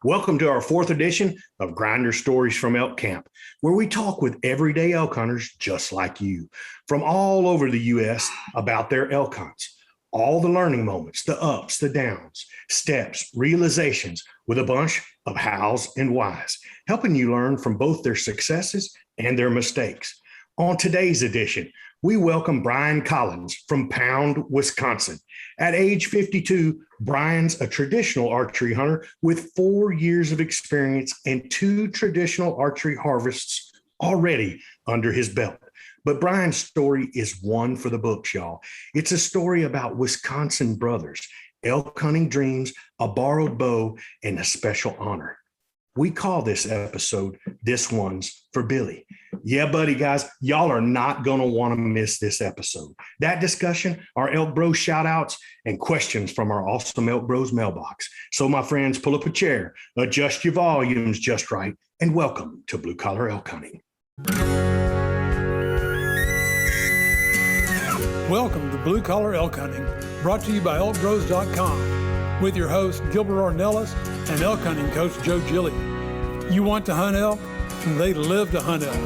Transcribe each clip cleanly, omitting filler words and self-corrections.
Welcome to our fourth edition of Grinder Stories from Elk Camp, where we talk with everyday elk hunters just like you from all over the U.S. about their elk hunts. All the learning moments, the ups, the downs, steps, realizations, with a bunch of hows and whys, helping you learn from both their successes and their mistakes. On today's edition, we welcome Bryan Collins from Pound, Wisconsin. At age 52, Bryan's a traditional archery hunter with 4 years of experience and 2 traditional archery harvests already under his belt. But Bryan's story is one for the books, y'all. It's a story about Wisconsin brothers, elk hunting dreams, a borrowed bow, and a special honor. We call this episode, This One's for Billy. Yeah, buddy, guys, y'all are not going to want to miss this episode. That discussion, our ElkBros shout outs, and questions from our awesome ElkBros mailbox. So, my friends, pull up a chair, adjust your volumes just right, and welcome to Blue Collar Elk Hunting. Welcome to Blue Collar Elk Hunting, brought to you by ElkBros.com, with your host, Gilbert Ornelas, and elk hunting coach, Joe Gilly. You want to hunt elk? They live to hunt elk.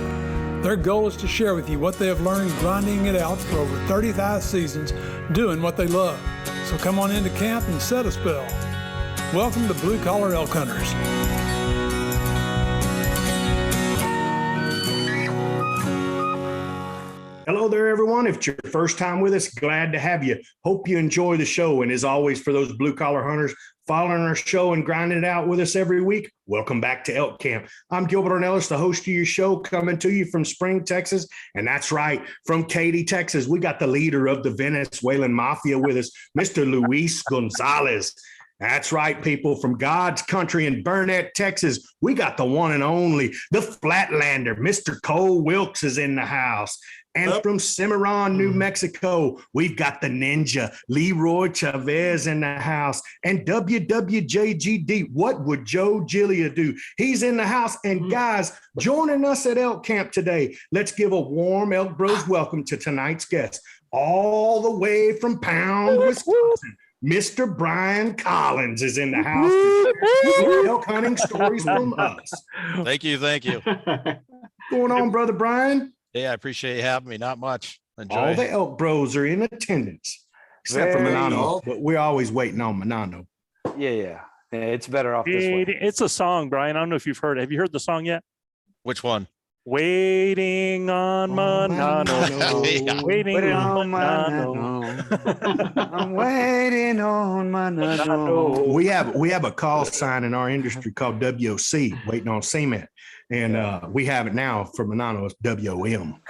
Their goal is to share with you what they have learned grinding it out for over 35 seasons, doing what they love. So come on into camp and set a spell. Welcome to Blue Collar Elk Hunters. Hello there, everyone. If it's your first time with us, glad to have you. Hope you enjoy the show. And as always, for those blue collar hunters following our show and grinding it out with us every week, welcome back to Elk Camp. I'm Gilbert Ornelas, the host of your show, coming to you from Spring, Texas. And that's right, from Katy, Texas. We got the leader of the Venezuelan Mafia with us, Mr. Luis Gonzalez. That's right, people, from God's country in Burnett, Texas. We got the one and only, the Flatlander, Mr. Cole Wilkes is in the house. And from Cimarron, New Mexico, we've got the ninja, Leroy Chavez in the house. And WWJGD, what would Joe Gillia do? He's in the house. And guys, joining us at Elk Camp today, let's give a warm ElkBros welcome to tonight's guest, all the way from Pound, Wisconsin. Mr. Bryan Collins is in the house to share elk hunting stories from us. Thank you. What's going on, Brother Bryan? Yeah, I appreciate you having me. Not much. Enjoy. All the ElkBros are in attendance, except for Manano, but we're always waiting on Manano. Yeah, it's better off this way. It's a song, Bryan. I don't know if you've heard it. Have you heard the song yet? Which one? Waiting on Manano. Yeah. Waiting on Manano. I'm waiting on Manano. We have a call sign in our industry called WOC, waiting on cement. And we have it now for Manano. It's WOM,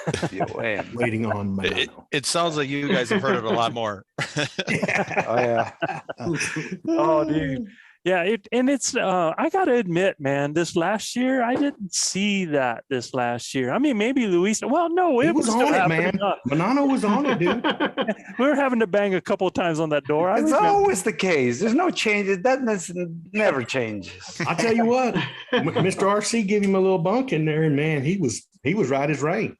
waiting on Manano. It sounds like you guys have heard it a lot more. Yeah. Oh, dude. Yeah, it's I gotta admit, man, this last year I didn't see that this last year. I mean, maybe Luis. Well, no, it was on it, man. Manano was on it, dude. We were having to bang a couple of times on that door. It's always the case. There's no changes. That never changes. I'll tell you what, Mr. RC gave him a little bunk in there, and man, he was right as rain.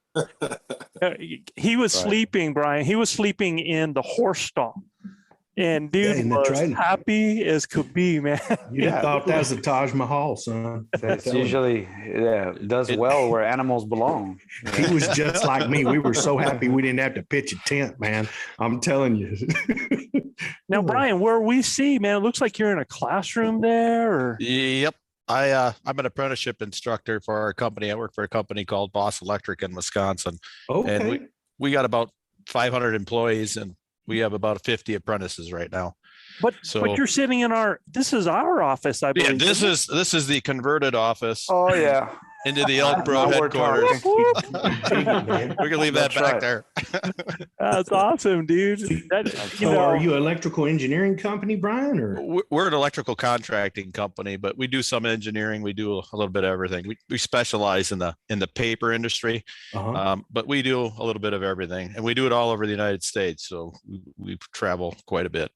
He was sleeping, Bryan. He was sleeping in the horse stall. And dude was happy as could be, man. You thought that was the Taj Mahal, son. That's usually does well where animals belong. He was just like me. We were so happy we didn't have to pitch a tent, man. I'm telling you. Now, Bryan, where we see, man, it looks like you're in a classroom there. Or... Yep. I'm an apprenticeship instructor for our company. I work for a company called Boss Electric in Wisconsin. Okay. And we got about 500 employees, and we have about 50 apprentices right now. But you're sitting in this is our office, I believe. Yeah, this is the converted office. Oh yeah. Into the ElkBros headquarters. We can leave that back there. That's awesome, dude. Are you an electrical engineering company, Bryan? Or we're an electrical contracting company, but we do some engineering. We do a little bit of everything. We specialize in the paper industry, but we do a little bit of everything, and we do it all over the United States. So we travel quite a bit.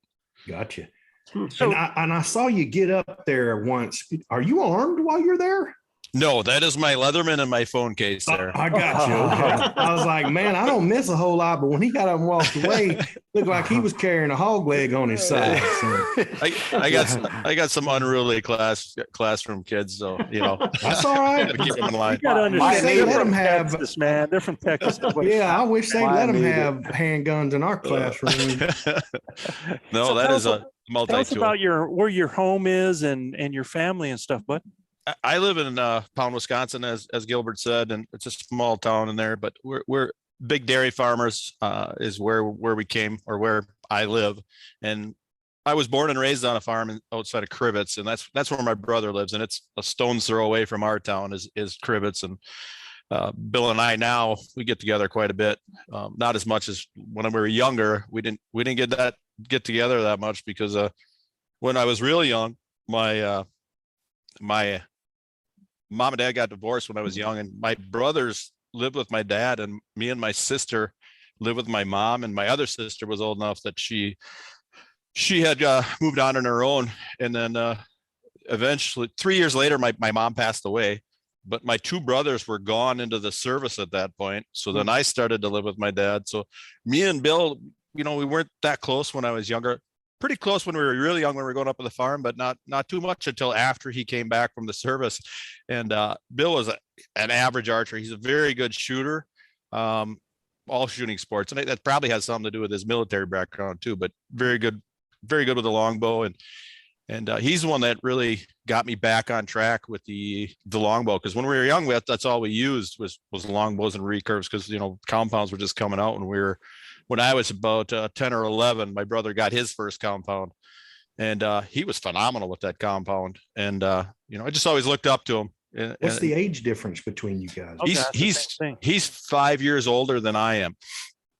Gotcha. And I saw you get up there once. Are you armed while you're there? No, that is my Leatherman and my phone case there. I got you. Okay. I was like, man, I don't miss a whole lot, but when he got up and walked away, looked like he was carrying a hog leg on his side. So. I got some unruly classroom kids, so That's all right. keep them in line. You gotta understand, they they're let from 'em have- Texas, man. They're from Texas. Yeah, I wish they let them Mine have handguns in our classroom. No, So that tell is us- a Tell us multi-tool. about where your home is and your family and stuff, bud. I live in Pound, Wisconsin, as Gilbert said, and it's a small town in there, but we're big dairy farmers. Is where we came, or where I live, and I was born and raised on a farm outside of Crivets, and that's where my brother lives, and it's a stone's throw away from our town is Crivets, and Bill and I now we get together quite a bit, not as much as when we were younger. We didn't get together that much because when I was really young, my mom and dad got divorced when I was young, and my brothers lived with my dad, and me and my sister lived with my mom, and my other sister was old enough that she had moved on her own. And then eventually 3 years later, my mom passed away, but my two brothers were gone into the service at that point. So then I started to live with my dad. So me and Bill, we weren't that close when I was younger. Pretty close when we were really young, when we were going up to the farm, but not too much until after he came back from the service. And Bill was an average archer. He's a very good shooter, all shooting sports, and that probably has something to do with his military background too. But very good with the longbow, and he's the one that really got me back on track with the longbow, because when we were young, that's all we used was longbows and recurves, because compounds were just coming out when I was about 10 or 11. My brother got his first compound, and he was phenomenal with that compound. And I just always looked up to him. What's the age difference between you guys? Okay, that's the same thing. He's 5 years older than I am.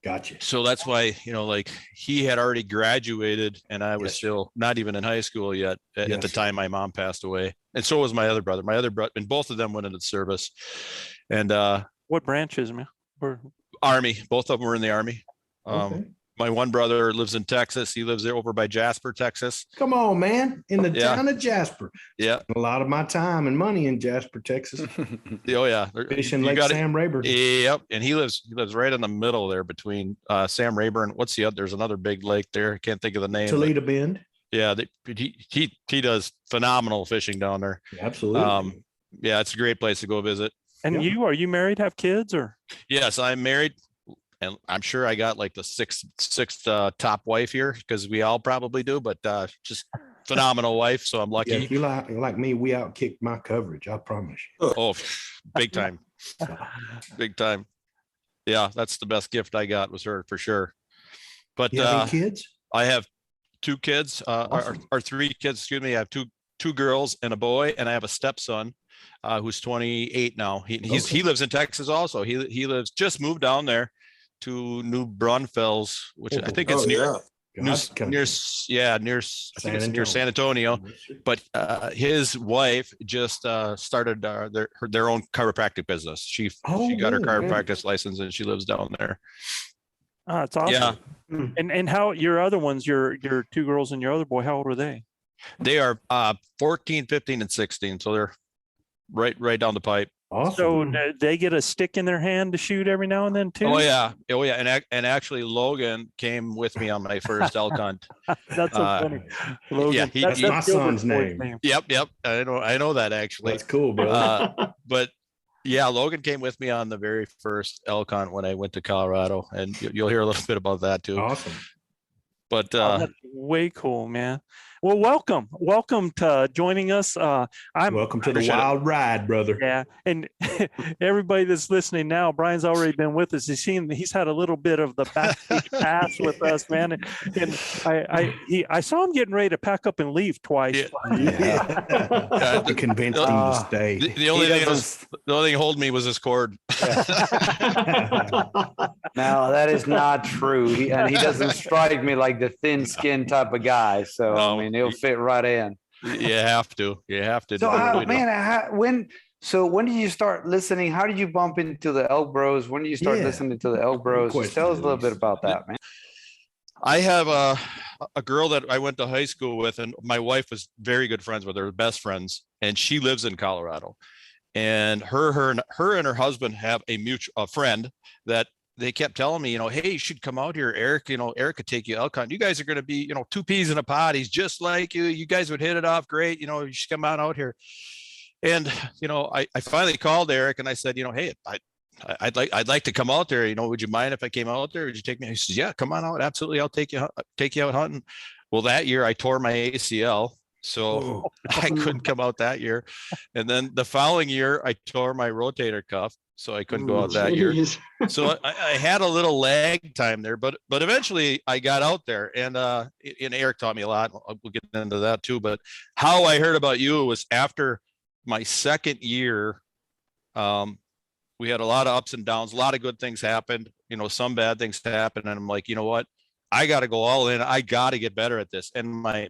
Gotcha. So that's why, like, he had already graduated, and I was still not even in high school yet at the time my mom passed away. And so was my other brother. And both of them went into the service. And What branches, man? Army. Both of them were in the Army. Okay. My one brother lives in Texas. He lives there over by Jasper, Texas. Come on, man. In the Yeah. town of Jasper. Yeah. A lot of my time and money in Jasper, Texas. Oh yeah. Fishing You Lake got it. Sam Rayburn. Yep. And he lives right in the middle there between Sam Rayburn. What's the other? There's another big lake there. I can't think of the name. Toledo Bend. Yeah. He does phenomenal fishing down there. Absolutely. Yeah, it's a great place to go visit. And Yeah. are you married, have kids, or? Yes, I'm married, and I'm sure I got like the sixth top wife here, because we all probably do, but just phenomenal wife. So I'm lucky. Yeah, if you like me, we outkicked my coverage. I promise you. Oh, big time. Big time. Yeah, that's the best gift I got, was her, for sure. But You have any kids? I have two kids, Awesome. or three kids, excuse me. I have two girls and a boy, and I have a stepson who's 28 now. He lives in Texas also. He just moved down there to New Braunfels, which I think it's near San Antonio. But his wife just started their own chiropractic business. She got her chiropractic license, and she lives down there. Oh, it's awesome. Yeah. And how your other ones, your two girls and your other boy, how old are they? They are 14, 15, and 16. So they're right down the pipe. Awesome. So they get a stick in their hand to shoot every now and then too? Oh yeah. And actually Logan came with me on my first elk hunt. That's so funny. Logan, yeah, That's my son's Gilbert's boy's name. Yep. I know that actually. That's cool, bro. But yeah, Logan came with me on the very first elk hunt when I went to Colorado, and you'll hear a little bit about that too. Awesome. But that's way cool, man. Well, welcome to joining us. Welcome to the wild ride, brother. Yeah, and everybody that's listening now, Brian's already been with us. He's had a little bit of the backstage pass with us, man. And I saw him getting ready to pack up and leave twice. Yeah. I convinced him to stay. The only thing holding me was his cord. No, that is not true. He doesn't strike me like the thin-skinned type of guy. So No. I mean, he'll fit right in. You have to. So when did you start listening? How did you bump into the ElkBros? When did you start listening to the ElkBros? Question, Tell us a little please. bit about that, man. I have a girl that I went to high school with, and my wife was very good friends with her, best friends, and she lives in Colorado. and her and her husband have a friend that they kept telling me, hey, you should come out here, Eric. Eric could take you elk hunting. You guys are going to be, two peas in a pod. He's just like you. You guys would hit it off great. You should come out here. And I finally called Eric and I said, hey, I'd like to come out there. Would you mind if I came out there? Would you take me? He says, yeah, come on out. Absolutely, I'll take you out hunting. Well, that year I tore my ACL. So I couldn't come out that year. And then the following year, I tore my rotator cuff. So I couldn't go out that year. So I had a little lag time there, but eventually I got out there, and Eric taught me a lot. We'll get into that too. But how I heard about you was after my second year. We had a lot of ups and downs, a lot of good things happened, some bad things happened. And I'm like, you know what? I got to go all in. I got to get better at this. And my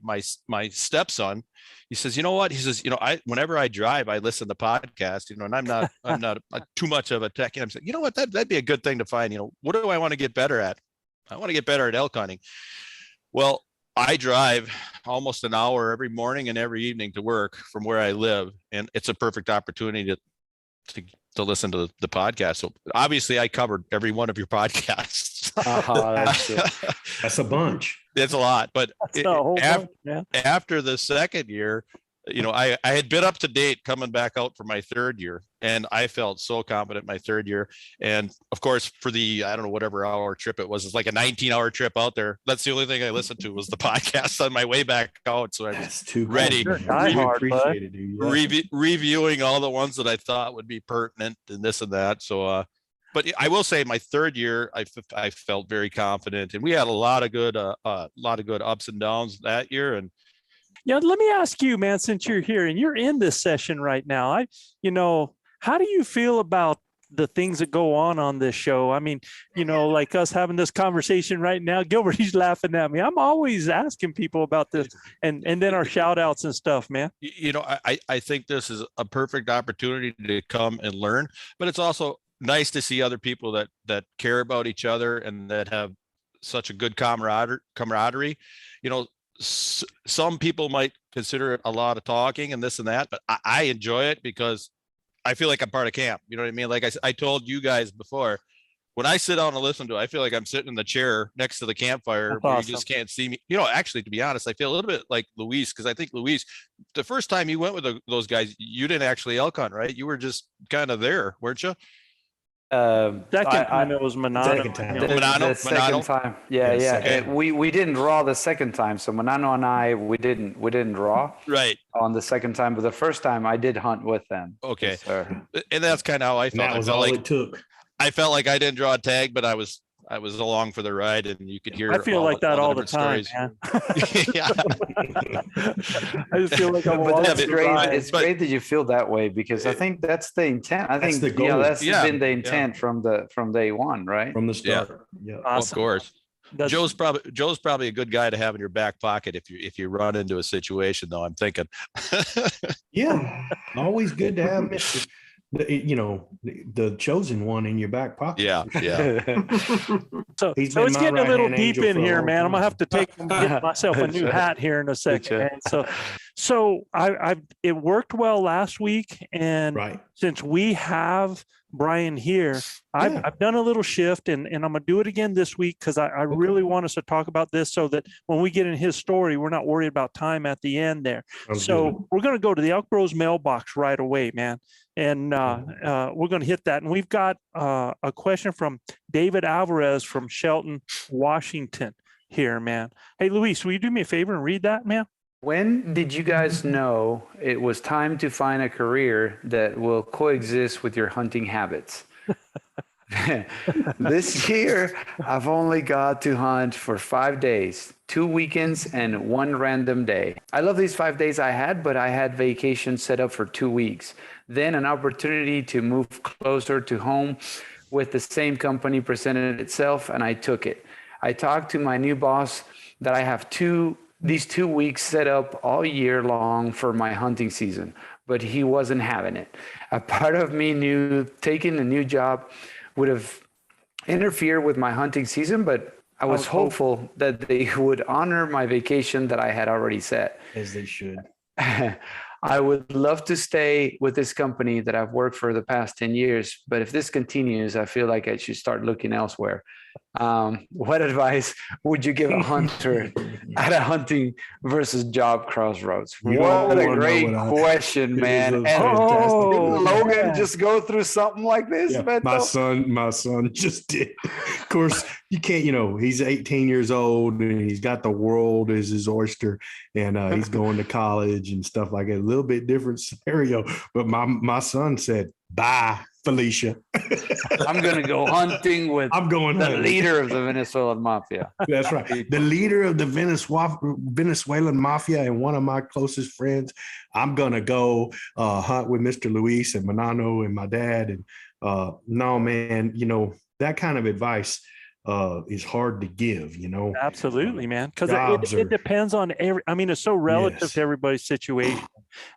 stepson, he says, you know what? He says, whenever I drive, I listen to podcasts, and I'm not too much of a tech. And I'm saying, you know what? That'd be a good thing to find. What do I want to get better at? I want to get better at elk hunting. Well, I drive almost an hour every morning and every evening to work from where I live. And it's a perfect opportunity to listen to the podcast. So obviously I covered every one of your podcasts. That's a bunch. It's a lot, but after the second year, I had been up to date coming back out for my third year, and I felt so confident my third year. And of course, for the, I don't know, whatever hour trip it was, it's like a 19-hour trip out there. That's the only thing I listened to was the podcast on my way back out. So I was ready, reviewing all the ones that I thought would be pertinent and this and that. So, but I will say my third year, I felt very confident, and we had a lot of good ups and downs that year. And yeah, let me ask you, man, since you're here and you're in this session right now, how do you feel about the things that go on this show? I mean, like us having this conversation right now, Gilbert, he's laughing at me. I'm always asking people about this, and then our shout outs and stuff, man. I think this is a perfect opportunity to come and learn, but it's also nice to see other people that care about each other and that have such a good camaraderie. Some people might consider it a lot of talking and this and that, but I enjoy it because I feel like I'm part of camp. You know what I mean? Like I told you guys before, when I sit down and listen to it, I feel like I'm sitting in the chair next to the campfire where you just can't see me. Actually, to be honest, I feel a little bit like Luis, because I think Luis, the first time you went with those guys, you didn't actually elk hunt, right? You were just kind of there, weren't you? Second time it was Manano. The second time. Yeah. We didn't draw the second time. So Manano and I, we didn't draw right on the second time, but the first time I did hunt with them. Okay. And that's kind of how I felt. That was all it took. I felt like I didn't draw a tag, but I was along for the ride, and you could hear. I feel like that all the time. Yeah. I just feel like I'm. But that's great. It's great that you feel that way, because I think that's the intent. I think that's been the intent from day one, right? From the start. Yeah. Awesome. Of course. Joe's probably a good guy to have in your back pocket if you run into a situation, though, I'm thinking. Yeah. Always good to have Mr. The chosen one in your back pocket. Yeah. So it's getting a little deep in here, man. I'm gonna have to get myself a new hat here in a second. So it worked well last week, and since we have Brian here, I've done a little shift, and I'm gonna do it again this week because I really want us to talk about this so that when we get in his story, we're not worried about time at the end there. We're gonna go to the ElkBros mailbox right away, man. And we're going to hit that. And we've got a question from David Alvarez from Shelton, Washington here, man. Hey, Luis, will you do me a favor and read that, man? When did you guys know it was time to find a career that will coexist with your hunting habits? This year, I've only got to hunt for 5 days, 2 weekends, and 1 random day. I love these 5 days I had, but I had vacation set up for 2 weeks. Then an opportunity to move closer to home with the same company presented itself, and I took it. I talked to my new boss that I have these 2 weeks set up all year long for my hunting season, but he wasn't having it. A part of me knew taking a new job would have interfered with my hunting season, but I was hopeful that they would honor my vacation that I had already set. As they should. I would love to stay with this company that I've worked for the past 10 years, but if this continues, I feel like I should start looking elsewhere. What advice would you give a hunter at a hunting versus job crossroads? You What don't a wanna know great what I- question, It is man. a And fantastic did question. Logan man. just go through something like this, Yeah, Beto? my son just did. Of course, you can't, he's 18 years old and he's got the world as his oyster, and he's going to college and stuff like that. A little bit different scenario, but my son said, "Bye, Felicia." I'm going to go hunting with I'm going the hunting. leader of the Venezuelan mafia. That's right. The leader of the Venezuelan mafia and one of my closest friends. I'm going to go hunt with Mr. Luis and Manano and my dad. And no, man, that kind of advice is hard to give, Absolutely, man. Because jobs it are- depends on it's so relative Yes. to everybody's situation.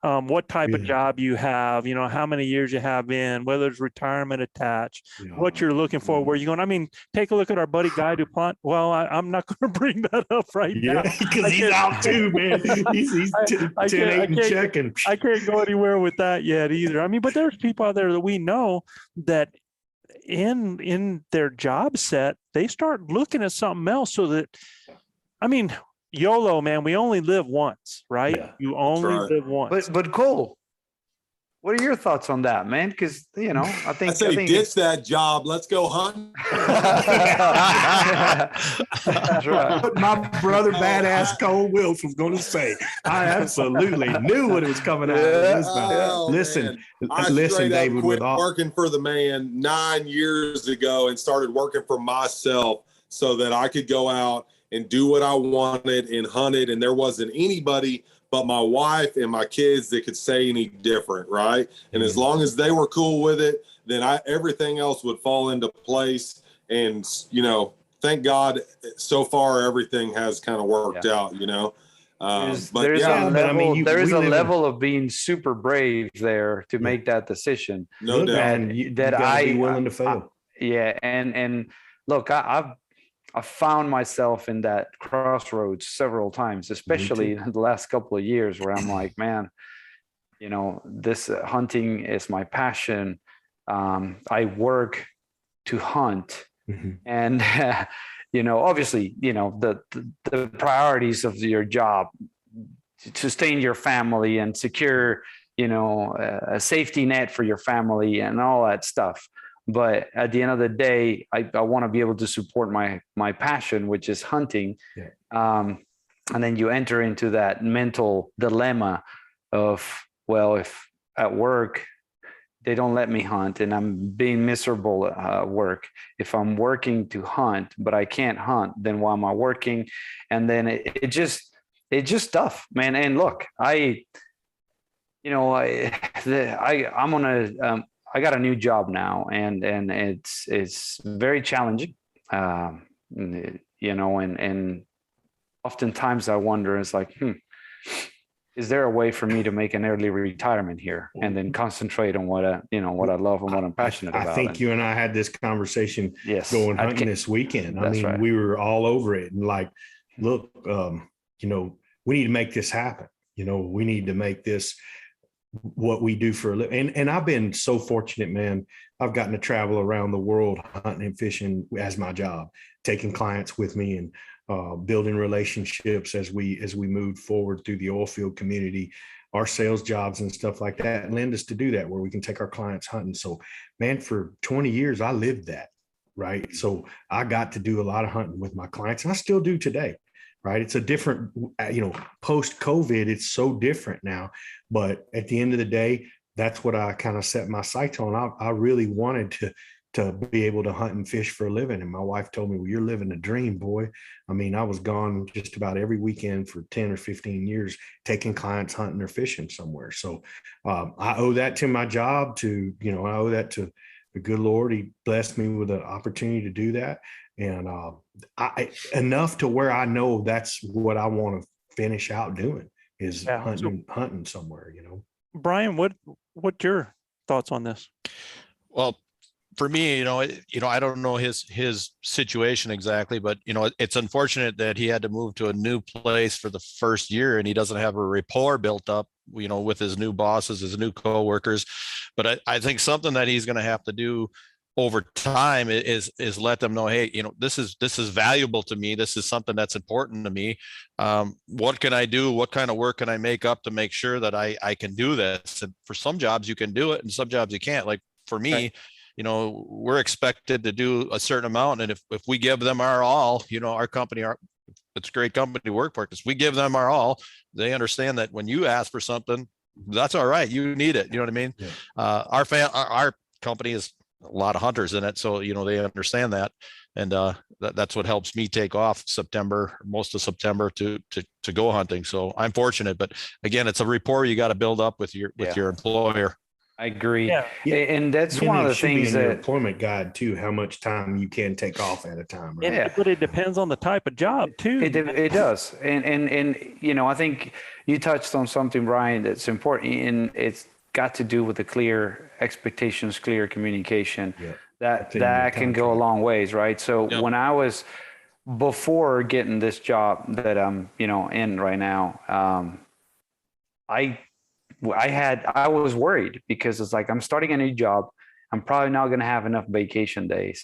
What type of Yeah. job you have, how many years you have in, whether there's retirement attached, what you're looking for, where you're going. Take a look at our buddy Guy DuPont. Well, I'm not going to bring that up right now. Yeah, because I he's can't- out too, man. He's I 10, can't- 8 I and can't- checking. I can't go anywhere with that yet either. But there's people out there that we know that in their job set, they start looking at something else so that, YOLO, man, we only live once, right? Yeah, You only right. live once. But Cole, what are your thoughts on that, man? Because, I think, I say think ditch that job. Let's go hunting. That's right. What my brother, badass Cole Wilkes, was going to say. I absolutely knew what it was coming out of his mouth. Oh, Listen, man. I listen, straight up David. quit working for the man 9 years ago and started working for myself so that I could go out and do what I wanted and hunt it. And there wasn't anybody but my wife and my kids that could say any different, right? And as long as they were cool with it, then everything else would fall into place. And, thank God so far everything has kind of worked out, There's a we live level of being super brave there to make that decision. no doubt. And you gotta be willing to fail. And look, I've found myself in that crossroads several times, especially in the last couple of years, where I'm like, man, this hunting is my passion. I work to hunt, and obviously, the priorities of your job, to sustain your family and secure, a safety net for your family and all that stuff. But at the end of the day, I want to be able to support my passion, which is hunting. Yeah. And then you enter into that mental dilemma of, well, if at work they don't let me hunt and I'm being miserable at work, if I'm working to hunt, but I can't hunt, then why am I working? And then it's just tough, man. And look, I'm on I got a new job now, and it's very challenging, and oftentimes I wonder, it's like, is there a way for me to make an early retirement here and then concentrate on what I love and what I'm passionate about? I think you and I had this conversation going hunting this weekend. I mean, right. We were all over it and like, look, we need to make this happen. We need to make this what we do for a living. And I've been so fortunate, man. I've gotten to travel around the world hunting and fishing as my job, taking clients with me and building relationships as we move forward through the oil field community. Our sales jobs and stuff like that lend us to do that, where we can take our clients hunting. So, man, for 20 years, I lived that, right? So I got to do a lot of hunting with my clients, and I still do today. Right. It's a different, post COVID, it's so different now. But at the end of the day, that's what I kind of set my sights on. I really wanted to be able to hunt and fish for a living. And my wife told me, well, you're living a dream, boy. I mean, I was gone just about every weekend for 10 or 15 years, taking clients hunting or fishing somewhere. So I owe that to my job, I owe that to the good Lord. He blessed me with an opportunity to do that. And enough to where I know that's what I want to finish out doing is hunting somewhere, Brian, what's your thoughts on this? Well, for me, I don't know his situation exactly, but it's unfortunate that he had to move to a new place for the first year and he doesn't have a rapport built up, with his new bosses, his new coworkers. But I think something that he's going to have to do over time is let them know, hey, this is valuable to me. This is something that's important to me. What can I do? What kind of work can I make up to make sure that I can do this? And for some jobs you can do it and some jobs you can't. Like for me, right. We're expected to do a certain amount. And if we give them our all, our company, it's a great company to work for, because we give them our all, they understand that when you ask for something, that's all right. You need it. You know what I mean? Yeah. Our company is a lot of hunters in it. So, they understand that. And that's what helps me take off most of September to go hunting. So I'm fortunate, but again, it's a rapport you got to build up with your employer. I agree. Yeah. And that's one of the things that that employment guide too, how much time you can take off at a time. Right? Yeah. But it depends on the type of job too. It does. And I think you touched on something, Brian, that's important, and it's got to do with the clear expectations, clear communication. Yeah. That can go a long ways, right? So when I was, before getting this job that I'm, in right now, I was worried, because it's like, I'm starting a new job. I'm probably not going to have enough vacation days.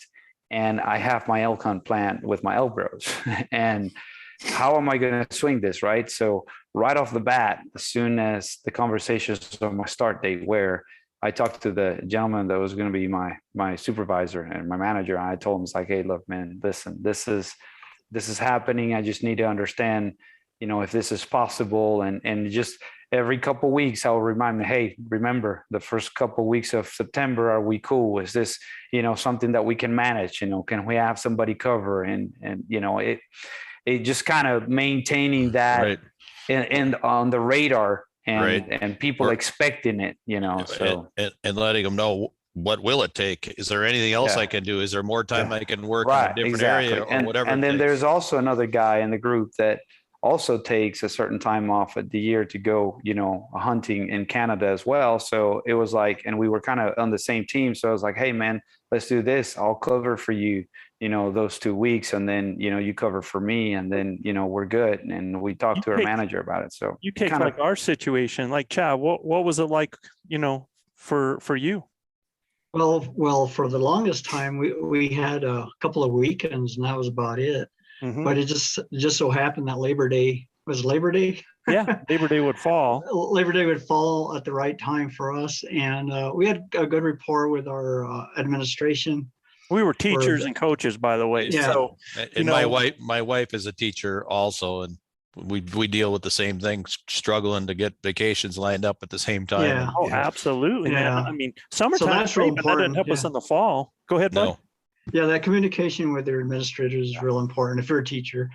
And I have my elk hunt planned with my ElkBros. And how am I going to swing this, right? So right off the bat, as soon as the conversations on my start date, where I talked to the gentleman that was going to be my supervisor and my manager, and I told him, it's like, hey, look, man, listen, this is happening. I just need to understand, if this is possible. And just every couple of weeks, I'll remind me, hey, remember the first couple of weeks of September, are we cool? Is this, something that we can manage? Can we have somebody cover? And it just kind of maintaining that right. and on the radar. And people expecting it, so and letting them know, what will it take? Is there anything else I can do? Is there more time I can work in a different area or whatever? And then there's also another guy in the group that also takes a certain time off at the year to go, hunting in Canada as well. So it was like, and we were kind of on the same team. So I was like, hey man, let's do this. I'll cover for you, those 2 weeks. And then, you cover for me, and then, we're good. And we talked to our manager about it. So you take like our situation, like Chad, what was it like, for you? Well, for the longest time, we had a couple of weekends, and that was about it. Mm-hmm. But it just so happened that Labor Day. Yeah, Labor Day would fall. Labor Day would fall at the right time for us, and we had a good rapport with our administration. We were teachers and coaches, by the way. Yeah. So, and my wife is a teacher also, and we deal with the same thing, struggling to get vacations lined up at the same time. Yeah. Oh, absolutely, man. I mean, summertime, so but that didn't help us in the fall. Go ahead, Mike. No. Yeah, that communication with your administrators is real important if you're a teacher,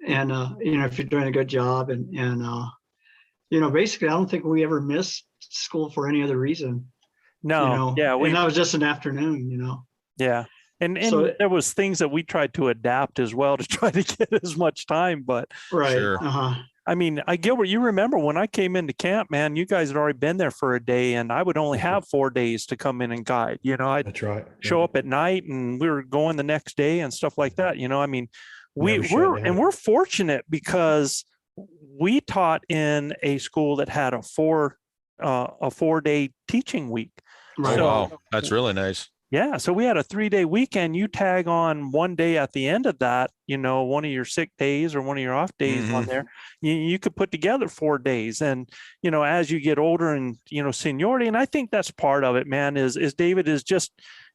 and if you're doing a good job, and basically, I don't think we ever missed school for any other reason. No, and that was just an afternoon, Yeah, and so, there was things that we tried to adapt as well to try to get as much time, but right. Sure. I mean, Gilbert, you remember when I came into camp, man, you guys had already been there for a day, and I would only have 4 days to come in and guide. I'd That's right. show up at night, and we were going the next day and stuff like that. I mean, we're fortunate because we taught in a school that had a 4-day teaching week. Right. Oh, wow, that's really nice. Yeah. So we had a 3-day weekend. You tag on 1 day at the end of that, one of your sick days or one of your off days on there, you could put together 4 days. And, as you get older and, seniority, and I think that's part of it, man, is David is just,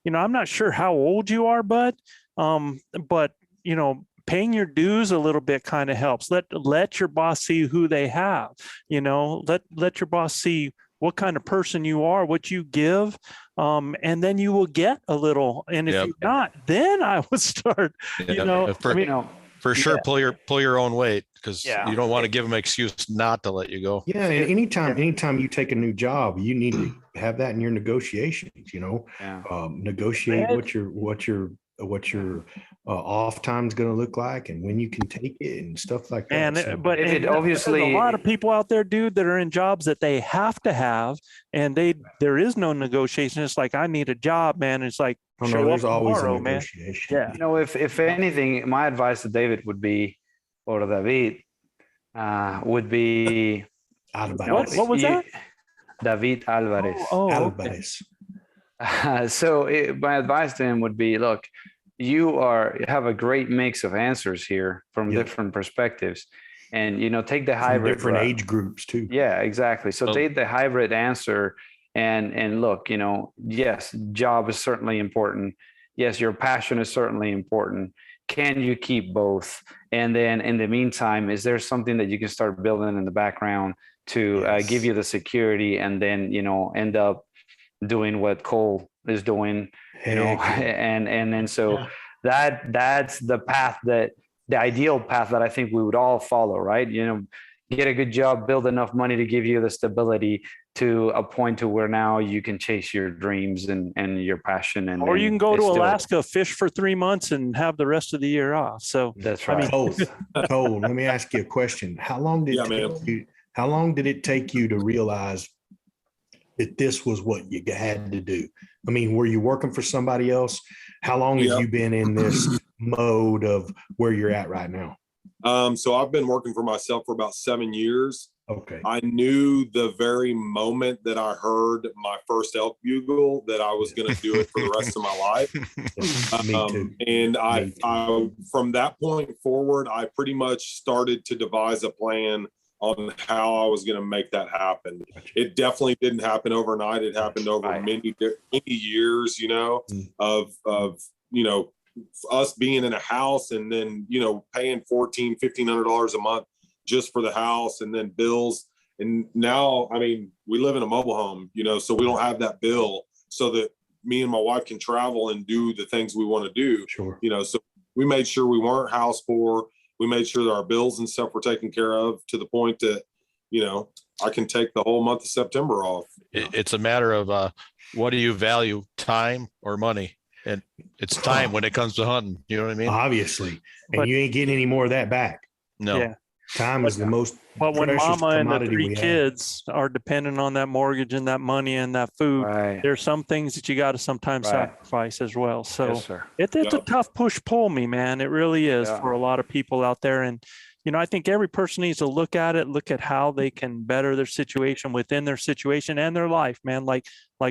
I'm not sure how old you are, but paying your dues a little bit kind of helps. Let your boss see who they have, let your boss see what kind of person you are, what you give, and then you will get a little. And if you're not, then I would start, for sure, pull your own weight, because you don't want to give them an excuse not to let you go. Yeah, and anytime you take a new job, you need to have that in your negotiations. Negotiate what your what your off time's going to look like and when you can take it and stuff like that. And So, but It and obviously- there's a lot of people out there, dude, that are in jobs that they have to have, and there is no negotiation. It's like, I need a job, man. It's like, oh, no, show up there's always a tomorrow, man. negotiation. Yeah. if anything, my advice to David would be, or David, would be, What was that? David Alvarez. Oh, okay. Alvarez. My advice to him would be, look, you have a great mix of answers here from Yep. different perspectives, and take the From hybrid different route. age groups too. Yeah, exactly. So Oh. take the hybrid answer, and look, yes, job is certainly important. Yes, your passion is certainly important. Can you keep both? And then in the meantime, is there something that you can start building in the background to give Yes. you the security, and then end up doing what Cole is doing, Heck yeah. and then so Yeah. that's the ideal path that I think we would all follow, right? Get a good job, build enough money to give you the stability to a point to where now you can chase your dreams and your passion, and Or you then can go to it's still- Alaska, fish for 3 months, and have the rest of the year off. So That's I right. mean- Cole, let me ask you a question. How long did it take you to realize that this was what you had to do? I mean, were you working for somebody else? How long Yeah. have you been in this mode of where you're at right now? So I've been working for myself for about 7 years. Okay. I knew the very moment that I heard my first elk bugle that I was going to do it for the rest of my life. Me too. And I, Me too. from that point forward, I pretty much started to devise a plan on how I was going to make that happen. Gotcha. It definitely didn't happen overnight. It happened over Right. many years, Mm. of us being in a house and then, paying $1,500 a month just for the house and then bills. And now, I mean, we live in a mobile home, so we don't have that bill, so that me and my wife can travel and do the things we want to do, Sure. so we made sure we weren't house poor. We made sure that our bills and stuff were taken care of to the point that, I can take the whole month of September off. It's a matter of what do you value, time or money? And it's time when it comes to hunting. You know what I mean? Obviously. And But- you ain't getting any more of that back. No. Yeah. Time is the most But when precious mama and the commodity 3 we have. kids are dependent on that mortgage and that money and that food, Right. there's some things that you got to sometimes Right. sacrifice as well. So Yes, sir. it's a Yep. tough push pull me, man. It really is Yeah. for a lot of people out there. And, I think every person needs to look at how they can better their situation within their situation and their life, man. Like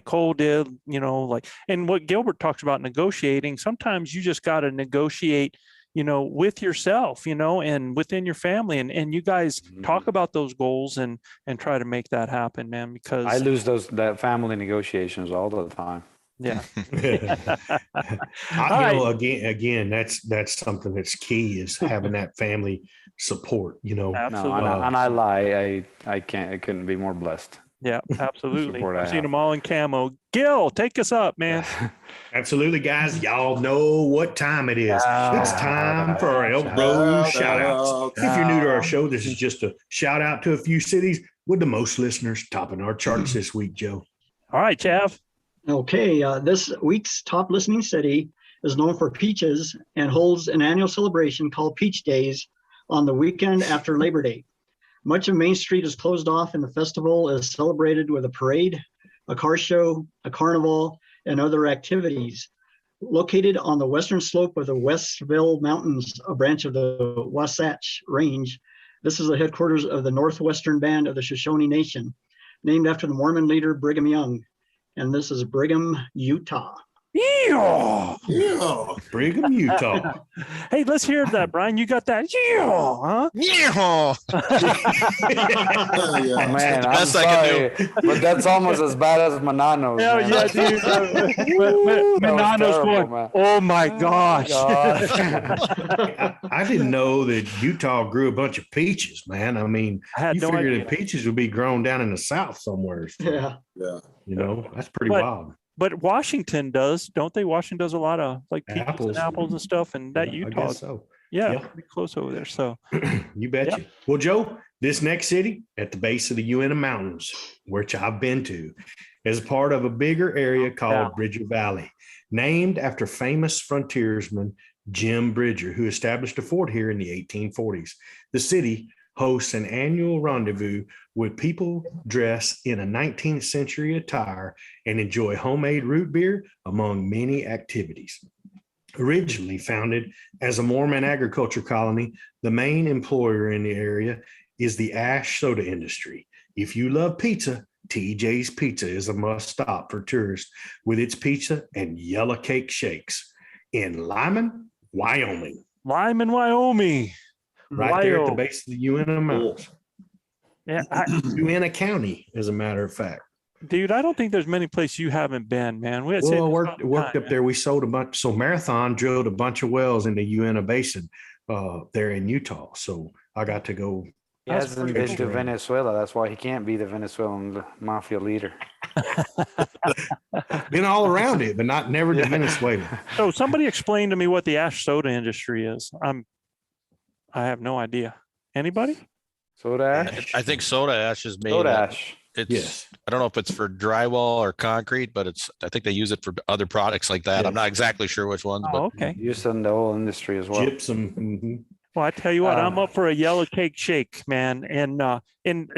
Cole did, and what Gilbert talks about negotiating. Sometimes you just got to negotiate, with yourself, and within your family, and you guys talk about those goals and try to make that happen, man, because I lose that family negotiations all the time. yeah. Again, that's something that's key, is having that family support, Absolutely. No, and I lie. I can't. I couldn't be more blessed. Yeah, absolutely. Support I I've seen have. them all in camo. Gil, take us up, man. Absolutely, guys. Y'all know what time it is. It's time for our ElkBros shout outs. If you're new to our show, this is just a shout out to a few cities with the most listeners topping our charts this week, Joe. All right, Chav. Okay, this week's top listening city is known for peaches and holds an annual celebration called Peach Days on the weekend after Labor Day. Much of Main Street is closed off, and the festival is celebrated with a parade, a car show, a carnival, and other activities. Located on the western slope of the Westville Mountains, a branch of the Wasatch Range, this is the headquarters of the Northwestern Band of the Shoshone Nation, named after the Mormon leader Brigham Young. And this is Brigham, Utah. Yeah. Yeah. Brigham, Utah. Hey, let's hear that, Brian. You got that? Yeah, huh? Yeah. Yeah. Man, I'm best I can sorry, but that's almost as bad as Manano's. Hell man. yeah, dude. That was Manano's terrible, going, man. oh my gosh. I didn't know that Utah grew a bunch of peaches, man. I mean, I had you no figured idea. that peaches would be grown down in the South somewhere. Yeah. Yeah. That's pretty But- wild. But Washington does, don't they? Washington does a lot of like peaches Apples. and apples and stuff. And that Yeah, I Utah, guess so. yeah, Yeah. pretty close over there. So You betcha. Well, Joe, this next city at the base of the Uinta Mountains, which I've been to, as part of a bigger area called Yeah. Bridgette Valley, named after famous frontiersman Jim Bridger, who established a fort here in the 1840s. The city hosts an annual rendezvous with people dress in a 19th century attire and enjoy homemade root beer, among many activities. Originally founded as a Mormon agriculture colony, the main employer in the area is the ash soda industry. If you love pizza, TJ's Pizza is a must stop for tourists with its pizza and yellow cake shakes in Lyman, Wyoming, Lyman, Wyoming. right there at the Wyo. base of the Uinta Mountains. Yeah, Uinta County, as a matter of fact. dude, I don't think there's many places you haven't been, man. We had Well, I said worked up there. We sold a bunch. So Marathon drilled a bunch of wells in the Uinta Basin there in Utah. So I got to go. He That's hasn't pretty been to cool. Venezuela. That's why he can't be the Venezuelan mafia leader. Been all around it, but never to Yeah. Venezuela. So somebody explain to me what the ash soda industry is. I have no idea. Anybody? Soda ash? I think soda ash is made. Soda ash. It's, Yes. I don't know if it's for drywall or concrete, but I think they use it for other products like that. I'm not exactly sure which ones, Oh, but okay. Used in the whole industry as well. Gypsum. Mhm. Well, I tell you what, I'm up for a yellow cake shake, man. And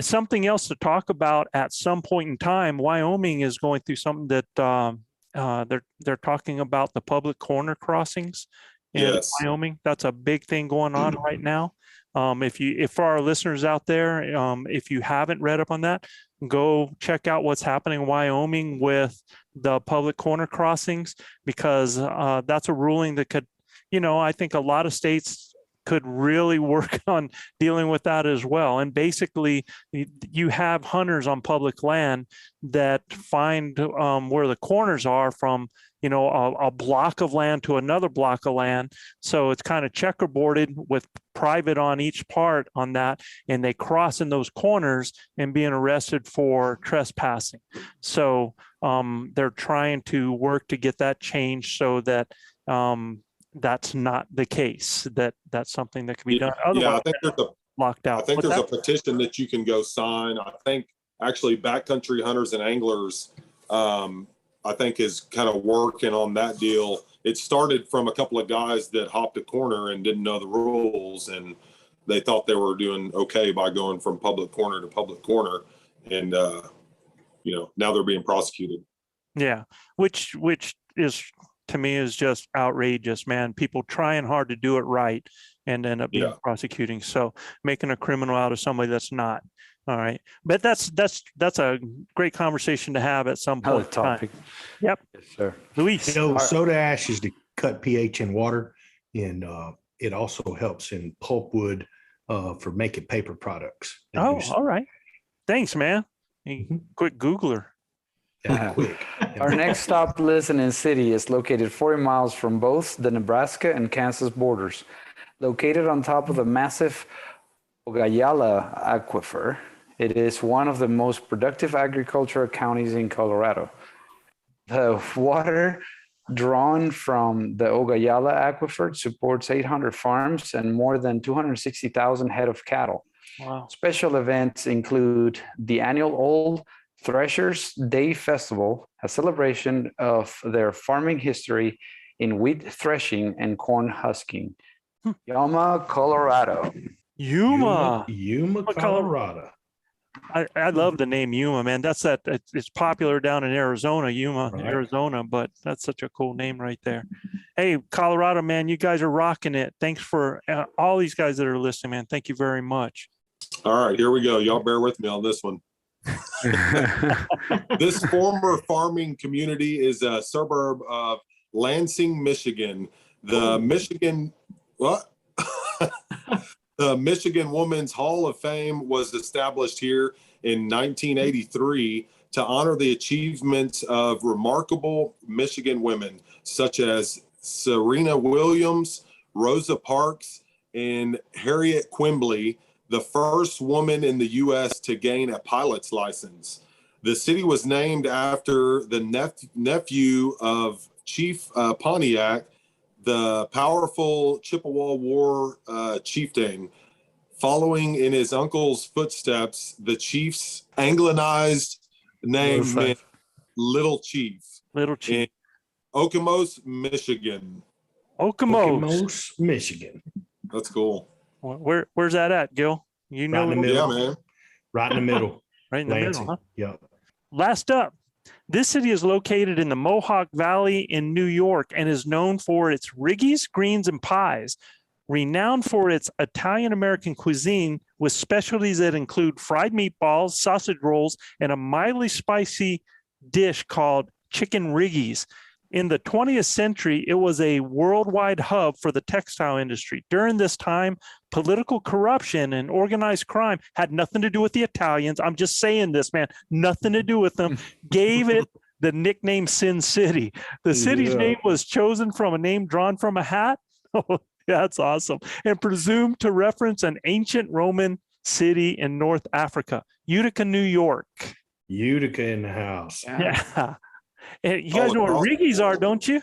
something else to talk about at some point in time. Wyoming is going through something that they're talking about the public corner crossings in Yes. Wyoming. That's a big thing going on right now. If for our listeners out there, if you haven't read up on that, go check out what's happening in Wyoming with the public corner crossings, because that's a ruling that could, I think a lot of states could really work on dealing with that as well. And basically, you have hunters on public land that find where the corners are from, a block of land to another block of land. So it's kind of checkerboarded with private on each part on that, and they cross in those corners and being arrested for trespassing. So they're trying to work to get that changed so that that's not the case, that's something that can be done. Yeah, I Otherwise, think there's locked out. I think What's there's a that? petition that you can go sign. I think actually backcountry hunters and anglers, I think is kind of working on that deal. It started from a couple of guys that hopped a corner and didn't know the rules, and they thought they were doing okay by going from public corner to public corner. And, now they're being prosecuted. Yeah, which is, to me, is just outrageous, man. People trying hard to do it right and end up being Yeah. prosecuting. So making a criminal out of somebody that's not. All right. But that's a great conversation to have at some Another point in time. topic. Yep. Yes, sir. Luis. Soda ash is to cut pH in water, and it also helps in pulpwood for making paper products. They Oh, use all right. Thanks, man. Mhm. Quick Googler. that quick. Our next stop listening city is located 40 miles from both the Nebraska and Kansas borders. Located on top of the massive Ogallala Aquifer, it is one of the most productive agricultural counties in Colorado. The water drawn from the Ogallala Aquifer supports 800 farms and more than 260,000 head of cattle. Wow. Special events include the annual Old Threshers Day Festival, a celebration of their farming history in wheat threshing and corn husking. Yuma, Colorado. Yuma. Yuma, What Colorado. I love the name Yuma, man. It's popular down in Arizona, Yuma, Right. Arizona, but that's such a cool name right there. Hey, Colorado, man, you guys are rocking it. Thanks for all these guys that are listening, man. Thank you very much. All right, here we go. Y'all bear with me on this one. This former farming community is a suburb of Lansing, Michigan. The Michigan Women's Hall of Fame was established here in 1983 to honor the achievements of remarkable Michigan women such as Serena Williams, Rosa Parks, and Harriet Quimbley, the first woman in the U.S. to gain a pilot's license. The city was named after the nephew of Chief Pontiac, the powerful Chippewa War chieftain. Following in his uncle's footsteps, the chief's Anglicized name meant Little Chief Little Chief. in Okemos, Michigan. Okemos. Michigan. That's cool. Where's that at, Gil? You know, Right in the middle. Yeah, man. Right in the middle. right in the Lansing. middle, huh? Yep. Last up, this city is located in the Mohawk Valley in New York and is known for its Riggies, greens, and pies, renowned for its Italian-American cuisine with specialties that include fried meatballs, sausage rolls, and a mildly spicy dish called chicken Riggies. In the 20th century, it was a worldwide hub for the textile industry. During this time, political corruption and organized crime had nothing to do with the Italians. I'm just saying this, man, nothing to do with them. Gave it the nickname Sin City. The city's name was chosen from a name drawn from a hat. Oh, that's awesome. And presumed to reference an ancient Roman city in North Africa, Utica, New York. Utica in the house. Yeah. And you guys know what Riggies are, don't you?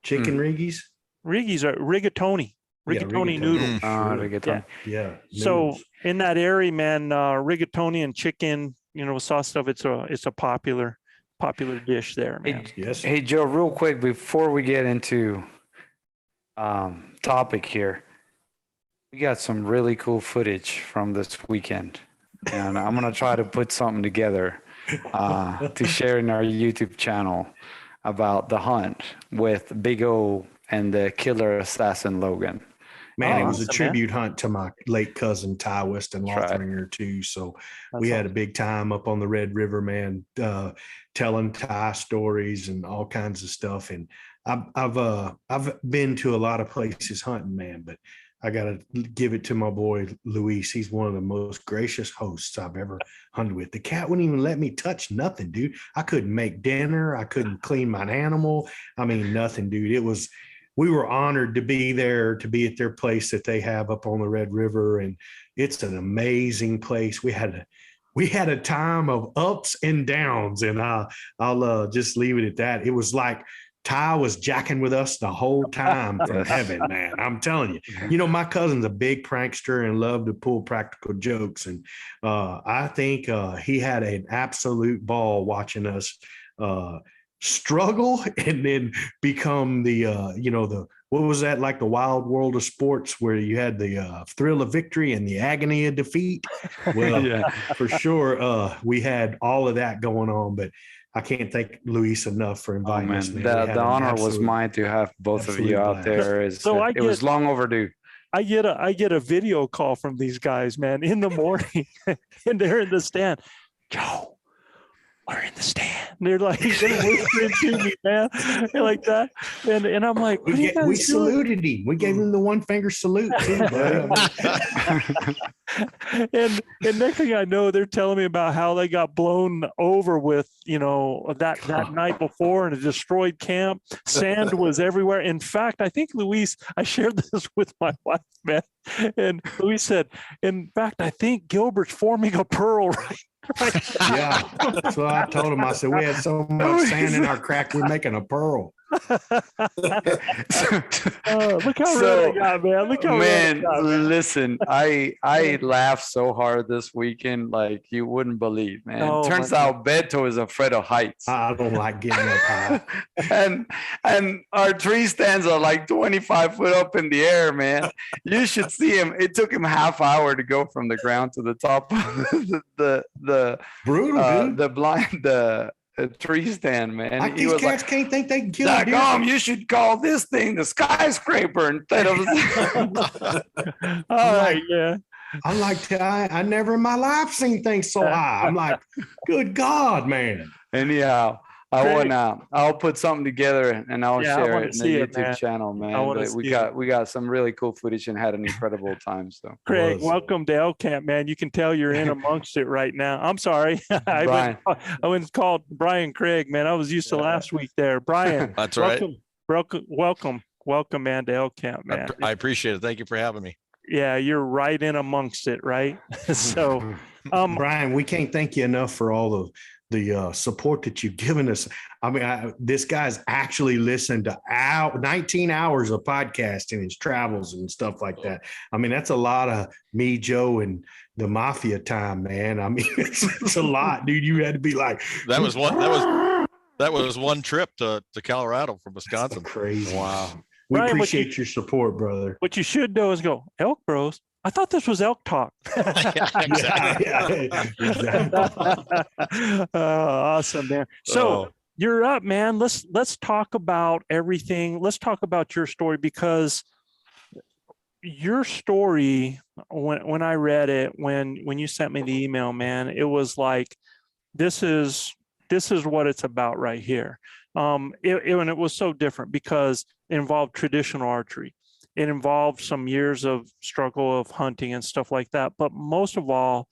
Chicken Riggies. Riggies are rigatoni. Rigatoni noodles. Rigatoni. Yeah. So noodles. in that area, man, rigatoni and chicken, sauce stuff. It's a popular dish there, man. Yes. Hey, Joe, real quick before we get into topic here, we got some really cool footage from this weekend, and I'm gonna try to put something together to share in our YouTube channel about the hunt with Big O and the killer assassin Logan. Man, it was a awesome, tribute hunt to my late cousin Ty Weston That's right. Lothringer too. So That's we had a awesome. big time up on the Red River, man, telling Ty stories and all kinds of stuff. And I've been to a lot of places hunting, man, but I gotta give it to my boy Luis. He's one of the most gracious hosts I've ever hunted with. The cat wouldn't even let me touch nothing, dude. I couldn't make dinner. I couldn't clean my animal. I mean, nothing, dude. We were honored to be there, to be at their place that they have up on the Red River. And it's an amazing place. We had a time of ups and downs, and I'll just leave it at that. It was like Ty was jacking with us the whole time from heaven, man. I'm telling you. My cousin's a big prankster and loved to pull practical jokes. And I think he had an absolute ball watching us struggle and then become the what was that, like the wild world of sports where you had the thrill of victory and the agony of defeat. Well, Yeah. for sure we had all of that going on, but I can't thank Luis enough for Oh, inviting man, us, man. We had the an honor was absolute- mine to have both of you absolute out there. It was long overdue. I get a video call from these guys, man, in the morning, and they're in the stand. Joe, we're in the stand. And they're like, they're whispering to me, man. They're like that. And I'm like, what are you guys we doing? saluted him. We gave him the one finger salute too, buddy. and next thing I know, they're telling me about how they got blown over with, that night before in a destroyed camp. Sand was everywhere. In fact, I think Luis, I shared this with my wife, man. And Luis said, in fact, I think Gilbert's forming a pearl right. Yeah. So I told him, I said, we had so much sand in our crack, we're making a pearl. Look how red I got, man. Look how red I Man, got, man. listen, I laughed so hard this weekend, like you wouldn't believe, man. Oh, Turns my out Beto is afraid of heights. I don't like getting up high. and our tree stands are like 25 foot up in the air, man. You should see him. It took him half hour to go from the ground to the top of the Brutal, dude. the tree stand, man. Like He these was cats can't think they can kill a deer. you should call this thing the skyscraper instead of. All right, yeah. I'm like, I never in my life seen things so high. I'm like, good God, man. Anyhow, I'll put something together and I'll Yeah, I share wanna it in the see it, YouTube man. channel, man. wanna But see it. we got some really cool footage and had an incredible time. So Craig, Was. welcome to Elk Camp, man. You can tell you're in amongst it right now. I'm sorry. Brian. I went called Brian Craig, man. I was used to last week there. Brian, That's right. welcome, man, to Elk Camp, man. I appreciate it. Thank you for having me. Yeah, you're right in amongst it, right? So, Brian, we can't thank you enough for all the support that you've given us. I mean, this guy's actually listened to 19 hours of podcasting, his travels and stuff like that. I mean, that's a lot of me, Joe, and the mafia time, man. I mean, it's a lot, dude. You had to be like, That was one trip to Colorado from Wisconsin. that's crazy. Wow. We Brian, appreciate your support, brother. what you should do is go, ElkBros. I thought this was Elk Talk. Exactly. Awesome, man. So you're up, man. Let's talk about everything. Let's talk about your story, because your story, when I read it, when you sent me the email, man, it was like, this is what it's about right here. And it was so different because it involved traditional archery. It involved some years of struggle of hunting and stuff like that. But most of all,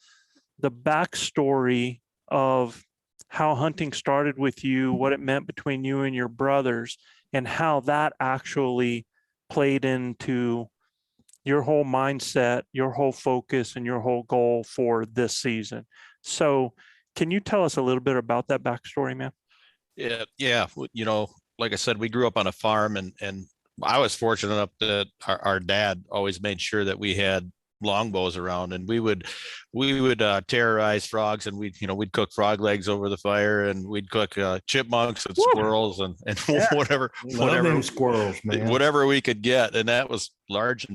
the backstory of how hunting started with you, what it meant between you and your brothers, and how that actually played into your whole mindset, your whole focus, and your whole goal for this season. So can you tell us a little bit about that backstory, man? Yeah. You know, like I said, we grew up on a farm, and I was fortunate enough that our dad always made sure that we had longbows around, and we would terrorize frogs, and we'd cook frog legs over the fire, and we'd cook chipmunks and squirrels and whatever Them squirrels, man. whatever we could get. And that was large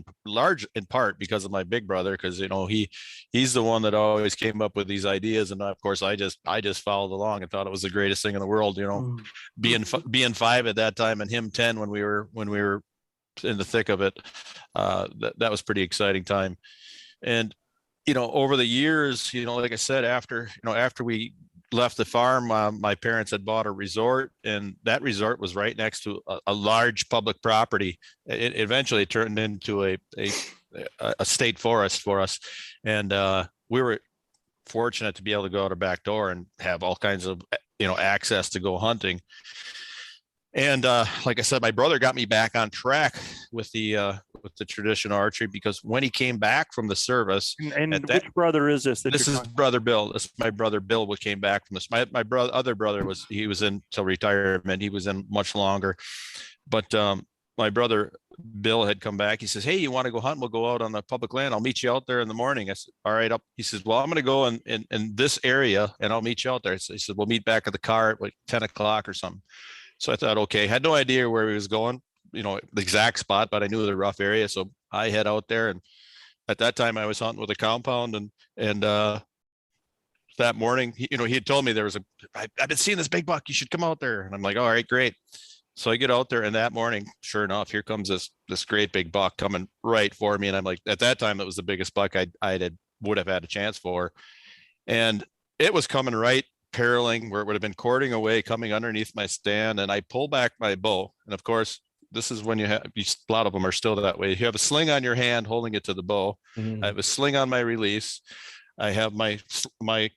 in part because of my big brother, because he's the one that always came up with these ideas, and of course I just followed along and thought it was the greatest thing in the world, being 5 at that time and him 10 when we were in the thick of it. That was pretty exciting time. And over the years, like I said, after we left the farm, my parents had bought a resort, and that resort was right next to a large public property. It eventually turned into a state forest for us, and we were fortunate to be able to go out our back door and have all kinds of access to go hunting. And like I said, my brother got me back on track with the traditional archery, because when he came back from the service, and which brother is this? This is brother Bill. This is my brother Bill, who came back from this. My other brother was in till retirement. He was in much longer, but my brother Bill had come back. He says, "Hey, you want to go hunt? We'll go out on the public land. I'll meet you out there in the morning." I said, "All right." He says, "Well, I'm going to go in this area, and I'll meet you out there." So he said, "We'll meet back at the car at like 10 o'clock or something." So I thought, okay, had no idea where he was going, the exact spot, but I knew the rough area. So I head out there, and at that time I was hunting with a compound, and that morning, he had told me I've been seeing this big buck. You should come out there. And I'm like, all right, great. So I get out there, and that morning, sure enough, here comes this great big buck coming right for me. And I'm like, at that time, it was the biggest buck I would have had a chance for. And it was coming right paralleling where it would have been cording away, coming underneath my stand. And I pull back my bow. And of course, this is when a lot of them are still that way. You have a sling on your hand holding it to the bow. I have a sling on my release. I have my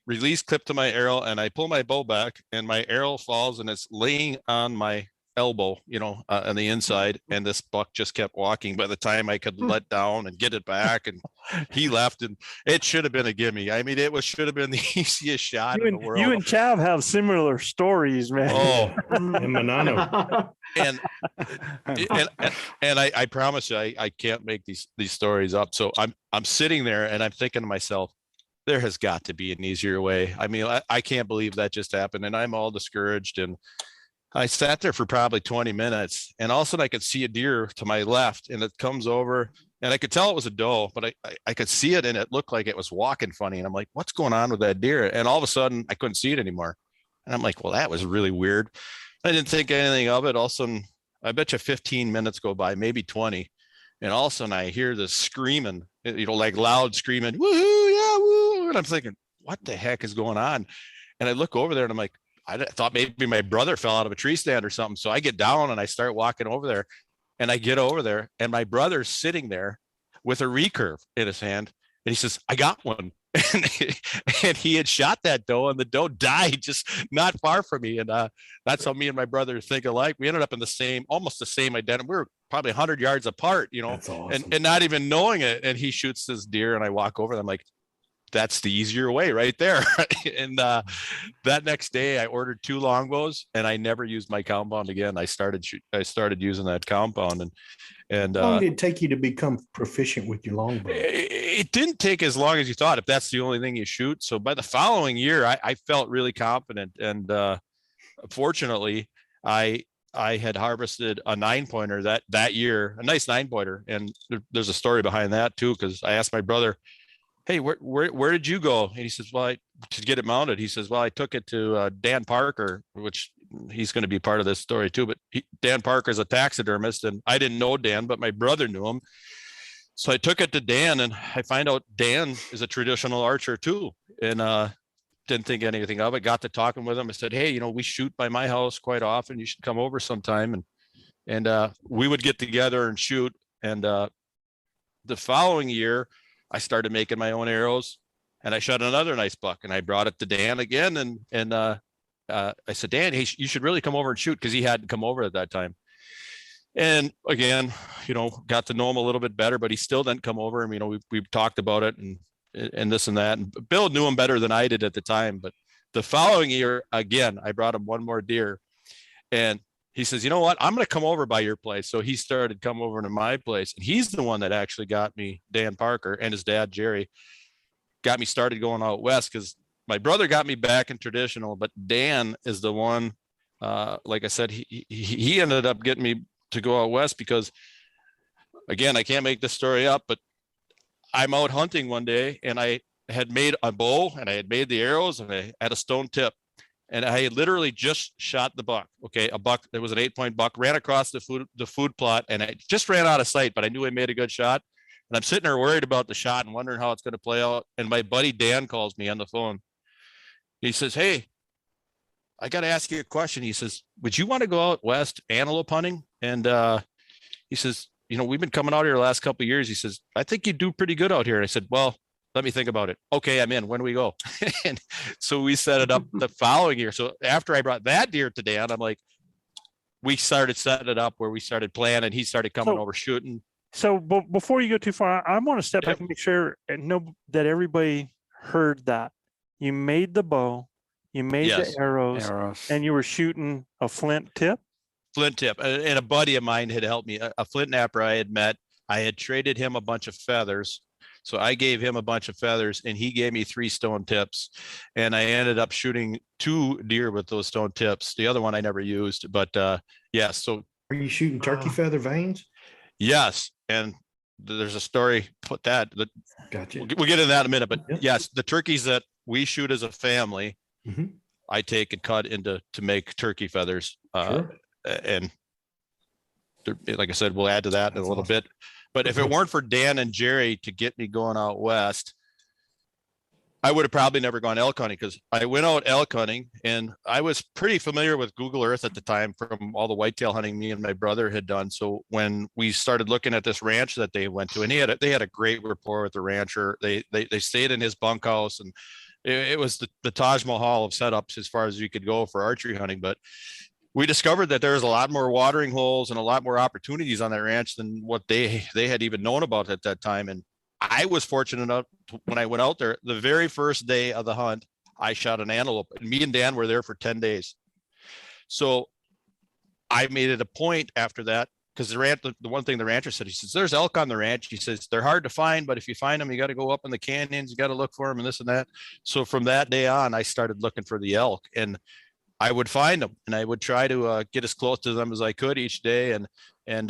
release clipped to my arrow, and I pull my bow back, and my arrow falls, and it's laying on my elbow, on the inside. And this buck just kept walking. By the time I could let down and get it back, and he left, and it should have been a gimme. I mean, should have been the easiest shot in the world. You and Chav have similar stories, man. Oh, and Manano. and I promise you, I can't make these stories up. So I'm sitting there, and I'm thinking to myself, there has got to be an easier way. I mean, I can't believe that just happened, and I'm all discouraged. And I sat there for probably 20 minutes, and all of a sudden I could see a deer to my left, and it comes over, and I could tell it was a doe, but I could see it, and it looked like it was walking funny. And I'm like, what's going on with that deer? And all of a sudden I couldn't see it anymore. And I'm like, well, that was really weird. I didn't think anything of it. All of a sudden, I bet you 15 minutes go by, maybe 20. And all of a sudden I hear this screaming, like loud screaming, woohoo, yeah, woo. And I'm thinking, what the heck is going on? And I look over there, and I'm like, I thought maybe my brother fell out of a tree stand or something. So I get down and I start walking over there, and I get over there, and my brother's sitting there with a recurve in his hand. And he says, I got one. And he had shot that doe, and the doe died just not far from me. And that's how me and my brother think alike. We ended up in almost the same identity. We were probably 100 yards apart, That's awesome. and not even knowing it. And he shoots this deer, and I walk over, and I'm like, that's the easier way right there. And that next day I ordered 2 longbows, and I never used my compound again. I started using that compound, and How long did it take you to become proficient with your longbow? it didn't take as long as you thought, if that's the only thing you shoot. So by the following year, I felt really confident. And fortunately, I had harvested a 9-pointer that year, a nice 9-pointer. And there's a story behind that too, because I asked my brother, hey, where did you go? And he says, well, to get it mounted. He says, well, I took it to Dan Parker, which he's going to be part of this story too. But Dan Parker is a taxidermist, and I didn't know Dan, but my brother knew him. So I took it to Dan, and I find out Dan is a traditional archer too. And didn't think anything of it. Got to talking with him. I said, hey, we shoot by my house quite often. You should come over sometime. And we would get together and shoot. And the following year, I started making my own arrows, and I shot another nice buck, and I brought it to Dan again. And I said, Dan, hey, you should really come over and shoot, because he hadn't come over at that time. And again, got to know him a little bit better, but he still didn't come over. And, we've talked about it and this and that. And Bill knew him better than I did at the time. But the following year, again, I brought him one more deer, and he says, you know what, I'm going to come over by your place. So he started come over to my place, and he's the one that actually got me, Dan Parker and his dad, Jerry, got me started going out west, because my brother got me back in traditional, but Dan is the one, like I said, he ended up getting me to go out west, because again, I can't make this story up, but I'm out hunting one day, and I had made a bow, and I had made the arrows, and I had a stone tip, and I had literally just shot the buck. Okay. A buck, there was an 8-point buck, ran across the food plot, and I just ran out of sight, but I knew I made a good shot. And I'm sitting there worried about the shot and wondering how it's going to play out. And my buddy Dan calls me on the phone. He says, hey, I got to ask you a question. He says, would you want to go out west antelope hunting? And he says, we've been coming out here the last couple of years. He says, I think you do pretty good out here. And I said, well, let me think about it. Okay, I'm in. When do we go? And so we set it up the following year. So after I brought that deer to Dan, I'm like, we started setting it up where we started planning. He started coming over shooting. So before you go too far, I want to step back and make sure and know that everybody heard that. You made the bow, you made the arrows, and you were shooting a flint tip? Flint tip. And a buddy of mine had helped me, a flint napper I had met. I had traded him a bunch of feathers. So I gave him a bunch of feathers, and he gave me 3 stone tips. And I ended up shooting 2 deer with those stone tips. The other one I never used, but so. Are you shooting turkey feather veins? Yes. And there's a story, Gotcha. We'll get into that in a minute, but yes, the turkeys that we shoot as a family, I take and cut to make turkey feathers. Sure. And like I said, we'll add to that in a little bit. But if it weren't for Dan and Jerry to get me going out west, I would have probably never gone elk hunting, because I went out elk hunting, and I was pretty familiar with Google Earth at the time from all the whitetail hunting me and my brother had done. So when we started looking at this ranch that they went to, and they had a great rapport with the rancher, they stayed in his bunkhouse, and it was the Taj Mahal of setups as far as you could go for archery hunting. But we discovered that there was a lot more watering holes and a lot more opportunities on that ranch than what they had even known about at that time. And I was fortunate enough when I went out there, the very first day of the hunt, I shot an antelope, and me and Dan were there for 10 days. So I made it a point after that, because the one thing the rancher said, he says, there's elk on the ranch. He says, they're hard to find, but if you find them, you got to go up in the canyons, you got to look for them and this and that. So from that day on, I started looking for the elk, and I would find them, and I would try to get as close to them as I could each day. And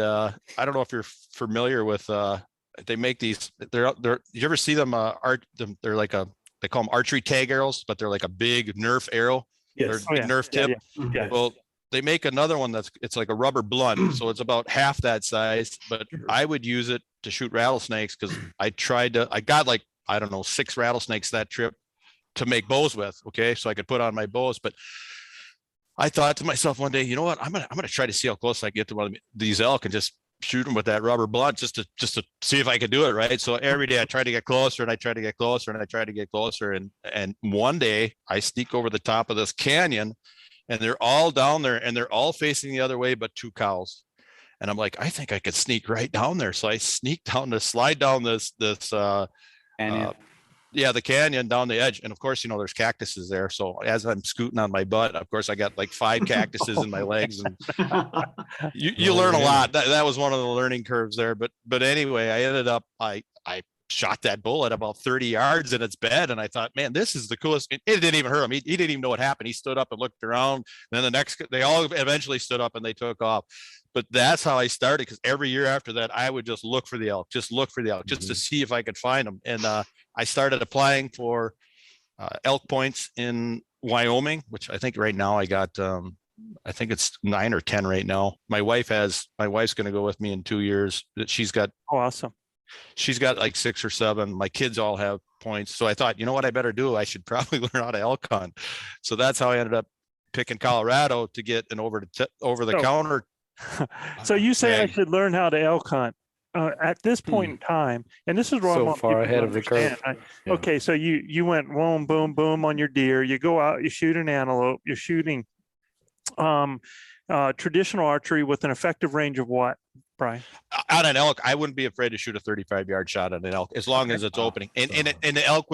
I don't know if you're familiar with, they make these, you ever see them, they're like they call them archery tag arrows, but they're like a big Nerf arrow. Yes. They're Nerf tip. Yes. Well, they make another one it's like a rubber blunt. So it's about half that size, but I would use it to shoot rattlesnakes, because I got like, I don't know, 6 rattlesnakes that trip to make bows with. Okay. So I could put on my bows, but I thought to myself one day, you know what, I'm gonna try to see how close I can get to one of these elk and just shoot them with that rubber blunt just to see if I could do it. Right. So every day I try to get closer and I try to get closer and I try to get closer. And one day I sneak over the top of this canyon and they're all down there and they're all facing the other way, but 2 cows. And I'm like, I think I could sneak right down there. So I sneak down to slide down this Canyon. the canyon down the edge. And of course, there's cactuses there. So as I'm scooting on my butt, of course, I got like 5 cactuses in my legs, and you learn a lot. That was one of the learning curves there. But anyway, I ended up, I shot that bull at about 30 yards in its bed. And I thought, man, this is the coolest. It didn't even hurt him. He didn't even know what happened. He stood up and looked around. And then they all eventually stood up and they took off. But that's how I started, because every year after that, I would just look for the elk, just to see if I could find them. And I started applying for elk points in Wyoming, which I think right now I got, I think it's 9 or 10 right now. My wife's going to go with me in 2 years. She's got awesome. She's got like 6 or 7. My kids all have points. So I thought, you know what I better do? I should probably learn how to elk hunt. So that's how I ended up picking Colorado to get an over the counter. So you say I should learn how to elk hunt at this point in time, and this is what so far ahead of the curve. Okay, so you went boom, boom, boom on your deer. You go out, you shoot an antelope. You're shooting traditional archery with an effective range of what, Brian? On an elk, I wouldn't be afraid to shoot a 35-yard shot on an elk as long as it's opening. And the elk,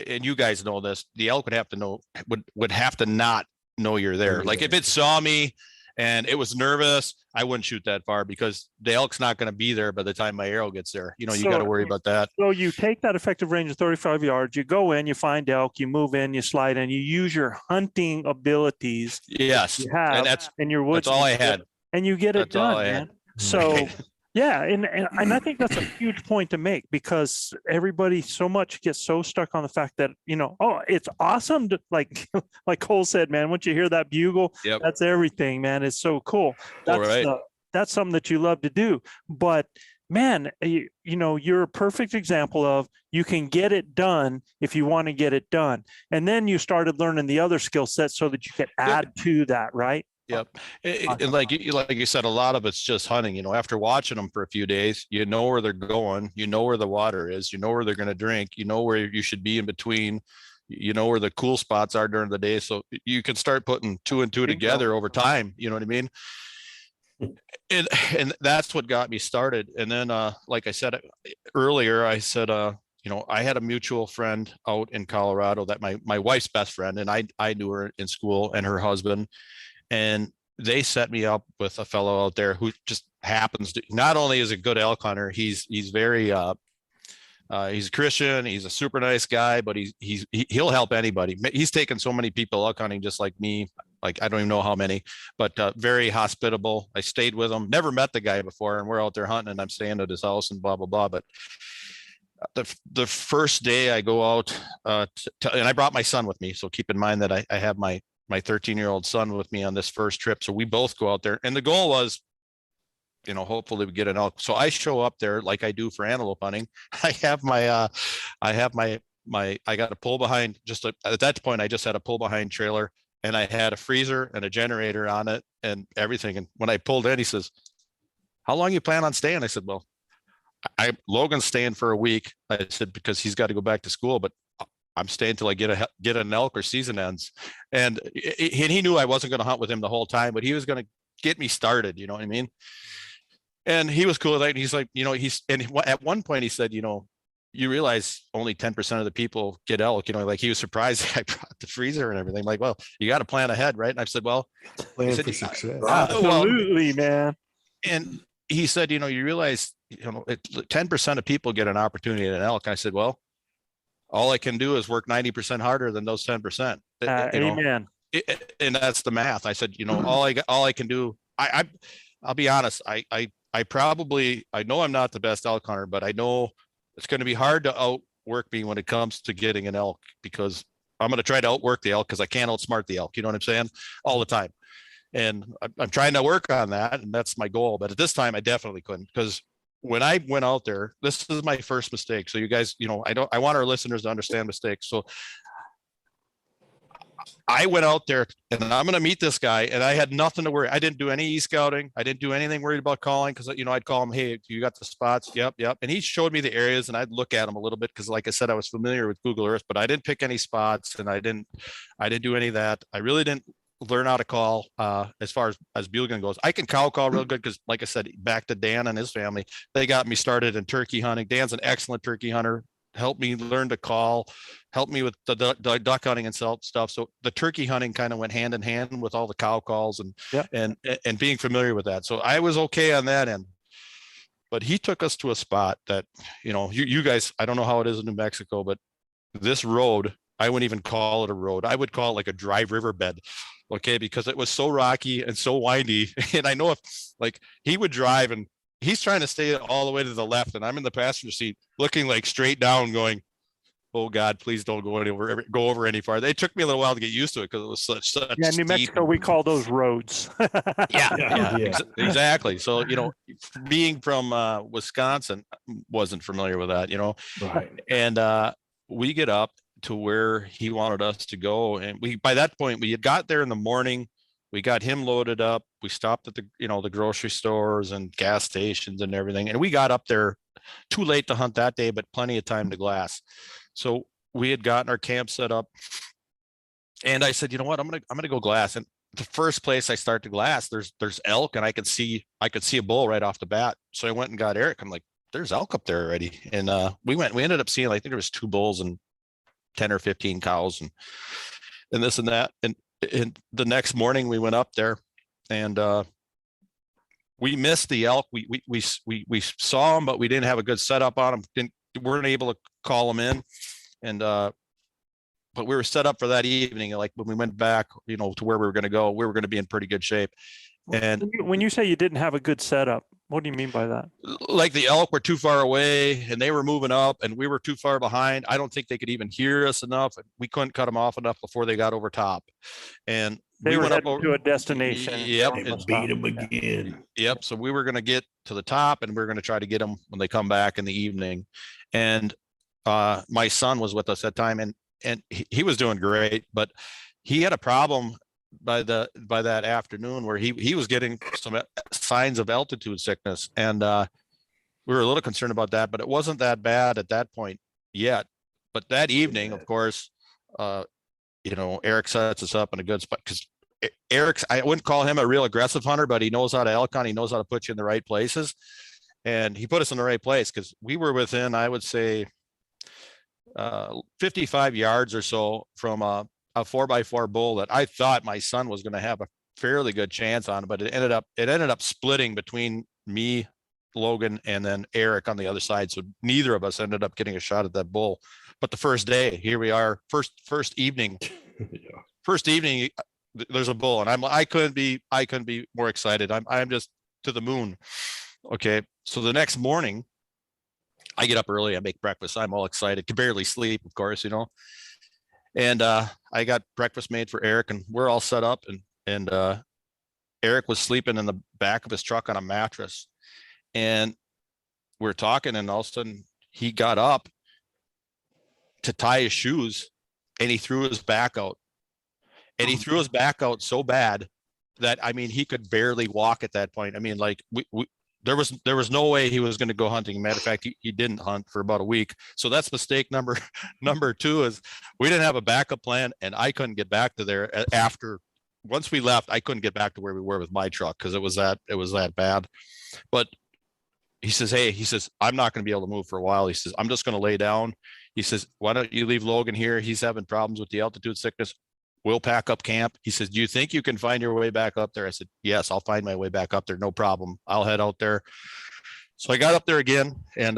and you guys know this, the elk would have to not know you're there. Like if it saw me and it was nervous, I wouldn't shoot that far, because the elk's not going to be there by the time my arrow gets there. You got to worry about that. So you take that effective range of 35 yards, you go in, you find elk, you move in, you slide in, you use your hunting abilities. Yes. You have, and that's in your woods. That's all I had. And you get it done, man. So yeah, and I think that's a huge point to make, because everybody so much gets so stuck on the fact that, it's awesome to, like Cole said, man, once you hear that bugle, that's everything, man. It's so cool. That's something that you love to do. But man, you're a perfect example of, you can get it done if you want to get it done. And then you started learning the other skill sets so that you could add to that, right? Yep. And like you said, a lot of it's just hunting. After watching them for a few days, you know where they're going, you know where the water is, you know where they're going to drink, you know where you should be in between, you know where the cool spots are during the day. So you can start putting 2 and 2 together over time. You know what I mean? And that's what got me started. And then, like I said earlier, I said, I had a mutual friend out in Colorado that my wife's best friend, and I knew her in school, and her husband. And they set me up with a fellow out there who just happens to, not only is a good elk hunter, he's very, he's a Christian, he's a super nice guy, but he'll help anybody. He's taken so many people elk hunting just like me, like I don't even know how many, but very hospitable. I stayed with him, never met the guy before, and we're out there hunting and I'm staying at his house and blah, blah, blah. But the first day I go out, and I brought my son with me. So keep in mind that I have my 13-year-old son with me on this first trip. So we both go out there, and the goal was, hopefully we get an elk. So I show up there like I do for antelope hunting. I got a pull behind, at that point, I just had a pull behind trailer, and I had a freezer and a generator on it and everything. And when I pulled in, he says, "How long you plan on staying?" I said, "Well, Logan's staying for a week." I said, because he's got to go back to school, but I'm staying till I get an elk or season ends. And he knew I wasn't going to hunt with him the whole time, but he was going to get me started. You know what I mean? And he was cool with that. And he's like, at one point he said, you realize only 10% of the people get elk, like he was surprised I brought the freezer and everything. Like, well, you got to plan ahead. Right. And I said, well, plan for success. Absolutely, man. And he said, you realize, 10% of people get an opportunity at an elk. I said, well, all I can do is work 90% harder than those 10%. Amen. And that's the math. I said, all I can do, I'll be honest. I know I'm not the best elk hunter, but I know it's going to be hard to outwork me when it comes to getting an elk, because I'm going to try to outwork the elk because I can't outsmart the elk. You know what I'm saying? All the time. And I'm trying to work on that. And that's my goal. But at this time, I definitely couldn't, because when I went out there, this is my first mistake. So you guys, I want our listeners to understand mistakes. So I went out there and I'm going to meet this guy, and I had nothing to worry. I didn't do any e-scouting. I didn't do anything worried about calling because, you know, I'd call him, hey, you got the spots? Yep, yep. And he showed me the areas, and I'd look at them a little bit because, like I said, I was familiar with Google Earth, but I didn't pick any spots, and I didn't do any of that. I really didn't learn how to call as far as bugling goes. I can cow call real good because, like I said, back to Dan and his family, they got me started in turkey hunting. Dan's an excellent turkey hunter. Helped me learn to call, helped me with the duck hunting and stuff. So the turkey hunting kind of went hand in hand with all the cow calls and being familiar with that. So I was okay on that end. But he took us to a spot that, you know, you guys, I don't know how it is in New Mexico, but this road, I wouldn't even call it a road. I would call it like a dry riverbed. Okay, because it was so rocky and so windy. And I know if like he would drive and he's trying to stay all the way to the left, and I'm in the passenger seat looking like straight down going, oh God, please don't go over any farther. It took me a little while to get used to it because it was such yeah, New Mexico, we call those roads. Exactly. So, you know, being from Wisconsin, wasn't familiar with that, you know. Right. And we get up to where he wanted us to go, and by that point we had got there in the morning. We got him loaded up. We stopped at the grocery stores and gas stations and everything. And we got up there too late to hunt that day, but plenty of time to glass. So we had gotten our camp set up, and I said, you know what, I'm gonna go glass. And the first place I start to glass, there's elk, and I could see a bull right off the bat. So I went and got Eric. I'm like, there's elk up there already. And we ended up seeing, I think there was 2 bulls and 10 or 15 cows and this and that. And the next morning we went up there, and we missed the elk. We saw them, but we didn't have a good setup on them. Weren't able to call them in, and but we were set up for that evening. Like when we went back, you know, to where we were going to go, we were going to be in pretty good shape. And when you say you didn't have a good setup, what do you mean by that? Like the elk were too far away and they were moving up and we were too far behind. I don't think they could even hear us enough. We couldn't cut them off enough before they got over top. And they went up to a destination. Yep. And beat them again. Yep. So we were going to get to the top, and we we're going to try to get them when they come back in the evening. And my son was with us at that time, and he was doing great, but he had a problem by that afternoon where he was getting some signs of altitude sickness, and we were a little concerned about that, but it wasn't that bad at that point yet. But that evening, of course, you know, Eric sets us up in a good spot because Eric's, I wouldn't call him a real aggressive hunter, but he knows how to elk hunt. He knows how to put you in the right places, and he put us in the right place because we were within, I would say, 55 yards or so from a 4x4 bull that I thought my son was going to have a fairly good chance on, but it ended up splitting between me, Logan, and then Eric on the other side. So neither of us ended up getting a shot at that bull. But the first day, here we are, first evening, there's a bull, and I couldn't be more excited. I'm just to the moon. Okay. So the next morning I get up early, I make breakfast. I'm all excited, could barely sleep, of course, you know. And I got breakfast made for Eric, and we're all set up, and Eric was sleeping in the back of his truck on a mattress, and we're talking, and all of a sudden he got up to tie his shoes, and he threw his back out, and he threw his back out so bad that, I mean, he could barely walk at that point. I mean, like there was no way he was going to go hunting. Matter of fact, he didn't hunt for about a week. So that's mistake number 2 is we didn't have a backup plan, and I couldn't get back to there after. Once we left, I couldn't get back to where we were with my truck because it was that bad. But he says, I'm not going to be able to move for a while. He says, I'm just going to lay down. He says, why don't you leave Logan here? He's having problems with the altitude sickness. We'll pack up camp. He says, do you think you can find your way back up there? I said, yes, I'll find my way back up there. No problem. I'll head out there. So I got up there again, and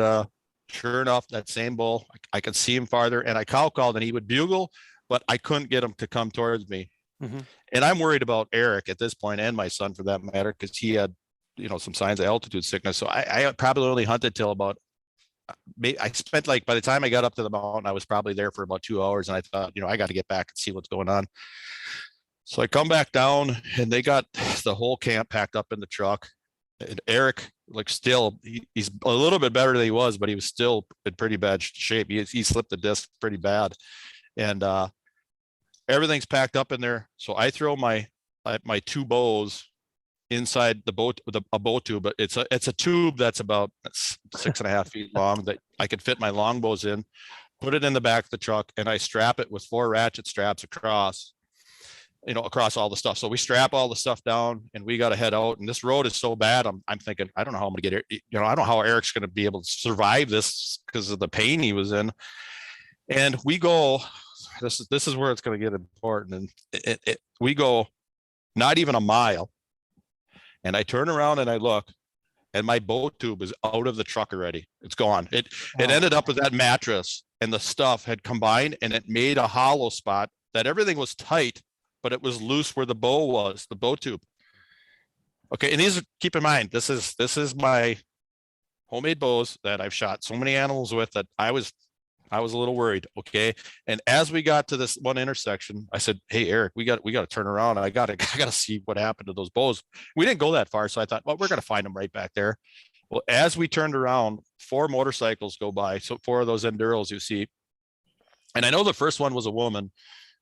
sure enough, that same bull, I could see him farther, and I cow called, and he would bugle, but I couldn't get him to come towards me. Mm-hmm. And I'm worried about Eric at this point, and my son for that matter, because he had, you know, some signs of altitude sickness. So I probably only hunted till about, I spent, like, by the time I got up to the mountain, I was probably there for about 2 hours, and I thought, you know, I got to get back and see what's going on. So I come back down, and they got the whole camp packed up in the truck. And Eric, like, still, he's a little bit better than he was, but he was still in pretty bad shape. He slipped the disc pretty bad. And everything's packed up in there. So I throw my two bows inside the boat with a bow tube, but it's a tube that's about 6.5 feet long that I could fit my long bows in, put it in the back of the truck, and I strap it with 4 ratchet straps across all the stuff. So we strap all the stuff down and we got to head out. And this road is so bad. I'm thinking, I don't know how I'm going to get it. I don't know how Eric's going to be able to survive this because of the pain he was in. And we go, this is where it's going to get important. And we go not even a mile. And I turn around and I look, and my bow tube is out of the truck already. It's gone. It ended up with that mattress, and the stuff had combined, and it made a hollow spot that everything was tight, but it was loose where the bow was, the bow tube. Okay, and keep in mind, this is my homemade bows that I've shot so many animals with that I was a little worried. Okay, and as we got to this one intersection, I said, "Hey, Eric, we got to turn around. I got to see what happened to those bows." We didn't go that far, so I thought, well, we're going to find them right back there. Well, as we turned around, 4 motorcycles go by. So 4 of those Enduros you see, and I know the first one was a woman,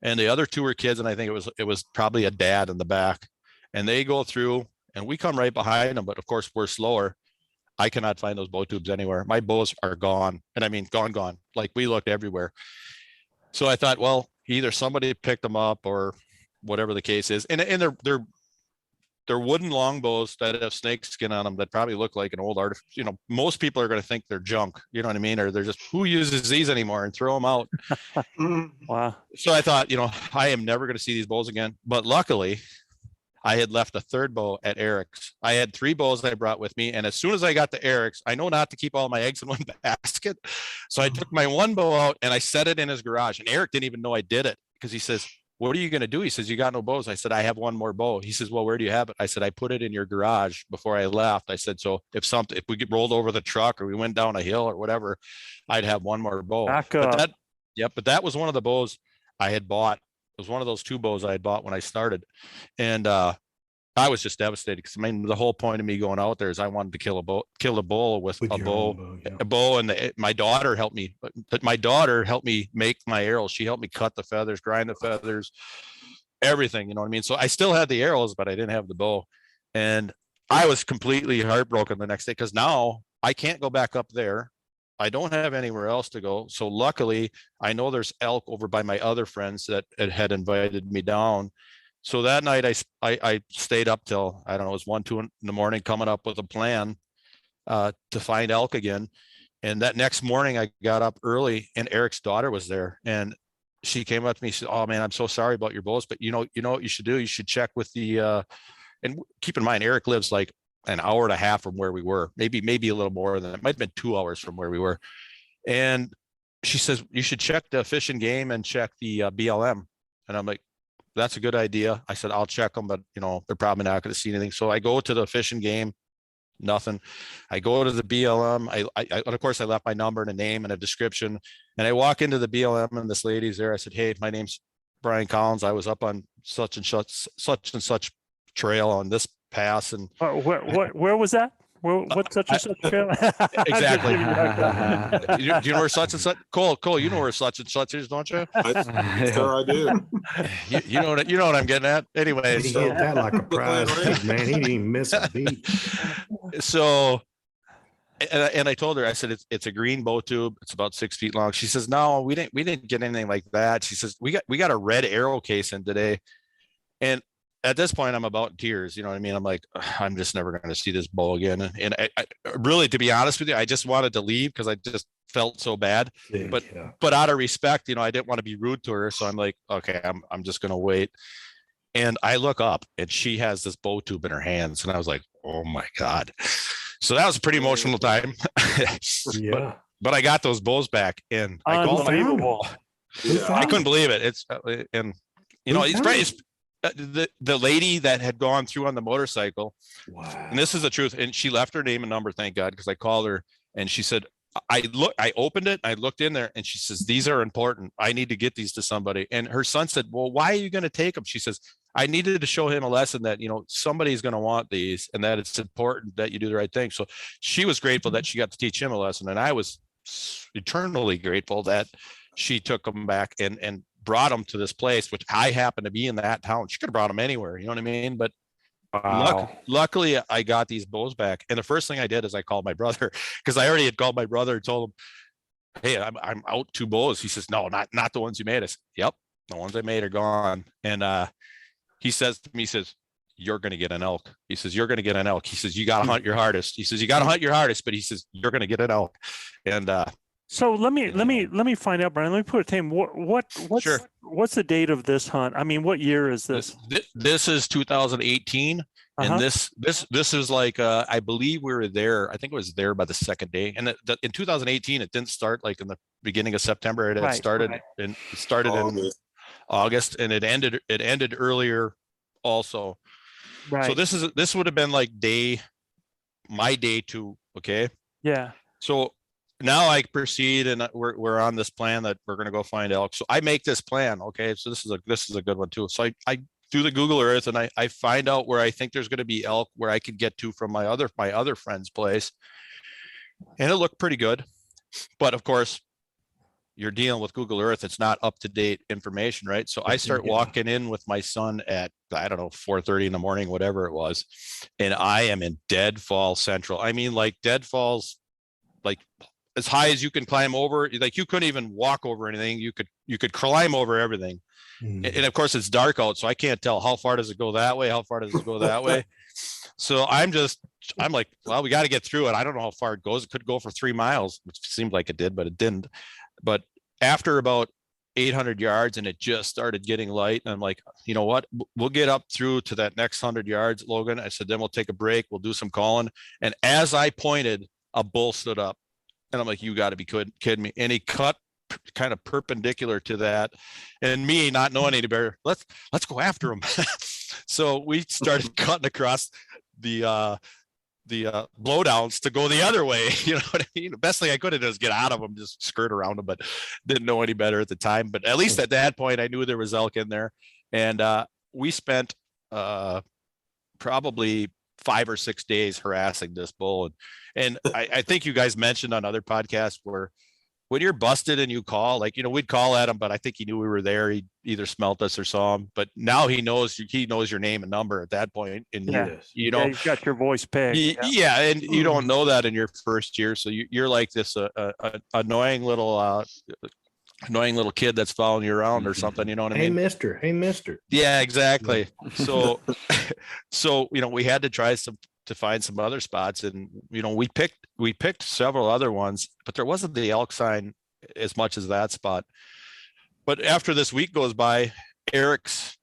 and the other 2 were kids, and I think it was probably a dad in the back. And they go through, and we come right behind them, but of course we're slower. I cannot find those bow tubes anywhere. My bows are gone. And I mean, gone. Like, we looked everywhere. So I thought, well, either somebody picked them up or whatever the case is. And they're wooden longbows that have snake skin on them that probably look like an old art. Most people are going to think they're junk, you know what I mean? Or they're just, who uses these anymore, and throw them out. Wow. So I thought, I am never going to see these bows again. But luckily, I had left a 3rd bow at Eric's. I had 3 bows that I brought with me. And as soon as I got to Eric's, I know not to keep all my eggs in one basket. So I took my 1 bow out and I set it in his garage. And Eric didn't even know I did it, because he says, "What are you going to do?" He says, "You got no bows." I said, "I have 1 more bow." He says, "Well, where do you have it?" I said, "I put it in your garage before I left." I said, "So if we get rolled over the truck or we went down a hill or whatever, I'd have 1 more bow." Back up. But that was one of the bows I had bought. It was one of those 2 bows I had bought when I started. And I was just devastated, because the whole point of me going out there is I wanted to kill a bull with a bow, yeah. a bow. And my daughter helped me. My daughter helped me make my arrows. She helped me cut the feathers, grind the feathers, everything. You know what I mean? So I still had the arrows, but I didn't have the bow. And I was completely heartbroken the next day, because now I can't go back up there. I don't have anywhere else to go. So luckily, I know there's elk over by my other friends that had invited me down. So that night I stayed up till, I don't know, it was 1, 2 in the morning, coming up with a plan to find elk again. And that next morning I got up early, and Eric's daughter was there, and she came up to me. She said, "Oh man, I'm so sorry about your bows, but you know what you should do? You should check with the, and keep in mind, Eric lives like an hour and a half from where we were, maybe a little more than it. Might have been 2 hours from where we were." And she says, "You should check the Fish and Game and check the BLM." And I'm like, "That's a good idea." I said, "I'll check them, but they're probably not going to see anything." So I go to the Fish and Game, nothing. I go to the BLM. I of course I left my number and a name and a description. And I walk into the BLM, and this lady's there. I said, "Hey, my name's Bryan Collins. I was up on such and such trail on this pass." And where was that? What such and such trail? Exactly. Do you know where such and such? Cole, you know where such and such is, don't you? Sure, I do. You know what I'm getting at. Anyway, He hit that like a prize pig, man. He didn't even miss a beat. So, and I told her, I said, it's a green bow tube. It's about 6 feet long. She says, "No, we didn't get anything like that." She says, we got a red arrow case in today. And at this point, I'm about in tears. You know what I mean? I'm like, I'm just never going to see this bow again. And I really, to be honest with you, I just wanted to leave, because I just felt so bad. But out of respect, I didn't want to be rude to her. So I'm like, okay, I'm just going to wait. And I look up, and she has this bow tube in her hands. And I was like, oh my God. So that was a pretty emotional time. Yeah. But I got those bows back, and Unbelievable. I couldn't believe it. It's the lady that had gone through on the motorcycle. Wow. And this is the truth. And she left her name and number, thank God, because I called her, and she said, I opened it, I looked in there, and she says, "These are important. I need to get these to somebody." And her son said, "Well, why are you going to take them?" She says, "I needed to show him a lesson that, somebody's going to want these, and that it's important that you do the right thing." So she was grateful that she got to teach him a lesson. And I was eternally grateful that she took them back and brought them to this place, which I happen to be in that town. She could have brought them anywhere, you know what I mean? But luckily I got these bows back. And the first thing I did is I called my brother, because I already had called my brother and told him, hey, I'm out 2 bows. He says, no, not the ones you made. I said, yep, the ones I made are gone. And he says to me, he says, you're going to get an elk. He says, you're going to get an elk. He says, you got to hunt your hardest. He says, you got to hunt your hardest, but he says, you're going to get an elk. And so let me find out, Brian. Let me put a time. What's the date of this hunt? I mean, what year is this? This is 2018. And this is like, I believe we were there. I think it was there by the second day. And in 2018, it didn't start like in the beginning of September. It had started in August, and it ended earlier also. Right. So this would have been like my day 2. Okay. Yeah. So now I proceed, and we're on this plan that we're going to go find elk. So I make this plan. Okay. So this is a good one too. So I do the Google Earth, and I find out where I think there's going to be elk, where I could get to from my other friend's place. And it looked pretty good. But of course, you're dealing with Google Earth. It's not up to date information, right? So I start walking in with my son at, I don't know, 4:30 in the morning, whatever it was. And I am in Deadfall Central. I mean, like Deadfall's like as high as you can climb over. Like you couldn't even walk over anything. You could climb over everything. And of course it's dark out, so I can't tell how far does it go that way, how far does it go that way. So I'm like, well, we got to get through it. I don't know how far it goes. It could go for 3 miles, which seemed like it did, but it didn't. But after about 800 yards, and it just started getting light, and I'm like, you know what, we'll get up through to that next 100 yards, Logan. I said, then we'll take a break, we'll do some calling. And as I pointed, a bull stood up, and I'm like, you got to be kidding me. And he cut kind of perpendicular to that, and me not knowing any better, let's go after him. So we started cutting across the blowdowns to go the other way. You know what I mean? The best thing I could have done is get out of them, just skirt around them, but didn't know any better at the time. But at least at that point, I knew there was elk in there. And we spent probably 5 or 6 days harassing this bull. And I think you guys mentioned on other podcasts where when you're busted and you call, like, you know, we'd call at him, but I think he knew we were there. He either smelt us or saw him, but now he knows your name and number at that point. And you know, you've got your voice pegged. Yeah. And you don't know that in your first year. So you're like this annoying little kid that's following you around or something, you know what I mean? Hey, mister. Yeah, exactly. So, you know, we had to try to find some other spots, and, you know, we picked several other ones, but there wasn't the elk sign as much as that spot. But after this week goes by, Eric's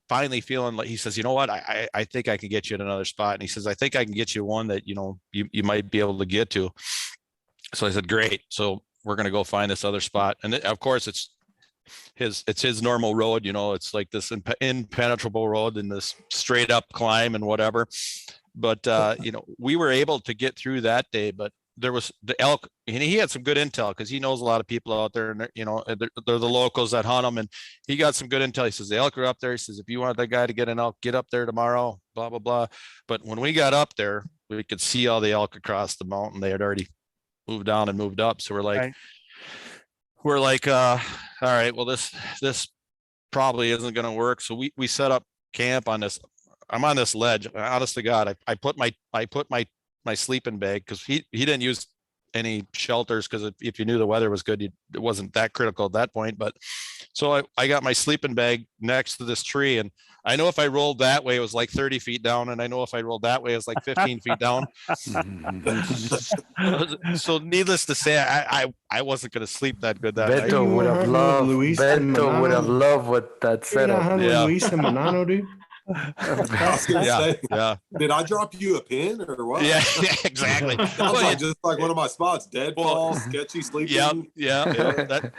finally feeling like, he says, you know what, I think I can get you in another spot. And he says, I think I can get you one that, you know, you might be able to get to. So I said, great. So we're going to go find this other spot. And of course it's his normal road, you know, it's like this impenetrable road and this straight up climb and whatever. But, you know, we were able to get through that day, but there was the elk, and he had some good intel because he knows a lot of people out there, and you know, they're the locals that hunt them, and he got some good intel. He says, the elk are up there. He says, if you want that guy to get an elk, get up there tomorrow, blah, blah, blah. But when we got up there, we could see all the elk across the mountain. They had already moved down and moved up. So we're like, all right, well, this probably isn't going to work. So we set up camp on this. I'm on this ledge. Honest to God, I put my sleeping bag, because he didn't use any shelters, because if you knew the weather was good, it wasn't that critical at that point. But so I got my sleeping bag next to this tree, and I know if I rolled that way, it was like 30 feet down, and I know if I rolled that way, it was like 15 feet down. So needless to say, I wasn't going to sleep that good that night. Beto would have loved what that setup. Yeah, Luis and Manano, dude. I was gonna say, did I drop you a pin or what? Yeah, exactly. Sounds like just like one of my spots, deadfall, sketchy sleeping. Yeah.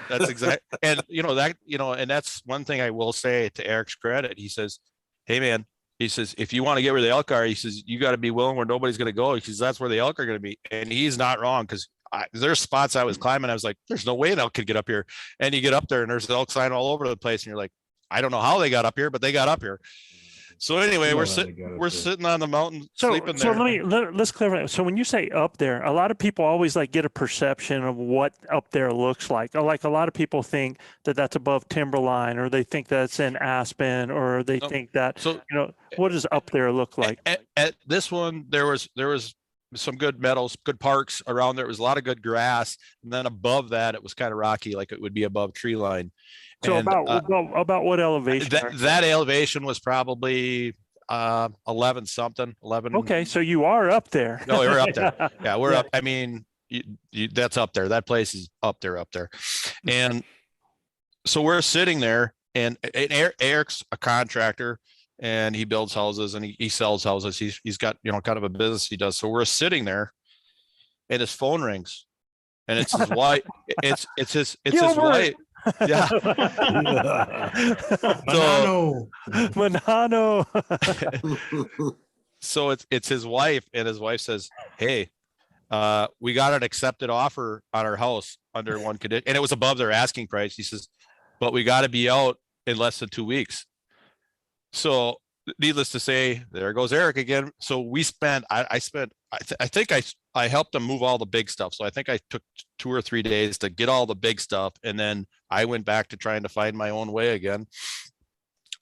That's exact. And and that's one thing I will say to Eric's credit. He says, hey man, he says, if you want to get where the elk are, he says, you got to be willing where nobody's going to go. He says, that's where the elk are going to be. And he's not wrong, because there's spots I was climbing. I was like, there's no way an elk could get up here. And you get up there and there's the elk sign all over the place. And you're like, I don't know how they got up here, but they got up here. So anyway, we're Well, I gotta we're say. sitting on the mountain So, sleeping so there. let's clarify. So when you say up there, a lot of people always like get a perception of what up there looks like. Or like a lot of people think that that's above timberline, or they think that's in Aspen, or they No, think that, So what does up there look like? at this one, there was some good meadows, good parks around there. It was a lot of good grass, and then above that, it was kind of rocky, like it would be above tree line. So And about what elevation? that elevation was probably 11 something, 11. Okay, so you are up there. No, we're up there. Yeah, we're up. I mean, that's up there. That place is up there. And so we're sitting there, and Eric's a contractor, and he builds houses and he sells houses. He's got, kind of a business he does. So we're sitting there, and his phone rings, and it's his wife. It's his wife. Yeah. Banano. Manano. So it's his wife, and his wife says, "Hey, we got an accepted offer on our house under one condition," and it was above their asking price. He says, "But we got to be out in less than 2 weeks." So needless to say, there goes Eric again. So we spent, I think I helped him move all the big stuff. So I think I took 2 or 3 days to get all the big stuff. And then I went back to trying to find my own way again.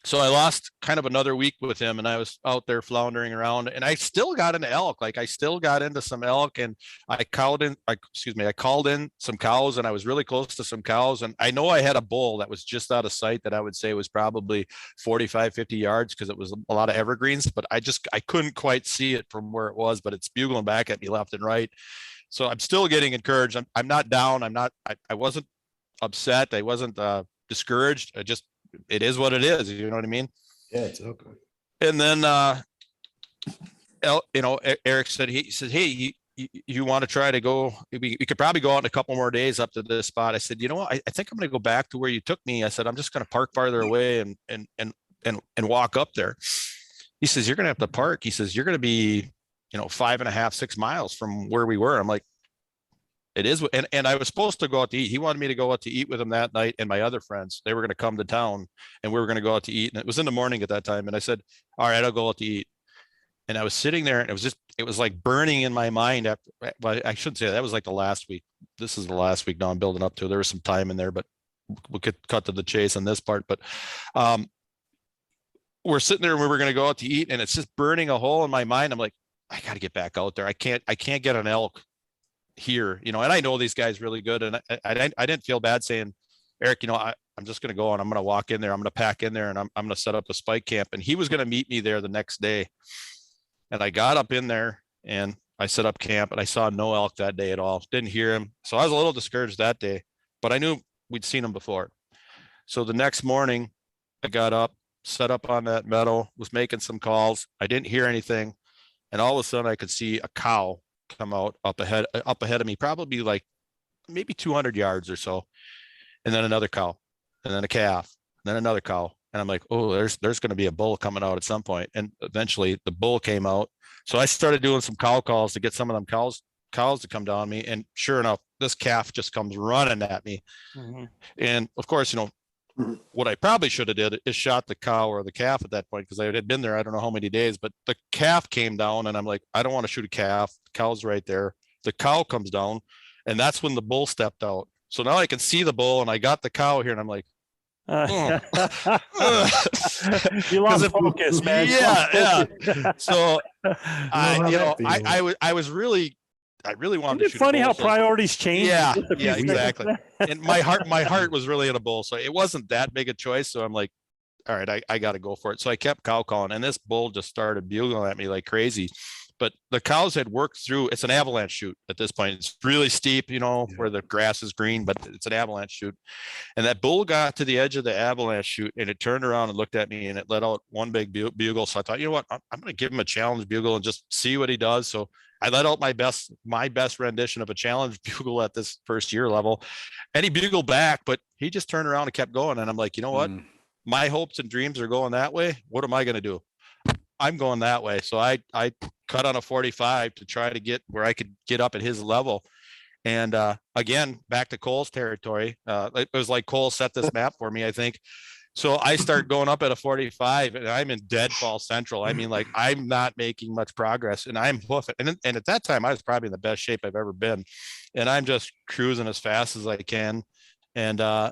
So I lost kind of another week with him, and I was out there floundering around, and I still got into elk. Like I still got into some elk, and I called in some cows, and I was really close to some cows. And I know I had a bull that was just out of sight that I would say was probably 45, 50 yards, because it was a lot of evergreens, but I couldn't quite see it from where it was, but it's bugling back at me left and right. So I'm still getting encouraged. I'm not down. I wasn't upset. I wasn't discouraged. It is what it is. You know what I mean? Yeah, it's okay. And then, Eric said, "Hey, you want to try to go? We could probably go out in a couple more days up to this spot." I said, "You know what? I think I'm going to go back to where you took me." I said, "I'm just going to park farther away and walk up there." He says, "You're going to have to park." He says, "You're going to be, 5.5, 6 miles from where we were." I'm like, "It is." And I was supposed to go out to eat. He wanted me to go out to eat with him that night, and my other friends, they were going to come to town, and we were going to go out to eat. And it was in the morning at that time. And I said, "All right, I'll go out to eat." And I was sitting there, and it was like burning in my mind after, well, I shouldn't say that was like the last week. This is the last week now I'm building up to. There was some time in there, but we'll get cut to the chase on this part. But we're sitting there, and we were going to go out to eat, and it's just burning a hole in my mind. I'm like, I got to get back out there. I can't get an elk here, and I know these guys really good. And I didn't feel bad saying, "Eric, I'm just going to go and I'm going to walk in there. I'm going to pack in there, and I'm going to set up a spike camp." And he was going to meet me there the next day. And I got up in there, and I set up camp, and I saw no elk that day at all. Didn't hear him. So I was a little discouraged that day, but I knew we'd seen him before. So the next morning I got up, set up on that meadow, was making some calls. I didn't hear anything. And all of a sudden I could see a cow come out up ahead of me, probably like maybe 200 yards or so. And then another cow, and then a calf, and then another cow. And I'm like, oh, there's going to be a bull coming out at some point. And eventually the bull came out. So I started doing some cow calls to get some of them cows to come down me. And sure enough, this calf just comes running at me. Mm-hmm. And of course, what I probably should have did is shot the cow or the calf at that point, because I had been there, I don't know how many days, but the calf came down, and I'm like, I don't want to shoot a calf. The cow's right there. The cow comes down, and that's when the bull stepped out. So now I can see the bull, and I got the cow here, and I'm like, you lost focus, man. Yeah. So I really wanted to shoot. It's funny how priorities change. Yeah, exactly. And my heart was really in a bull, so it wasn't that big a choice. So I'm like, all right, I got to go for it. So I kept cow calling, and this bull just started bugling at me like crazy. But the cows had worked through. It's an avalanche chute at this point. It's really steep, where the grass is green, but it's an avalanche chute. And that bull got to the edge of the avalanche chute, and it turned around and looked at me, and it let out one big bugle. So I thought, you know what, I'm going to give him a challenge bugle and just see what he does. So I let out my best rendition of a challenge bugle at this first year level, and he bugled back, but he just turned around and kept going. And I'm like, you know what? My hopes and dreams are going that way. What am I going to do? I'm going that way. So I cut on a 45 to try to get where I could get up at his level. And again, back to Cole's territory. It was like Cole set this map for me, I think. So I start going up at a 45 and I'm in deadfall central. I mean, like I'm not making much progress and I'm hoofing. And at that time I was probably in the best shape I've ever been. And I'm just cruising as fast as I can. And I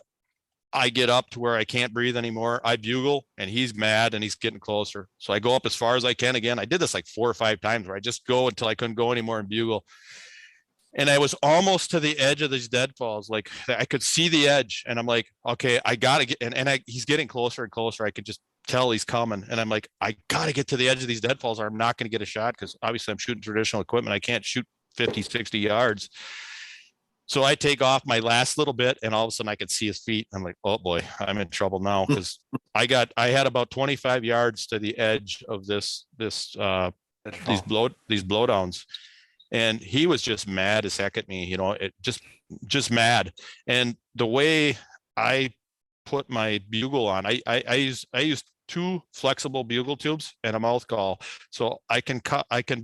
get up to where I can't breathe anymore. I bugle and he's mad and he's getting closer. So I go up as far as I can again. I did this like 4 or 5 times where I just go until I couldn't go anymore and bugle. And I was almost to the edge of these deadfalls. Like I could see the edge and I'm like, okay, I gotta get, he's getting closer and closer. I could just tell he's coming. And I'm like, I gotta get to the edge of these deadfalls or I'm not going to get a shot. Cause obviously I'm shooting traditional equipment. I can't shoot 50, 60 yards. So I take off my last little bit and all of a sudden I could see his feet. I'm like, oh boy, I'm in trouble now. Cause I had about 25 yards to the edge of these blowdowns. And he was just mad as heck at me, you know, it just mad. And the way I put my bugle on, I use 2 flexible bugle tubes and a mouth call. So I can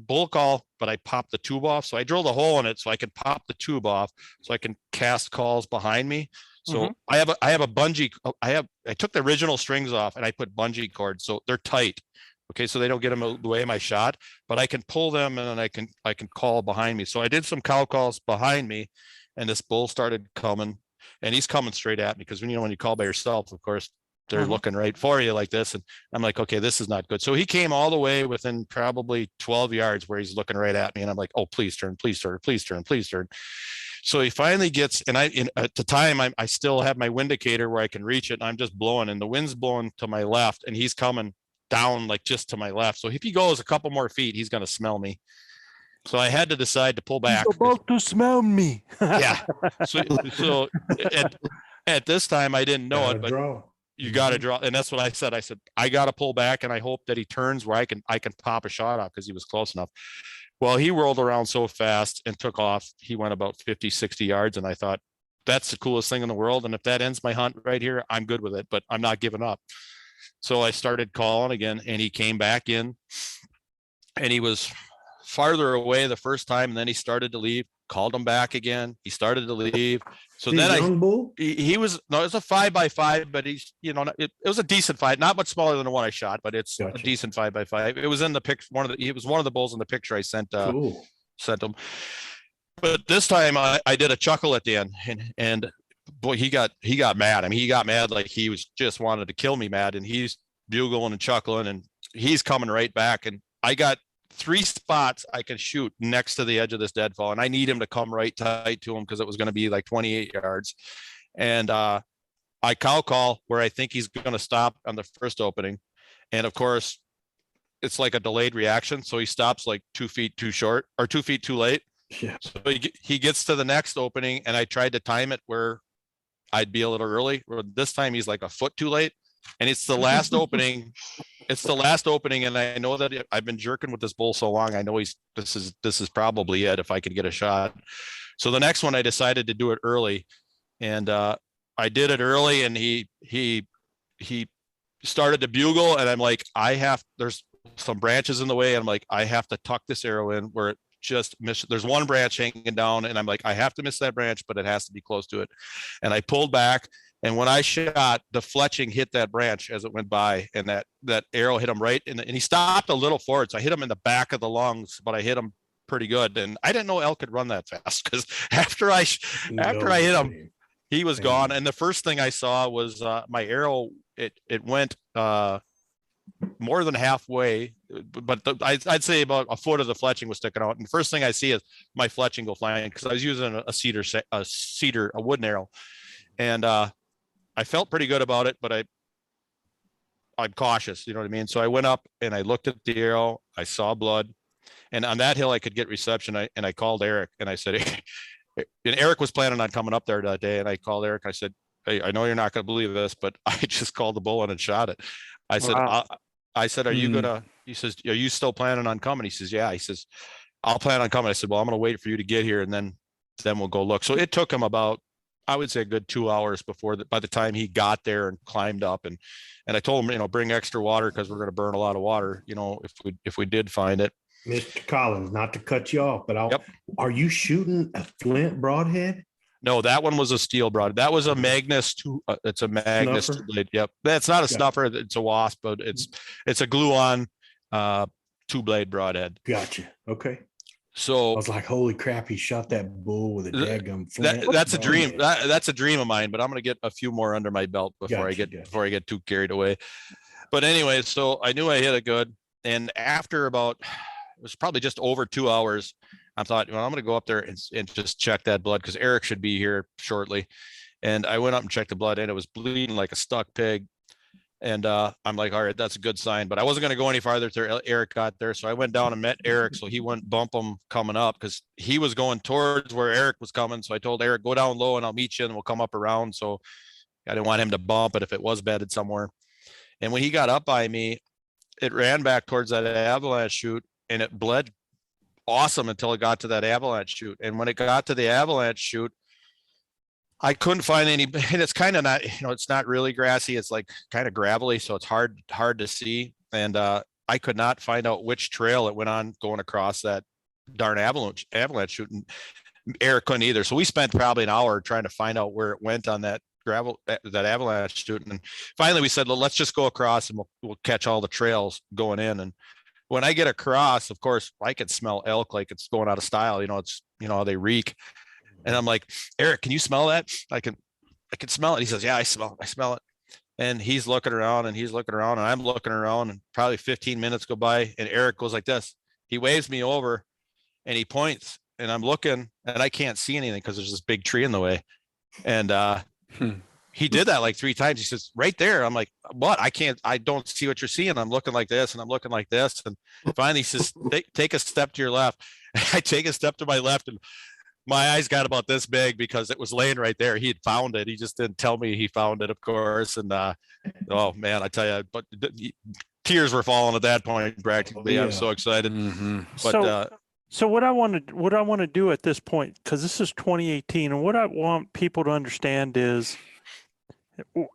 bull call, but I pop the tube off. So I drilled a hole in it so I can pop the tube off so I can cast calls behind me. So I have a bungee. I took the original strings off and I put bungee cords. So they're tight. Okay, so they don't get them away my shot, but I can pull them and then I can call behind me. So I did some cow calls behind me, and this bull started coming, and he's coming straight at me because when you call by yourself, of course, they're looking right for you like this, and I'm like, okay, this is not good. So he came all the way within probably 12 yards where he's looking right at me, and I'm like, oh, please turn, please turn, please turn, please turn. So he finally gets, and at the time I still have my wind indicator where I can reach it, and I'm just blowing, and the wind's blowing to my left, and he's coming down like just to my left. So if he goes a couple more feet, he's going to smell me. So I had to decide to pull back. He's about to smell me. Yeah. So at this time I didn't know it, but you got to draw. And that's what I said. I said, I got to pull back and I hope that he turns where I can pop a shot off because he was close enough. Well, he rolled around so fast and took off. He went about 50, 60 yards. And I thought, that's the coolest thing in the world. And if that ends my hunt right here, I'm good with it, but I'm not giving up. So I started calling again and he came back in and he was farther away the first time. And then he started to leave, called him back again. He started to leave. So then he was, no, it's a 5x5, but he's, you know, it was a decent 5, not much smaller than the one I shot, but it's a decent 5x5. It was in the picture. It was one of the bulls in the picture I sent him. But this time I did a chuckle at the end and boy, he got mad. I mean, he got mad like he was just wanted to kill me mad, and he's bugling and chuckling and he's coming right back. And I got 3 spots I can shoot next to the edge of this deadfall, and I need him to come right tight to him because it was going to be like 28 yards. And I cow call where I think he's going to stop on the first opening. And of course, it's like a delayed reaction. So he stops like 2 feet too short or 2 feet too late. Yeah. So he gets to the next opening, and I tried to time it where I'd be a little early. This time he's like a foot too late, and it's the last opening. It's the last opening, and I know that I've been jerking with this bull so long. I know this is probably it if I could get a shot. So the next one I decided to do it early, and I did it early, and he started to bugle, and I'm like, there's some branches in the way. And I'm like, I have to tuck this arrow in where it just missed. There's one branch hanging down, and I'm like, I have to miss that branch, but it has to be close to it. And I pulled back, and when I shot, the fletching hit that branch as it went by, and that arrow hit him right and he stopped a little forward. So I hit him in the back of the lungs, but I hit him pretty good. And I didn't know elk could run that fast because after I hit him, he was gone. And the first thing I saw was my arrow. It went more than halfway, but I'd say about a foot of the fletching was sticking out. And the first thing I see is my fletching go flying because I was using a wooden arrow, and I felt pretty good about it, but I'm cautious, you know what I mean? So I went up and I looked at the arrow, I saw blood, and on that hill I could get reception. And I called Eric and I said, and Eric was planning on coming up there that day. And I called Eric. I said, hey, I know you're not going to believe this, but I just called the bull and shot it. I said, wow. I said, are you gonna, he says, are you still planning on coming? He says, yeah. He says, I'll plan on coming. I said, well, I'm going to wait for you to get here and then we'll go look. So it took him about, I would say a good 2 hours by the time he got there and climbed up. And I told him, bring extra water because we're going to burn a lot of water, if we did find it. Mr. Collins, not to cut you off, but are you shooting a flint broadhead? No, that one was a steel broad. That was a Magnus it's a Magnus Snuffer? two blade. Yep. That's not a Yeah. snuffer. It's a wasp, but it's a glue on, 2-blade broadhead. Gotcha. Okay. I So was like, holy crap, he shot that bull with a Th- daggum flint. that's a dream. broadhead. That's a dream of mine, but I'm going to get a few more under my belt before Gotcha, gotcha. before I get too carried away. But anyway, so I knew I hit it good. And after about, it was probably just over 2 hours, I thought, well, I'm going to go up there and just check that blood because Eric should be here shortly. And I went up and checked the blood and it was bleeding like a stuck pig. And I'm like, all right, that's a good sign. But I wasn't going to go any farther till Eric got there. So I went down and met Eric. So he wouldn't bump him coming up because he was going towards where Eric was coming. So I told Eric, go down low and I'll meet you and we'll come up around. So I didn't want him to bump it if it was bedded somewhere. And when he got up by me, it ran back towards that avalanche chute and it bled awesome until it got to that avalanche chute. And when it got to the avalanche chute, I couldn't find any, and it's kind of not, it's not really grassy. It's like kind of gravelly. So it's hard to see. And I could not find out which trail it went on going across that darn avalanche chute. And Eric couldn't either. So we spent probably an hour trying to find out where it went on that that avalanche chute. And finally we said, well, let's just go across and we'll catch all the trails going in. And when I get across, of course, I can smell elk like it's going out of style. It's, they reek. And I'm like, Eric, can you smell that? I can smell it. He says, yeah, I smell it. And he's looking around and I'm looking around and probably 15 minutes go by and Eric goes like this. He waves me over and he points and I'm looking and I can't see anything because there's this big tree in the way. And he did that like 3 times. He says, right there. I'm like, what? I don't see what you're seeing. I'm looking like this and I'm looking like this. And finally he says, take a step to your left. I take a step to my left and my eyes got about this big because it was laying right there. He had found it. He just didn't tell me he found it, of course. And oh man, I tell you, but tears were falling at that point. Practically, I was so excited. Mm-hmm. But So what I want to do at this point, because this is 2018, and what I want people to understand is,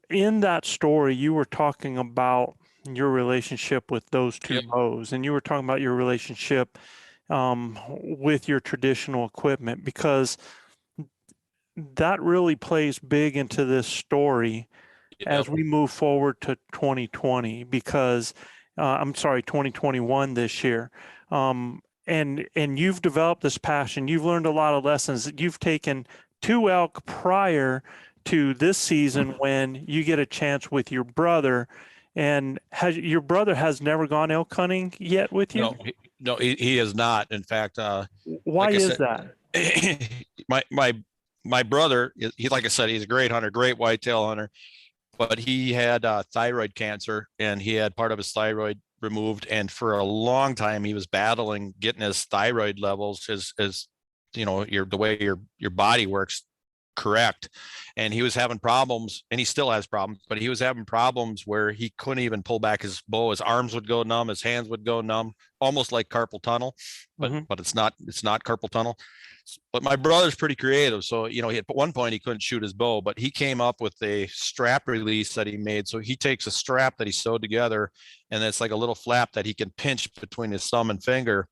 in that story, you were talking about your relationship with those two bows, and you were talking about your relationship with your traditional equipment, because that really plays big into this story as we move forward to 2020, because 2021 this year. And you've developed this passion. You've learned a lot of lessons. You've taken 2 elk prior to this season when you get a chance with your brother. And your brother has never gone elk hunting yet with you? No, he is not. In fact, why is that? My brother, he, like I said, he's a great hunter, great whitetail hunter, but he had thyroid cancer and he had part of his thyroid removed. And for a long time, he was battling getting his thyroid levels, the way your body works correct. And he was having problems, and he still has problems, but he was having problems where he couldn't even pull back his bow. His arms would go numb, his hands would go numb, almost like carpal tunnel, but it's not carpal tunnel. But my brother's pretty creative. So, at one point he couldn't shoot his bow, but he came up with a strap release that he made. So he takes a strap that he sewed together, and it's like a little flap that he can pinch between his thumb and finger.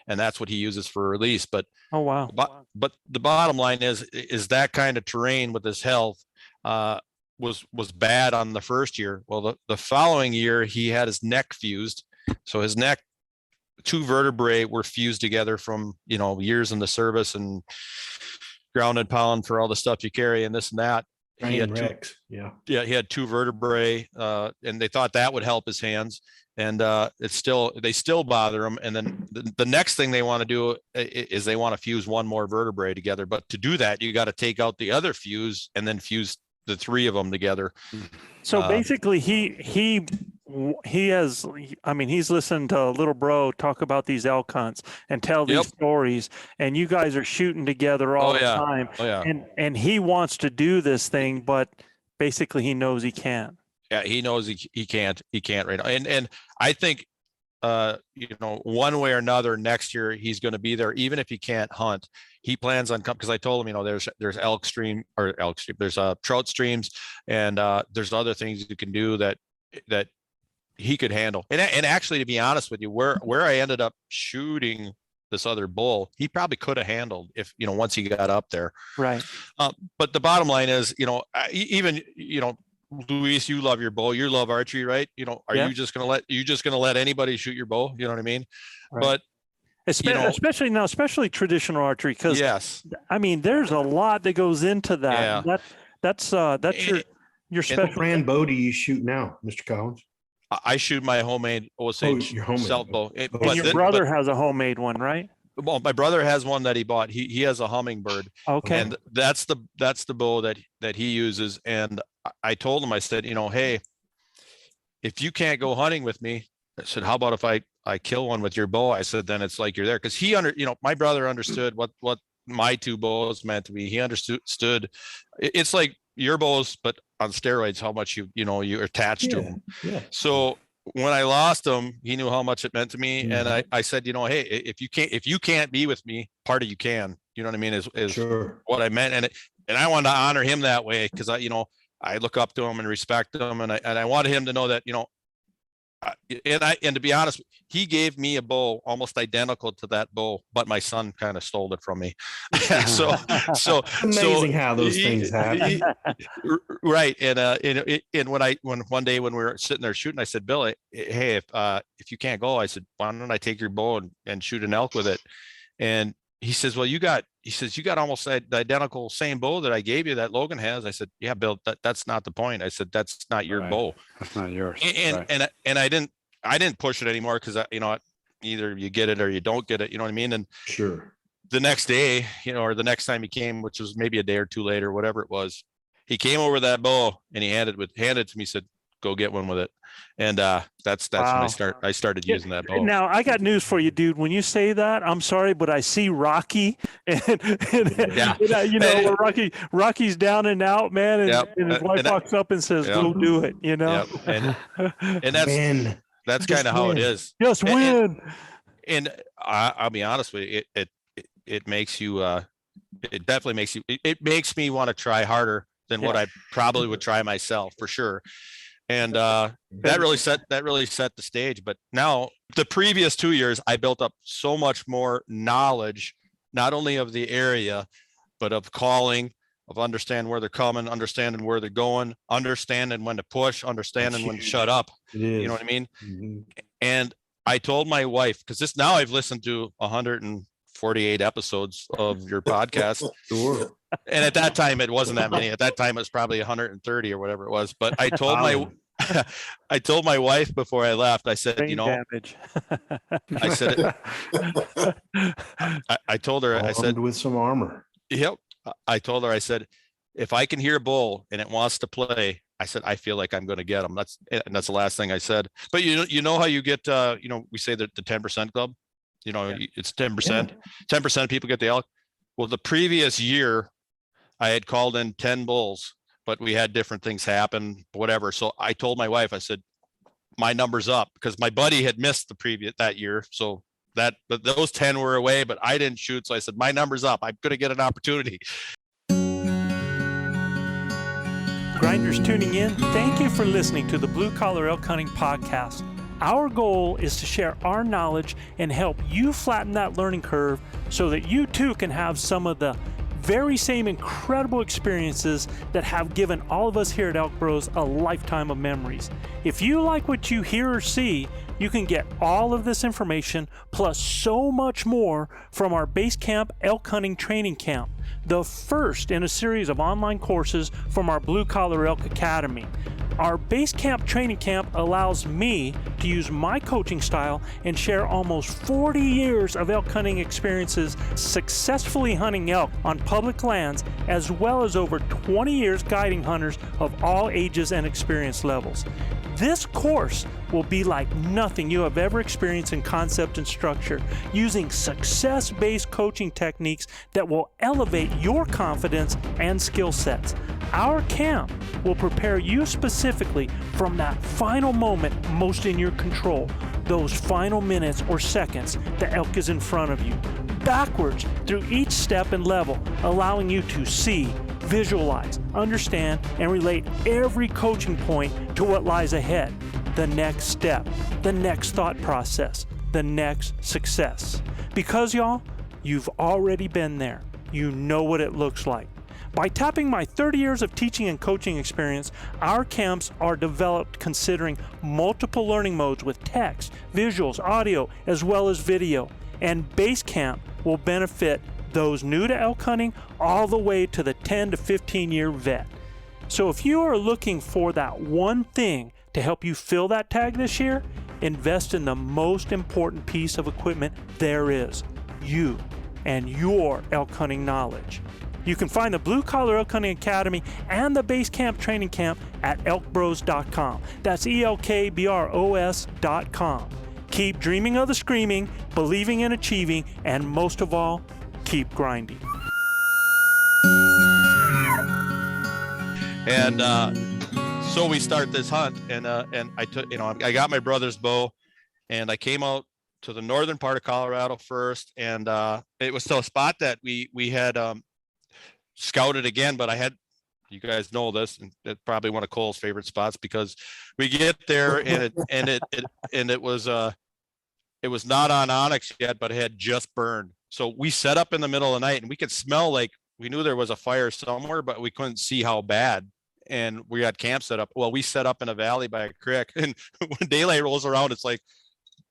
And that's what he uses for release. But oh, wow. But the bottom line is that kind of terrain with his health was bad on the first year. Well, the following year he had his neck fused. So his neck, 2 vertebrae were fused together from, years in the service and ground and pound for all the stuff you carry and this and that. He had he had 2 vertebrae, and they thought that would help his hands. And they still bother him. And then the next thing they want to do is they want to fuse 1 more vertebrae together. But to do that, you got to take out the other fuse and then fuse the 3 of them together. So basically he has, he's listened to little bro talk about these elk hunts and tell these stories, and you guys are shooting together all the time. Oh, yeah. And he wants to do this thing, but basically he knows he can't. Yeah, he knows he can't right now. And I think, one way or another next year, he's going to be there. Even if he can't hunt, he plans on coming, because I told him, there's there's trout streams, and there's other things you can do that he could handle. And actually, to be honest with you, where I ended up shooting this other bull, he probably could have handled if, once he got up there. Right. But the bottom line is, even, Luis, you love your bow, you love archery, right? Are Yeah. you just going to let anybody shoot your bow? You know what I mean? Right. But especially now, especially traditional archery, because yes, I mean, there's a lot that goes into that. Yeah. That's your What special. brand bow do you shoot now, Mr. Collins? I shoot my homemade Osage your homemade. stealth bow. And And your brother has a homemade one, right? Well, my brother has one that he bought. He has a hummingbird, Okay. and that's the bow that he uses. And I told him, I said, hey, if you can't go hunting with me, I said, how about if I kill one with your bow? I said, then it's like you're there. Cause my brother understood what my two bows meant to me. He understood. It's like your bows, but on steroids, how much you're attached to them. Yeah. So when I lost him, he knew how much it meant to me. And I said, hey, if you can't be with me, part of you can, you know what I mean? Is Sure. what I meant. And I wanted to honor him that way. Cause I look up to him and respect him. And I wanted him to know that, and to be honest, he gave me a bow almost identical to that bow, but my son kind of stole it from me. so Amazing how those things happen. Right. And when one day when we were sitting there shooting, I said, Bill, hey, if you can't go, I said, why don't I take your bow and shoot an elk with it? And he says, well, you got almost the identical same bow that I gave you that Logan has. I said, yeah, Bill, that's not the point. I said, that's not your bow. That's not yours. And I didn't push it anymore because either you get it or you don't get it. You know what I mean? And Sure. the next day, or the next time he came, which was maybe a day or two later, whatever it was, he came over that bow and he handed it to me, said, go get one with it. And that's Wow. when I started using that bow. Now I got news for you, dude. When you say that, I'm sorry, but I see Rocky, and Yeah. where Rocky's down and out, man, and his wife walks up and says, Yep. "Go do it," Yep. And that's kind of how it is. Just win. And I'll be honest with you, it makes you it definitely makes you it makes me want to try harder than what I probably would try myself, for sure. And that really set the stage. But now the previous 2 years, I built up so much more knowledge, not only of the area, but of calling, of understanding where they're coming, understanding where they're going, understanding when to push, understanding when to shut up. You know what I mean? Mm-hmm. And I told my wife, because now I've listened to 148 episodes of your podcast. Sure. And at that time, it wasn't that many. At that time, it was probably 130 or whatever it was. But I told I told my wife before I left, I said, Brain damage. I said, I told her, I said, Armed with some armor. yep. I told her, I said, if I can hear a bull and it wants to play, I said, I feel like I'm going to get them. That's the last thing I said. But you know how you get, we say that the 10% club, it's 10%, 10% of people get the elk. Well, the previous year I had called in 10 bulls, but we had different things happen, whatever. So I told my wife, I said, my number's up, because my buddy had missed that year. So but those 10 were away, but I didn't shoot. So I said, my number's up. I'm going to get an opportunity. Grinders tuning in, thank you for listening to the Blue Collar Elk Hunting Podcast. Our goal is to share our knowledge and help you flatten that learning curve so that you too can have some of the very same incredible experiences that have given all of us here at ElkBros a lifetime of memories. If you like what you hear or see, you can get all of this information plus so much more from our Base Camp Elk Hunting Training Camp, the first in a series of online courses from our Blue Collar Elk Academy. Our Base Camp Training Camp allows me to use my coaching style and share almost 40 years of elk hunting experiences successfully hunting elk on public lands, as well as over 20 years guiding hunters of all ages and experience levels. This course will be like nothing you have ever experienced in concept and structure, using success-based coaching techniques that will elevate your confidence and skill sets. Our camp will prepare you specifically from that final moment most in your control, those final minutes or seconds the elk is in front of you, backwards through each step and level, allowing you to see, visualize, understand, and relate every coaching point to what lies ahead, the next step, the next thought process, the next success. Because y'all, you've already been there. You know what it looks like. By tapping my 30 years of teaching and coaching experience, our camps are developed considering multiple learning modes with text, visuals, audio, as well as video. And Base Camp will benefit those new to elk hunting all the way to the 10 to 15 year vet. So if you are looking for that one thing to help you fill that tag this year, invest in the most important piece of equipment there is, you and your elk hunting knowledge. You can find the Blue Collar Elk Hunting Academy and the Base Camp Training Camp at ElkBros.com. That's ElkBros.com. Keep dreaming of the screaming, believing in achieving, and most of all, keep grinding. And so we start this hunt, and I took, I got my brother's bow, and I came out to the northern part of Colorado first, and it was still a spot that we had scouted again, but you guys know this, and it's probably one of Cole's favorite spots, because we get there and it was not on onyx yet, but it had just burned. So we set up in the middle of the night, and we could smell, like, we knew there was a fire somewhere, but we couldn't see how bad. And we had camp set up. Well, we set up in a valley by a creek, and when daylight rolls around, it's like,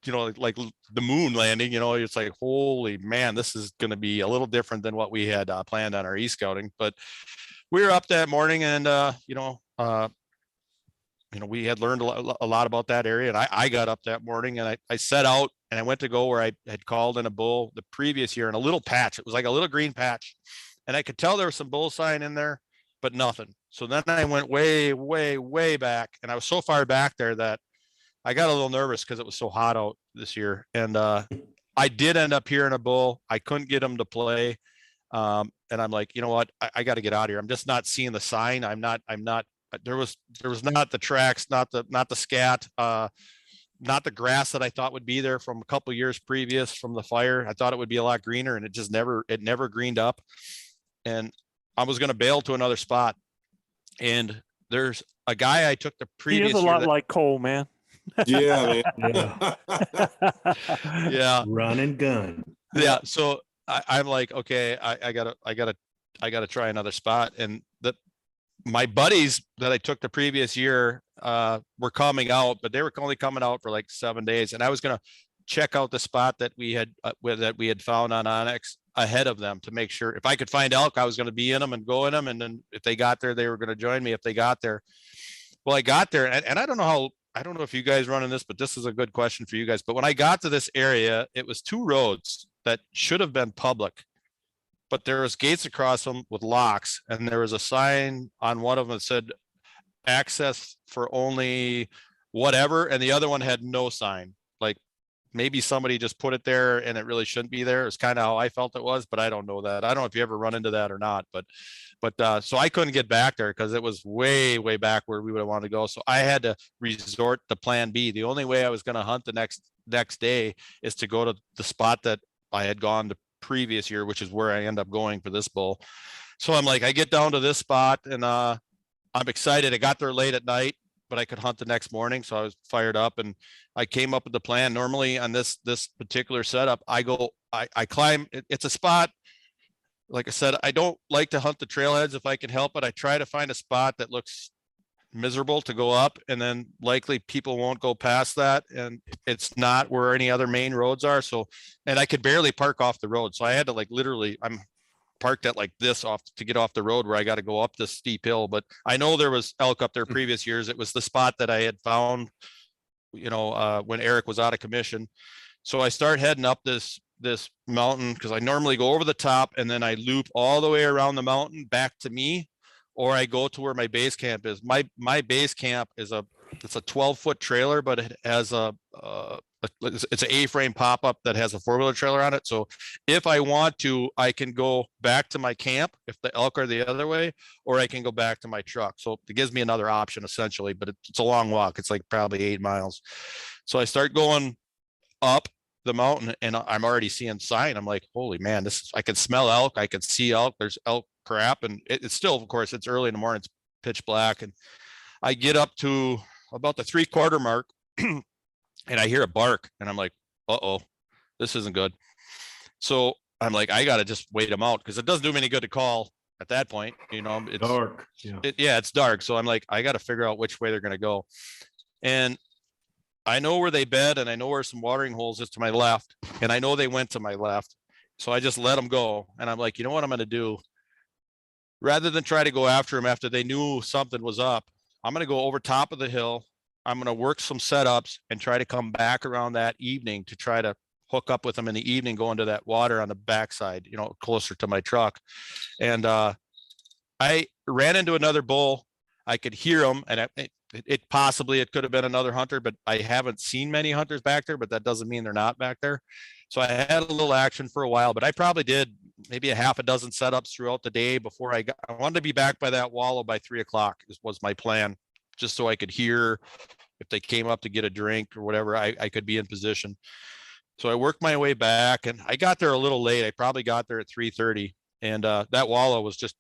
like the moon landing, it's like, holy man, this is going to be a little different than what we had planned on our e-scouting. But we were up that morning, and we had learned a lot about that area, and I got up that morning, and I set out, and I went to go where I had called in a bull the previous year in a little patch. It was like a little green patch, and I could tell there was some bull sign in there, but nothing. So then I went way, way, way back, and I was so far back there that I got a little nervous because it was so hot out this year. And I did end up hearing a bull. I couldn't get him to play. And I'm like, you know what? I got to get out of here. I'm just not seeing the sign. There was not the tracks, not the scat, not the grass that I thought would be there from a couple of years previous from the fire. I thought it would be a lot greener, and it never greened up. And I was going to bail to another spot. And there's a guy I took the previous year. He is a lot like Cole, man. Yeah, man. Yeah. Run and gun. Yeah. So I'm like, okay, I gotta try another spot. And my buddies that I took the previous year were coming out, but they were only coming out for like 7 days. And I was going to check out the spot that we had found on Onyx ahead of them to make sure if I could find elk, I was going to be in them and go in them. And then if they got there, they were going to join me if they got there. Well, I got there, and I don't know if you guys run in this, but this is a good question for you guys. But when I got to this area, it was two roads that should have been public, but there was gates across them with locks, and there was a sign on one of them that said access for only whatever, and the other one had no sign. Like maybe somebody just put it there and it really shouldn't be there. It's kind of how I felt it was, but I don't know that. I don't know if you ever run into that or not, but so I couldn't get back there because it was way, way back where we would have wanted to go. So I had to resort to plan B. The only way I was going to hunt the next day is to go to the spot that I had gone the previous year, which is where I end up going for this bull. So I'm like, I get down to this spot, and I'm excited. I got there late at night, but I could hunt the next morning. So I was fired up, and I came up with the plan. Normally on this particular setup, I climb. It's a spot. Like I said, I don't like to hunt the trailheads if I can help it. I try to find a spot that looks miserable to go up, and then likely people won't go past that, and it's not where any other main roads are. So, and I could barely park off the road. So I had to I'm parked at like this off to get off the road where I got to go up this steep hill. But I know there was elk up there previous years. It was the spot that I had found, when Eric was out of commission. So I start heading up this mountain because I normally go over the top and then I loop all the way around the mountain back to me, or I go to where my base camp is. My base camp is it's a 12-foot trailer, but it has it's an A-frame pop-up that has a 4-wheeler trailer on it. So if I want to, I can go back to my camp if the elk are the other way, or I can go back to my truck. So it gives me another option essentially, but it's a long walk. It's like probably 8 miles. So I start going up the mountain, and I'm already seeing sign. I'm like, holy man, I can smell elk. I can see elk. There's elk crap. And it's still, of course, it's early in the morning. It's pitch black. And I get up to about the 3/4 mark and I hear a bark, and I'm like, uh-oh, this isn't good. So I'm like, I got to just wait them out because it doesn't do me any good to call at that point. It's Dark. Yeah. it's dark. So I'm like, I got to figure out which way they're going to go. And I know where they bed and I know where some watering holes is to my left. And I know they went to my left. So I just let them go. And I'm like, you know what I'm going to do? Rather than try to go after them after they knew something was up, I'm going to go over top of the hill. I'm going to work some setups and try to come back around that evening to try to hook up with them in the evening, go into that water on the backside, closer to my truck. And I ran into another bull. I could hear him, and it could have been another hunter, but I haven't seen many hunters back there, but that doesn't mean they're not back there. So I had a little action for a while, but I probably did maybe a half a dozen setups throughout the day before I wanted to be back by that wallow by 3:00 was my plan, just so I could hear if they came up to get a drink or whatever, I could be in position. So I worked my way back and I got there a little late. I probably got there at 3:30, and that wallow was just,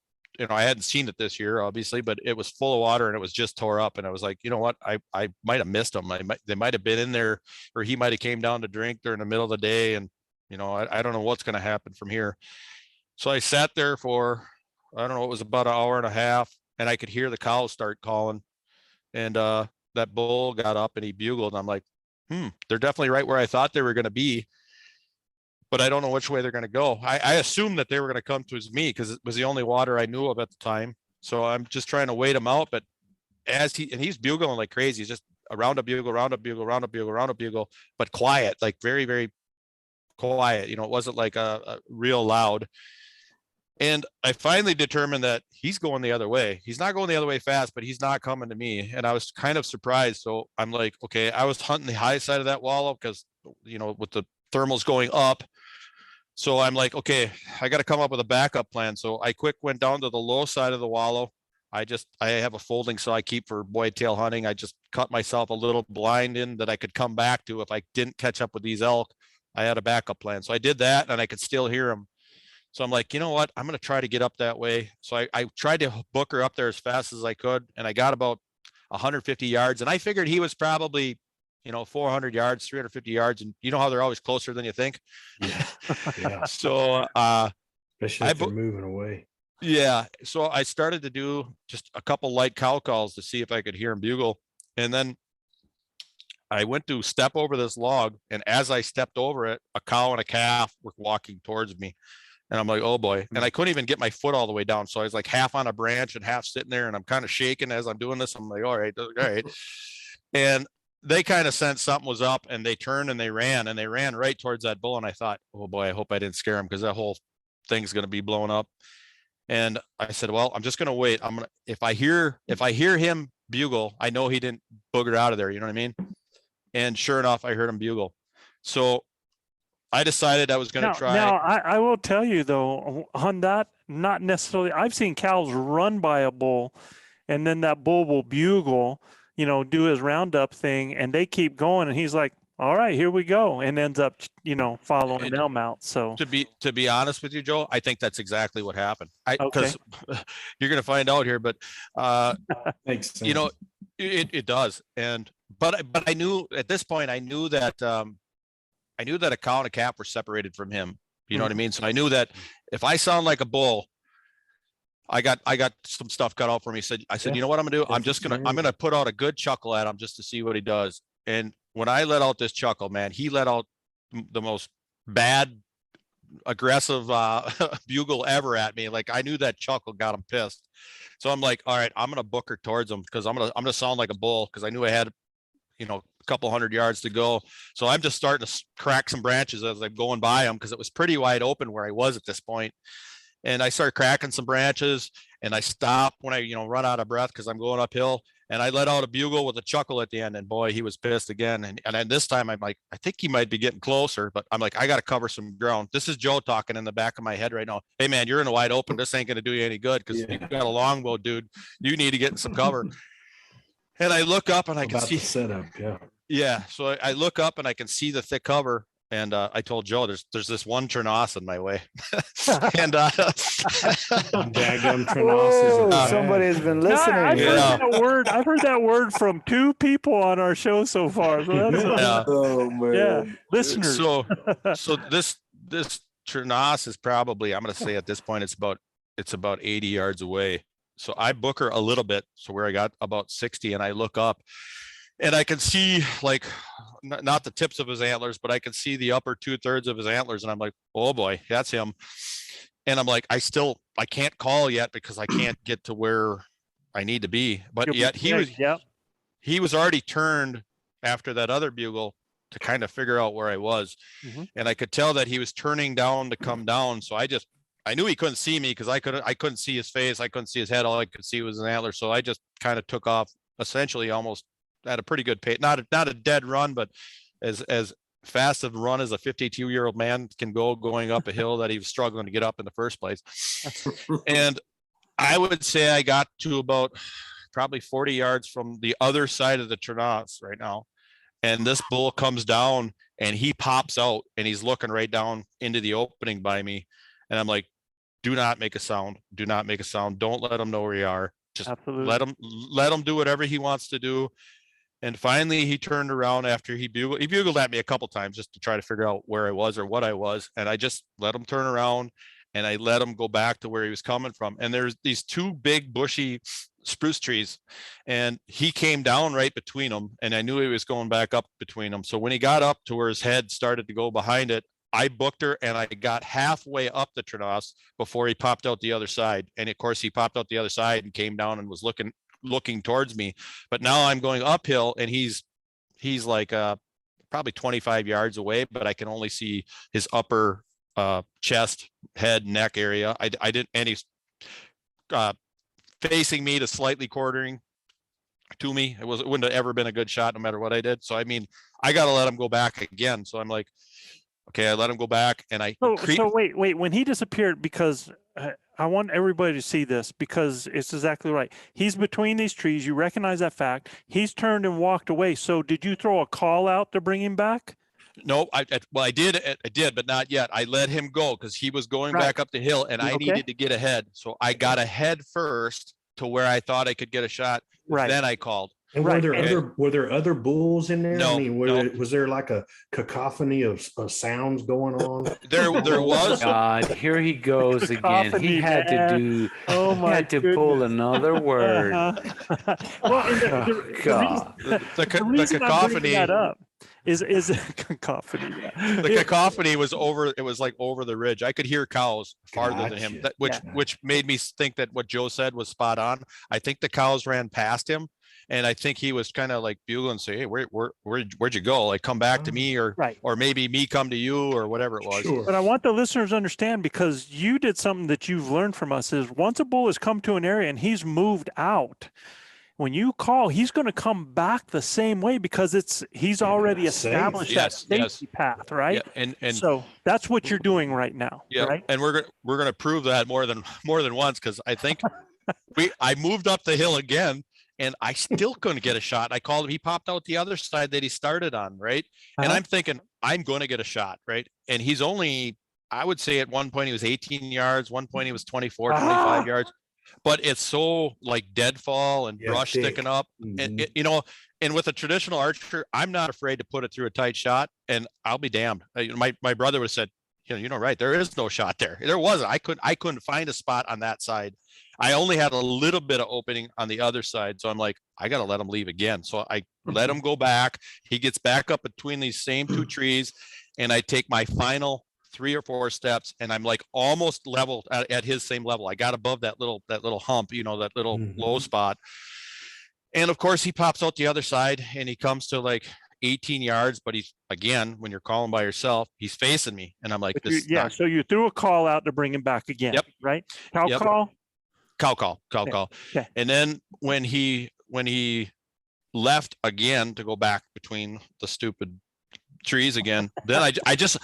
I hadn't seen it this year, obviously, but it was full of water and it was just tore up. And I was like, you know what? I might have missed them. They might have been in there, or he might have came down to drink during the middle of the day. And, I don't know what's going to happen from here. So I sat there for, I don't know, it was about an hour and a half, and I could hear the cows start calling. And that bull got up and he bugled. And I'm like, they're definitely right where I thought they were going to be, but I don't know which way they're going to go. I assumed that they were going to come towards me because it was the only water I knew of at the time. So I'm just trying to wait them out. But he's bugling like crazy. He's just around a bugle, round a bugle, round a bugle, round a bugle, but quiet, like very, very quiet. It wasn't like a real loud. And I finally determined that he's going the other way. He's not going the other way fast, but he's not coming to me. And I was kind of surprised. So I'm like, okay, I was hunting the high side of that wallow because, with the thermals going up. So I'm like, okay, I got to come up with a backup plan. So I went down to the low side of the wallow. I have a folding saw I keep for boy tail hunting. I just cut myself a little blind in that I could come back to if I didn't catch up with these elk. I had a backup plan. So I did that and I could still hear them. So I'm like, you know what? I'm going to try to get up that way. So I tried to book her up there as fast as I could. And I got about 150 yards. And I figured he was probably, 400 yards, 350 yards. And you know how they're always closer than you think. Yeah. Yeah. So, especially if they're moving away. Yeah. So I started to do just a couple light cow calls to see if I could hear him bugle. And then I went to step over this log. And as I stepped over it, a cow and a calf were walking towards me. And I'm like, oh boy. And I couldn't even get my foot all the way down. So I was like half on a branch and half sitting there, and I'm kind of shaking as I'm doing this. I'm like, all right. And they kind of sensed something was up, and they turned and they ran right towards that bull. And I thought, oh boy, I hope I didn't scare him, because that whole thing's going to be blown up. And I said, well, I'm just going to wait. If I hear him bugle, I know he didn't booger out of there. You know what I mean? And sure enough, I heard him bugle. So I decided I was going to try. Now, I will tell you though, on that, not necessarily, I've seen cows run by a bull, and then that bull will bugle, do his roundup thing, and they keep going, and he's like, all right, here we go, and ends up, following them out. So to be honest with you, Joe, I think that's exactly what happened. Because you're going to find out here, but makes sense. It does. But I knew at this point, I knew that a cow and a calf were separated from him. You know what I mean? So I knew that if I sound like a bull, I got some stuff cut out for me. I said, you know what I'm gonna do? I'm gonna put out a good chuckle at him just to see what he does. And when I let out this chuckle, man, he let out the most bad, aggressive bugle ever at me. Like, I knew that chuckle got him pissed. So I'm like, all right, I'm gonna book her towards him, because I'm gonna sound like a bull, because I knew I had, a couple hundred yards to go. So I'm just starting to crack some branches as I'm going by him, because it was pretty wide open where I was at this point. And I started cracking some branches, and I stopped when I, run out of breath because I'm going uphill. And I let out a bugle with a chuckle at the end, and boy, he was pissed again. And then this time I'm like, I think he might be getting closer, but I'm like, I got to cover some ground. This is Joe talking in the back of my head right now. Hey man, you're in the wide open. This ain't going to do you any good, because you got a longbow, dude. You need to get in some cover. And I look up and I can see the setup. Yeah. Yeah. So I look up and I can see the thick cover, And I told Joe, there's this one Trinaus in my way. And Daggum Oh, Trinos. somebody has been Yeah, listening. I've heard Yeah. that word. I've heard that word from 2 people on our show so far. So that's Yeah. Oh man. yeah, listeners. so this Trinaus is probably, I'm going to say at this point, it's about 80 yards away. So I book her a little bit. So where I got about 60, and I look up and I can see like, not the tips of his antlers, but I can see the upper 2/3 of his antlers. And I'm like, oh boy, that's him. And I'm like, I can't call yet because I can't get to where I need to be. But yet he was already turned after that other bugle to kind of figure out where I was. Mhm. And I could tell that he was turning down to come down. So I knew he couldn't see me because I couldn't see his face. I couldn't see his head. All I could see was an antler. So I just kind of took off, essentially almost at a pretty good pace. Not a dead run, but as fast of a run as a 52-year-old man can go going up a hill that he was struggling to get up in the first place. And I would say I got to about probably 40 yards from the other side of the Trinaus right now. And this bull comes down and he pops out and he's looking right down into the opening by me. And I'm like, do not make a sound. Do not make a sound. Don't let him know where you are. Just let him do whatever he wants to do. And finally he turned around after he bugled at me a couple times just to try to figure out where I was or what I was. And I just let him turn around and I let him go back to where he was coming from. And there's these 2 big bushy spruce trees and he came down right between them. And I knew he was going back up between them. So when he got up to where his head started to go behind it, I booked her and I got halfway up the Trinaus before he popped out the other side. And of course he popped out the other side and came down and was looking towards me. But now I'm going uphill and he's like probably 25 yards away, but I can only see his upper chest, head, neck area. I didn't, and he's facing me to slightly quartering to me. It wouldn't have ever been a good shot no matter what I did. So I mean, I got to let him go back again. So I'm like, okay, I let him go back and So wait, when he disappeared, because I want everybody to see this because it's exactly right. He's between these trees. You recognize that fact. He's turned and walked away. So did you throw a call out to bring him back? No, I did, but not yet. I let him go because he was going back up the hill and I needed to get ahead. So I got ahead first to where I thought I could get a shot. Right. Then I called. And were there other bulls in there? No, I mean, was there like a cacophony of sounds going on? There was. God, here he goes again. He had to pull another word. Well, The cacophony. Is cacophony. The cacophony was over. It was like over the ridge. I could hear cows farther than him, which made me think that what Joe said was spot on. I think the cows ran past him, and I think he was kind of like bugling, say, "Hey, where'd you go? Like, come back to me, or maybe me come to you, or whatever it was." Sure. But I want the listeners to understand, because you did something that you've learned from us, is once a bull has come to an area and he's moved out, when you call, he's going to come back the same way because he's already established that safety path, right? Yeah, and so that's what you're doing right now. Yeah, right? and we're gonna prove that more than once, because I think I moved up the hill again and I still couldn't get a shot. I called him. He popped out the other side that he started on, right? And I'm thinking I'm going to get a shot, right? And he's only, I would say at one point he was 18 yards, one point he was 24, 25 yards. But it's so like deadfall and brush sticking up, and and with a traditional archer, I'm not afraid to put it through a tight shot, and I'll be damned. My brother would have said, right, there is no shot there. There wasn't. I couldn't find a spot on that side. I only had a little bit of opening on the other side, so I'm like, I got to let him leave again. So I let him go back. He gets back up between these same 2 trees, and I take my final 3 or 4 steps, and I'm like almost level at his same level. I got above that little hump, that little low spot. And of course he pops out the other side and he comes to like 18 yards, but he's, again, when you're calling by yourself, he's facing me. And I'm like, so you threw a call out to bring him back again, right? Cow call? Cow call. Okay. And then when he left again to go back between the stupid trees again, then I just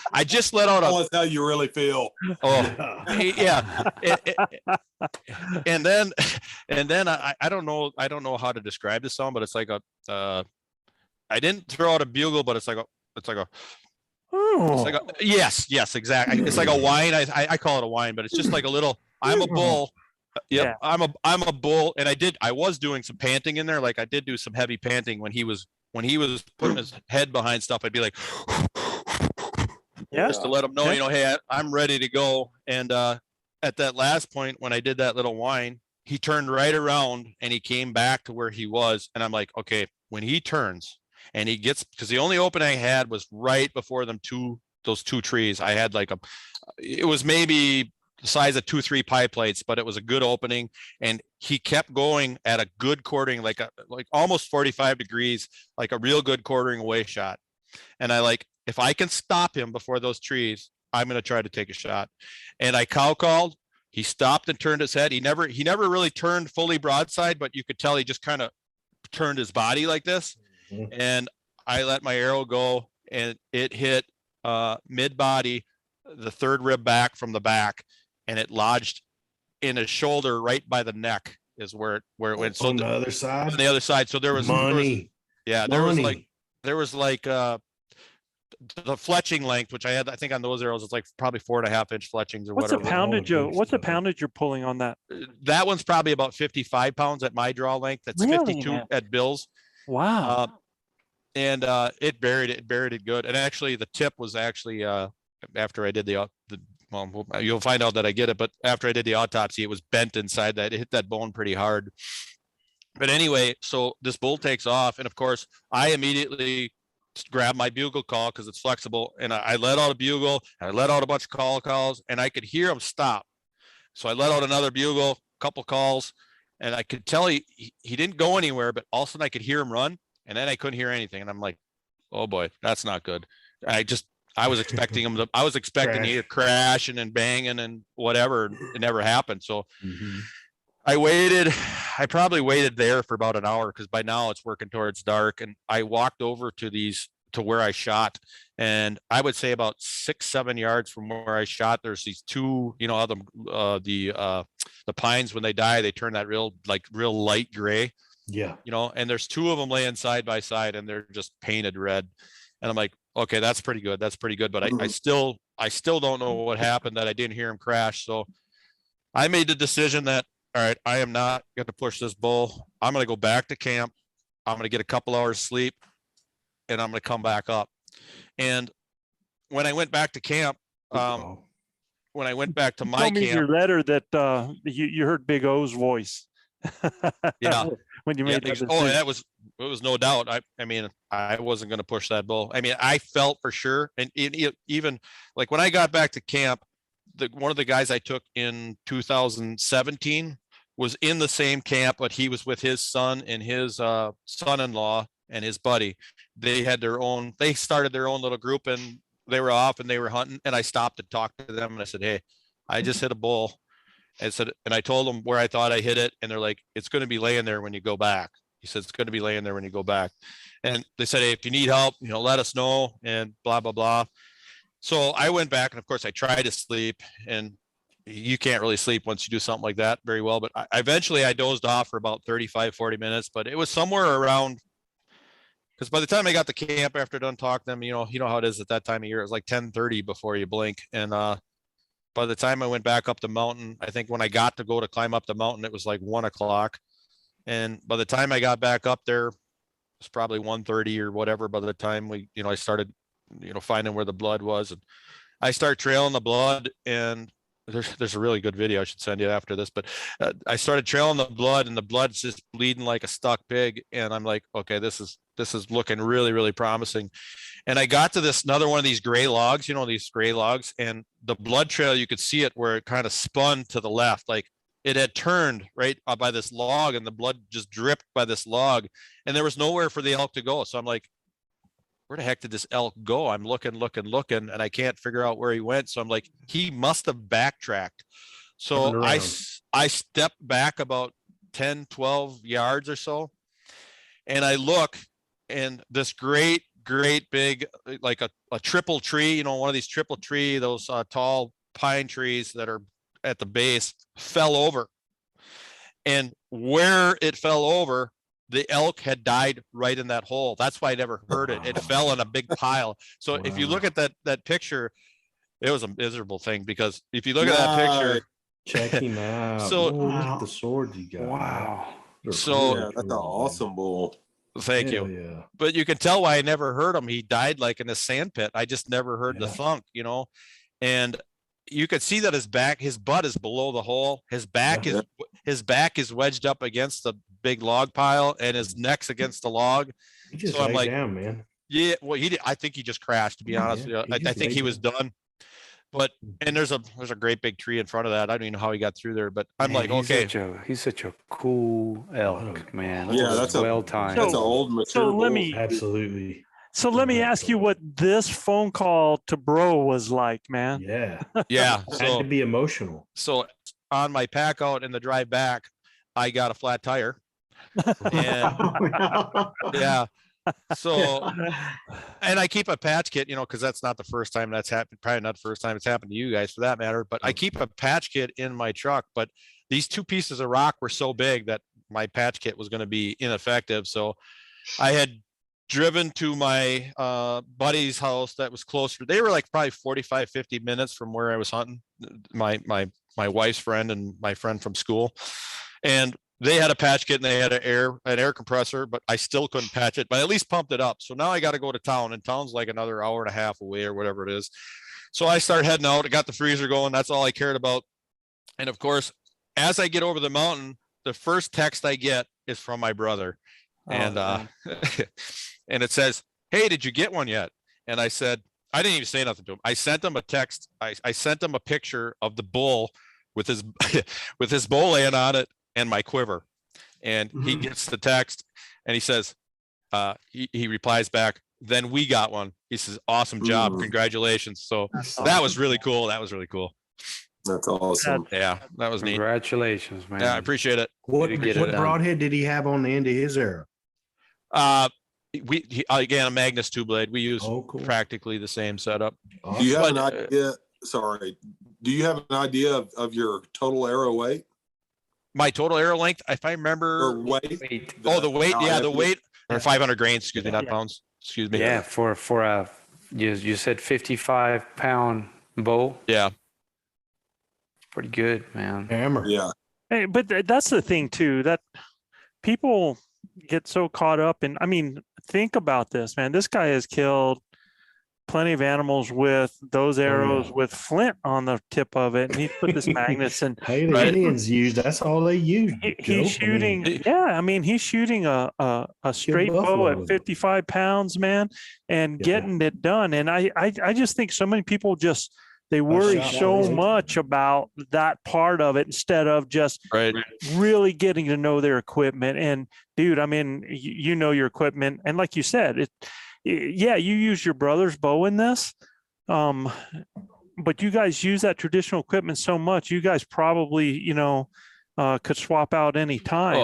let out tell us how you really feel. Yeah. And then I don't know how to describe this sound, but it's like I didn't throw out a bugle, but it's like a Oh, It's like yes, exactly. It's like a wine. I call it a wine, but it's just like a little. I'm a bull. Yep, Yeah. I'm a bull, and I was doing some panting in there. Like I did do some heavy panting when he was putting his head behind stuff. I'd be like, Yeah. just to let him know, Yeah. you know, hey, I'm ready to go. And at that last point, when I did that little whine, he turned right around and he came back to where he was. And I'm like, okay, when he turns and he gets, because the only opening I had was right before those two trees. I had like it was maybe the size of 2-3 pie plates, but it was a good opening. And he kept going at a good quartering, like almost 45 degrees, like a real good quartering away shot. And I like, if I can stop him before those trees, I'm going to try to take a shot. And I cow called. He stopped and turned his head. He never really turned fully broadside, but you could tell he just kind of turned his body like this. Mhm. And I let my arrow go, and it hit mid body, the third rib back from the back, and it lodged in his shoulder right by the neck is where it went. So On the other side, on the other side. So there was money. there was like the fletching length, which I think on those arrows, it's like probably 4.5-inch fletchings or What's the whatever. poundage? all the big What's the stuff. poundage you're pulling on that? That one's probably about 55 pounds at my draw length. That's Really, 52 man? at Bill's. Wow. And it buried it good. And actually the tip was actually after I did well, you'll find out that I get it, but after I did the autopsy, it was bent inside that. It hit that bone pretty hard. But anyway, so this bull takes off, and of course I immediately grab my bugle call because it's flexible, and I let out a bugle, and I let out a bunch of calls, and I could hear him stop. So I let out another bugle, couple calls, and I could tell he didn't go anywhere, but all of a sudden I could hear him run, and then I couldn't hear anything, and I'm like, oh boy, that's not good. I was expecting him to hear crashing and banging and whatever. It never happened. So Mhm. I probably waited there for about an hour because by now it's working towards dark. And I walked over to where I shot. And I would say about 6-7 yards from where I shot, there's these two, you know, the pines, when they die, they turn that real light gray, Yeah. you know, and there's two of them laying side by side and they're just painted red. And I'm like, okay, that's pretty good. That's pretty good. But I still don't know what happened, that I didn't hear him crash. So I made the decision that, all right, I am not going to push this bull. I'm going to go back to camp. I'm going to get a couple hours sleep, and I'm going to come back up. And when I went back to camp, when I went back to my Told me in camp, your letter that you heard Big O's voice. Yeah. When you made that decision. oh, it was no doubt. I mean, I wasn't going to push that bull. I mean, I felt for sure. And even like when I got back to camp, one of the guys I took in 2017 was in the same camp, but he was with his son and his son-in-law and his buddy. They started their own little group, and they were off and they were hunting. And I stopped to talk to them, and I said, hey, I just hit a bull. And I told them where I thought I hit it. And they're like, it's going to be laying there when you go back. He said, it's going to be laying there when you go back. And they said, hey, if you need help, you know, let us know, and blah, blah, blah. So I went back, and of course I tried to sleep, and you can't really sleep once you do something like that very well. But eventually I dozed off for about 35-40 minutes, but it was somewhere around, because by the time I got to camp after done talking to them, you know how it is at that time of year, it was like 10:30 before you blink. And by the time I went back up the mountain, I think when I got to go to climb up the mountain, it was like 1 o'clock. And by the time I got back up there, it was probably 1:30 or whatever. By the time I started, finding where the blood was, and I start trailing the blood, and there's a really good video I should send you after this, but I started trailing the blood, and the blood's just bleeding like a stuck pig. And I'm like, okay, this is looking really, really promising. And I got to another one of these gray logs, and the blood trail, you could see it where it kind of spun to the left, like it had turned right by this log, and the blood just dripped by this log, and there was nowhere for the elk to go. So I'm like, where the heck did this elk go? I'm looking, and I can't figure out where he went. So I'm like, he must have backtracked. So I stepped back about 10-12 yards or so, and I look, and this great big, like a triple tree, one of these triple tree, those tall pine trees that are at the base, fell over. And where it fell over, the elk had died right in that hole. That's why I never heard it. It fell in a big pile. So if you look at that picture, it was a miserable thing, because if you look at that picture, check him out. So- look at the sword you got. Wow. They're So- Yeah, that's an awesome bull. thank Hell you. Yeah. But you can tell why I never heard him. He died like in a sand pit. I just never heard the Yeah. thunk, and you could see that his butt is below the hole. His back Yeah. is wedged up against the big log pile, and his neck's against the log. He just So I'm laid like, down, man. Yeah, well, I think he just crashed, to be honest Yeah, with you. he I just think laid he was done. But and there's a great big tree in front of that. I don't even know how he got through there, but I'm Man, like, okay. He's such a cool elk, man. Yeah, that's a- well timed. That's an old mature So let bull. me Absolutely. so let me ask you what this phone call to bro was like, man. Yeah. Yeah. Had So to be emotional. so on my pack out and the drive back, I got a flat tire. And yeah. So and I keep a patch kit, because that's not the first time that's happened. Probably not the first time it's happened to you guys, for that matter. But I keep a patch kit in my truck. But these two pieces of rock were so big that my patch kit was going to be ineffective. So I had driven to my buddy's house that was closer. They were like probably 45, 50 minutes from where I was hunting. My wife's friend and my friend from school. And they had a patch kit and they had an air compressor, but I still couldn't patch it, but at least pumped it up. So now I got to go to town, and town's like another hour and a half away or whatever it is. So I start heading out. I got the freezer going. That's all I cared about. And of course, as I get over the mountain, the first text I get is from my brother. And and it says, "Hey, did you get one yet?" And I said, I didn't even say nothing to him. I sent him a text. I sent him a picture of the bull with his with his bow laying on it and my quiver. And he gets the text and he says, he replies back, "Then we got one." He says, "Awesome job. Ooh. Congratulations." So That's that was really cool. That was really cool. That's awesome. Yeah, that was neat. Congratulations, man. Yeah, I appreciate it. What, to get it what done. broadhead did he have on the end of his arrow? Again, a Magnus two blade. We use Oh, cool. practically the same setup. Do you have an But, idea? Sorry. Do you have an idea of your total arrow weight My total arrow length, if I or remember. weight? Wait. Oh, the weight. how Yeah, the heavy- weight. Or 500 grains. Excuse me, not Yeah. pounds. Excuse me. Yeah, for a you said 55-pound bow. Yeah. Pretty good, man. Hammer. Yeah. Hey, but that's the thing too, that people get so caught up in, I mean, think about this, man. This guy has killed plenty of animals with those arrows with flint on the tip of it. And he put this magnets and Hey, the Right. Indians used. That's all they used. he's Joe. I mean, shooting. Yeah. I mean, he's shooting a straight bow buffalo at with it. 55 pounds, man, and Yeah. getting it done. And I just think so many people they worry shot so one. much about that part of it instead of just Right. really getting to know their equipment. And dude, I mean, you know your equipment, and like you said, yeah, you use your brother's bow in this, but you guys use that traditional equipment so much. You guys probably, could swap out any time. Oh,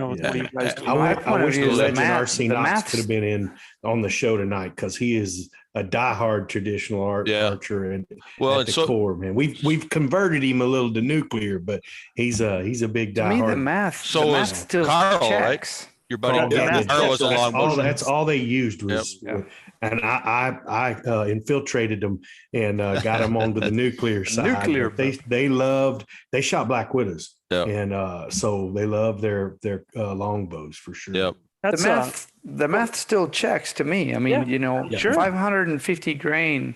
with yeah. what you guys do. I point of wish view the is the legend math- RC the Knox maths- could have been in on the show tonight, because he is a diehard traditional Yeah. archer and Well, at and the so core, man. We've converted him a little to nuclear, but he's a big To me, the diehard. math, So the is math still Carl, right? checks. your buddy Oh, yeah, Carl was a that's long that's all they used was, Yep. and I infiltrated them and got them onto the nuclear side. Nuclear, But they shot black widows, Yep. and so they love their longbows for sure. Yep. That's The math still checks to me. I mean, Yeah. Sure. 550 grain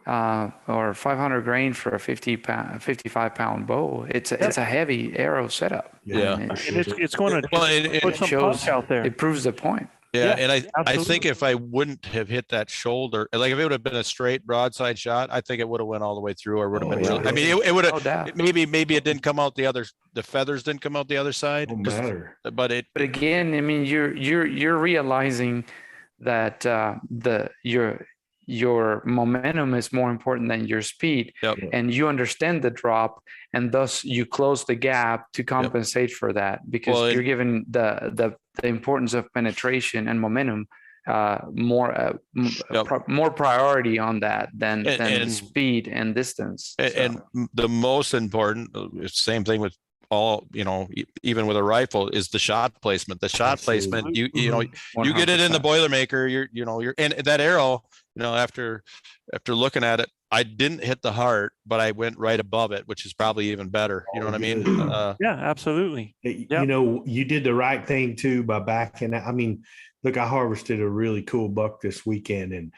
or 500 grain for a 55-pound bow. It's a heavy arrow setup. Yeah. And for and sure. it's going to Well, and put some shows- punch out there. it proves the point. yeah, Yeah, and I absolutely. think if I wouldn't have hit that shoulder, like if it would have been a straight broadside shot, I think it would have went all the way through, or would have Oh, been yeah. really. I mean, it would No have. doubt. Maybe it didn't come out the feathers didn't come out the other side. Don't 'cause- matter. But it. But again, I mean, you're realizing that your momentum is more important than your speed, Yep. and you understand the drop, and thus you close the gap to compensate for that, because Well, you're given the importance of penetration and momentum more priority on that than And- speed and distance. And the most important, same thing with all, even with a rifle, is the shot placement. The shot placement, you get it in the 100%. Boilermaker, you're and that arrow, after looking at it, I didn't hit the heart, but I went right above it, which is probably even better. You know what I mean? Yeah, absolutely. You did the right thing too by backing out. I mean, look, I harvested a really cool buck this weekend, and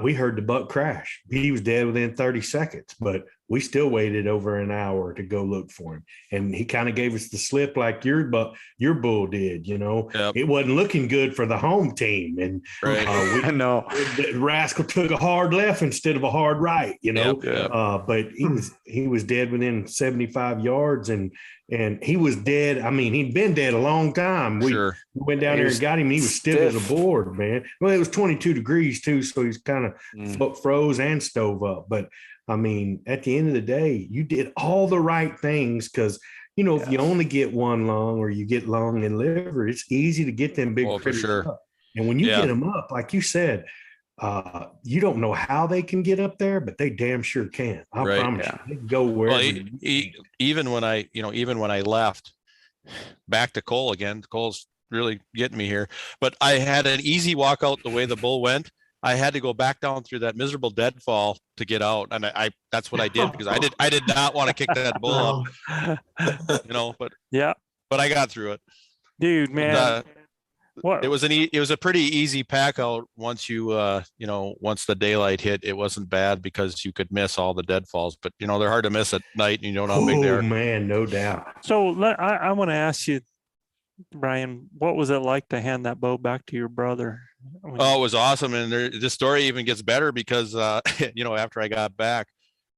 we heard the buck crash. He was dead within 30 seconds, but we still waited over an hour to go look for him. And he kind of gave us the slip like your bull did, Yep. It wasn't looking good for the home team. And Right. the rascal took a hard left instead of a hard right, Yep. But he was dead within 75 yards, and he was dead. I mean, he'd been dead a long time. We went down there and got him. And he was stiff as a board, man. Well, it was 22 degrees too, so he's kind of froze and stove up. But I mean, at the end of the day, you did all the right things, because if you only get one lung or you get lung and liver, it's easy to get them big critters up. And when you get them up, like you said, you don't know how they can get up there, but they damn sure can. I promise you, they can go wherever. Well, even when I left back to Cole again, Cole's really getting me here, but I had an easy walk out the way the bull went. I had to go back down through that miserable deadfall to get out, and I that's what I did, because I did not want to kick that bull up, but I got through it, dude, man. It was a pretty easy pack out once once the daylight hit. It wasn't bad because you could miss all the deadfalls, but they're hard to miss at night, and you don't know how big they are. Oh man, no doubt. So I want to ask you, Brian, what was it like to hand that bow back to your brother? Oh, it was awesome. And the story even gets better because, after I got back,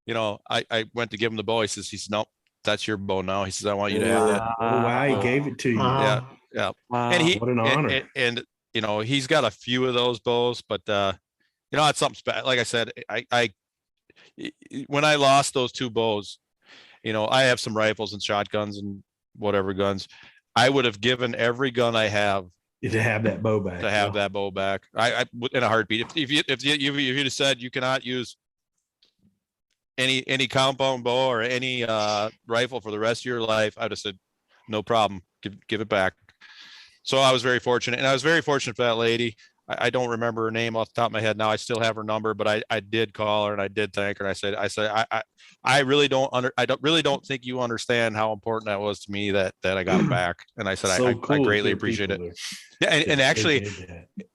I went to give him the bow. He says, nope, that's your bow now. He says, I want you to have that. Oh, wow. He gave it to you. Yeah. Yeah. Wow. And what an honor. And he's got a few of those bows, but, it's something special. Like I said, when I lost those two bows, I have some rifles and shotguns and whatever guns. I would have given every gun I have to have that bow back. That bow back. I in a heartbeat. If you'd have said you cannot use any compound bow or any rifle for the rest of your life, I'd have said no problem. Give it back. So I was very fortunate, and I was very fortunate for that lady. I don't remember her name off the top of my head now. I still have her number, but I did call her and I did thank her. And I said, I really don't think you understand how important that was to me that I got it back. And I said, I greatly appreciate it. Yeah. And actually,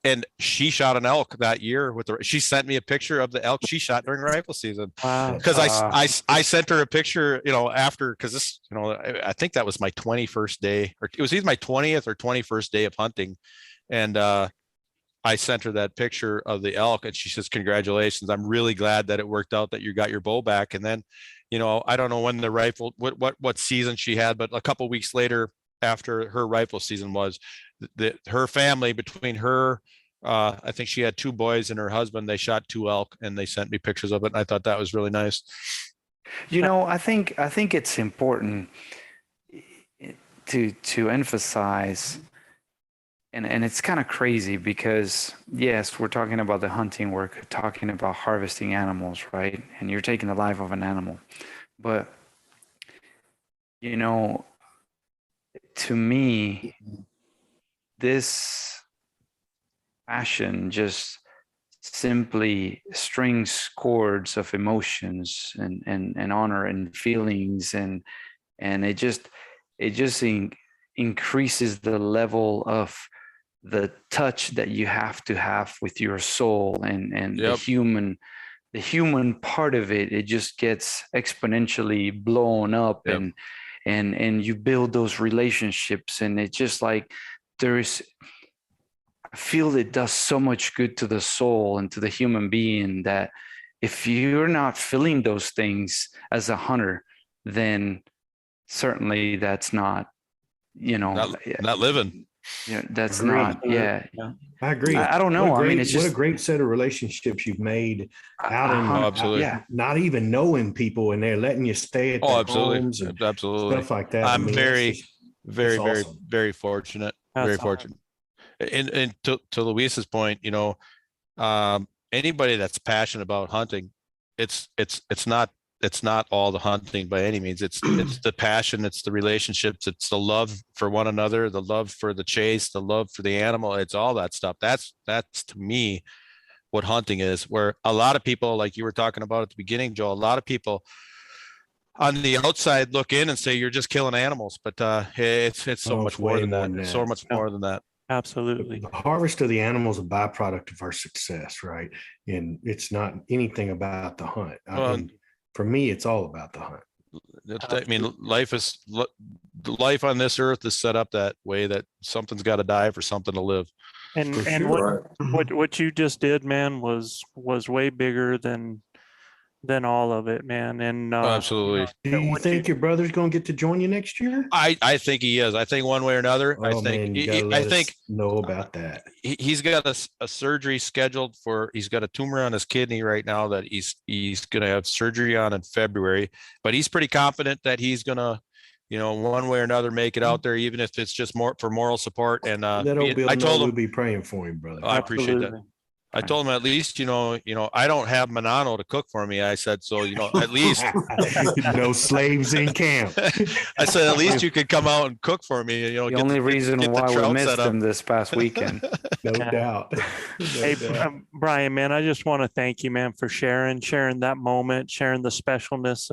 and she shot an elk that year she sent me a picture of the elk she shot during rifle season. Wow. Because I sent her a picture, after, because this, I think that was my 21st day, or it was either my 20th or 21st day of hunting. And, I sent her that picture of the elk, and she says, congratulations. I'm really glad that it worked out, that you got your bow back. And then, I don't know when the rifle, what season she had, but a couple of weeks later, after her rifle season was, her family, between her, I think she had two boys and her husband, they shot 2 elk, and they sent me pictures of it. And I thought that was really nice. I think it's important to emphasize. And it's kind of crazy because, yes, we're talking about the hunting work, talking about harvesting animals, right? And you're taking the life of an animal. But, to me, this passion just simply strings chords of emotions and honor and feelings. And it just increases the level of the touch that you have to have with your soul and Yep. the human part of it. It just gets exponentially blown up. Yep. And you build those relationships, and it's just like I feel it does so much good to the soul and to the human being, that if you're not feeling those things as a hunter, then certainly that's not, not living. That's Agreed. not. Yeah. I agree. I don't know. It's just what a great set of relationships you've made out in absolutely. not even knowing people, and they're letting you stay at their Absolutely. homes and Absolutely. stuff like that. I'm very, it's very, very, awesome. very fortunate. That's Very awesome. fortunate. And to Luis's point, anybody that's passionate about hunting, it's not it's not all the hunting by any means. It's the passion, it's the relationships, it's the love for one another, the love for the chase, the love for the animal. It's all that stuff. That's to me what hunting is, where a lot of people, like you were talking about at the beginning, Joe, a lot of people on the outside look in and say you're just killing animals, but it's so much more than that. It's so much more than that. Absolutely. The harvest of the animal is a byproduct of our success, right? And it's not anything about the hunt. I mean, for me, it's all about the hunt. I mean, life on this earth is set up that way, that something's got to die for something to live. And sure. what you just did, man, was way bigger than all of it, man. And Absolutely. Do you think your brother's going to get to join you next year? I think he is. I think one way or another. Oh, I think man, you gotta let us know about that. He's got a surgery scheduled for. He's got a tumor on his kidney right now that he's going to have surgery on in February. But he's pretty confident that he's going to, one way or another, make it out there, even if it's just more for moral support. And Let old Bill I told know him we'll be praying for him, brother. I appreciate that. I told him, at least, I don't have Manano to cook for me. I said, so, at least no slaves in camp. I said, at least you could come out and cook for me. The only reason why we missed him this past weekend. No doubt. Hey, Brian, man, I just want to thank you, man, for sharing that moment, sharing the specialness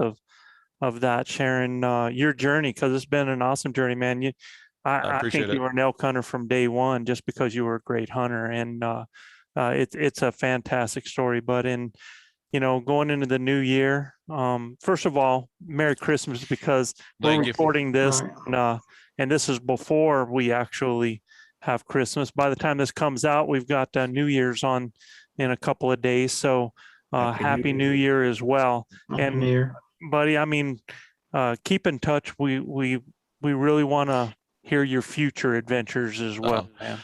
of that, sharing your journey, because it's been an awesome journey, man. I think you were an elk hunter from day one, just because you were a great hunter, and it's a fantastic story. But going into the new year, first of all, Merry Christmas, because we're recording this, and this is before we actually have Christmas. By the time this comes out, we've got New Year's in a couple of days. So Happy New Year as well. And buddy, I mean, keep in touch. We really want to hear your future adventures as well, man.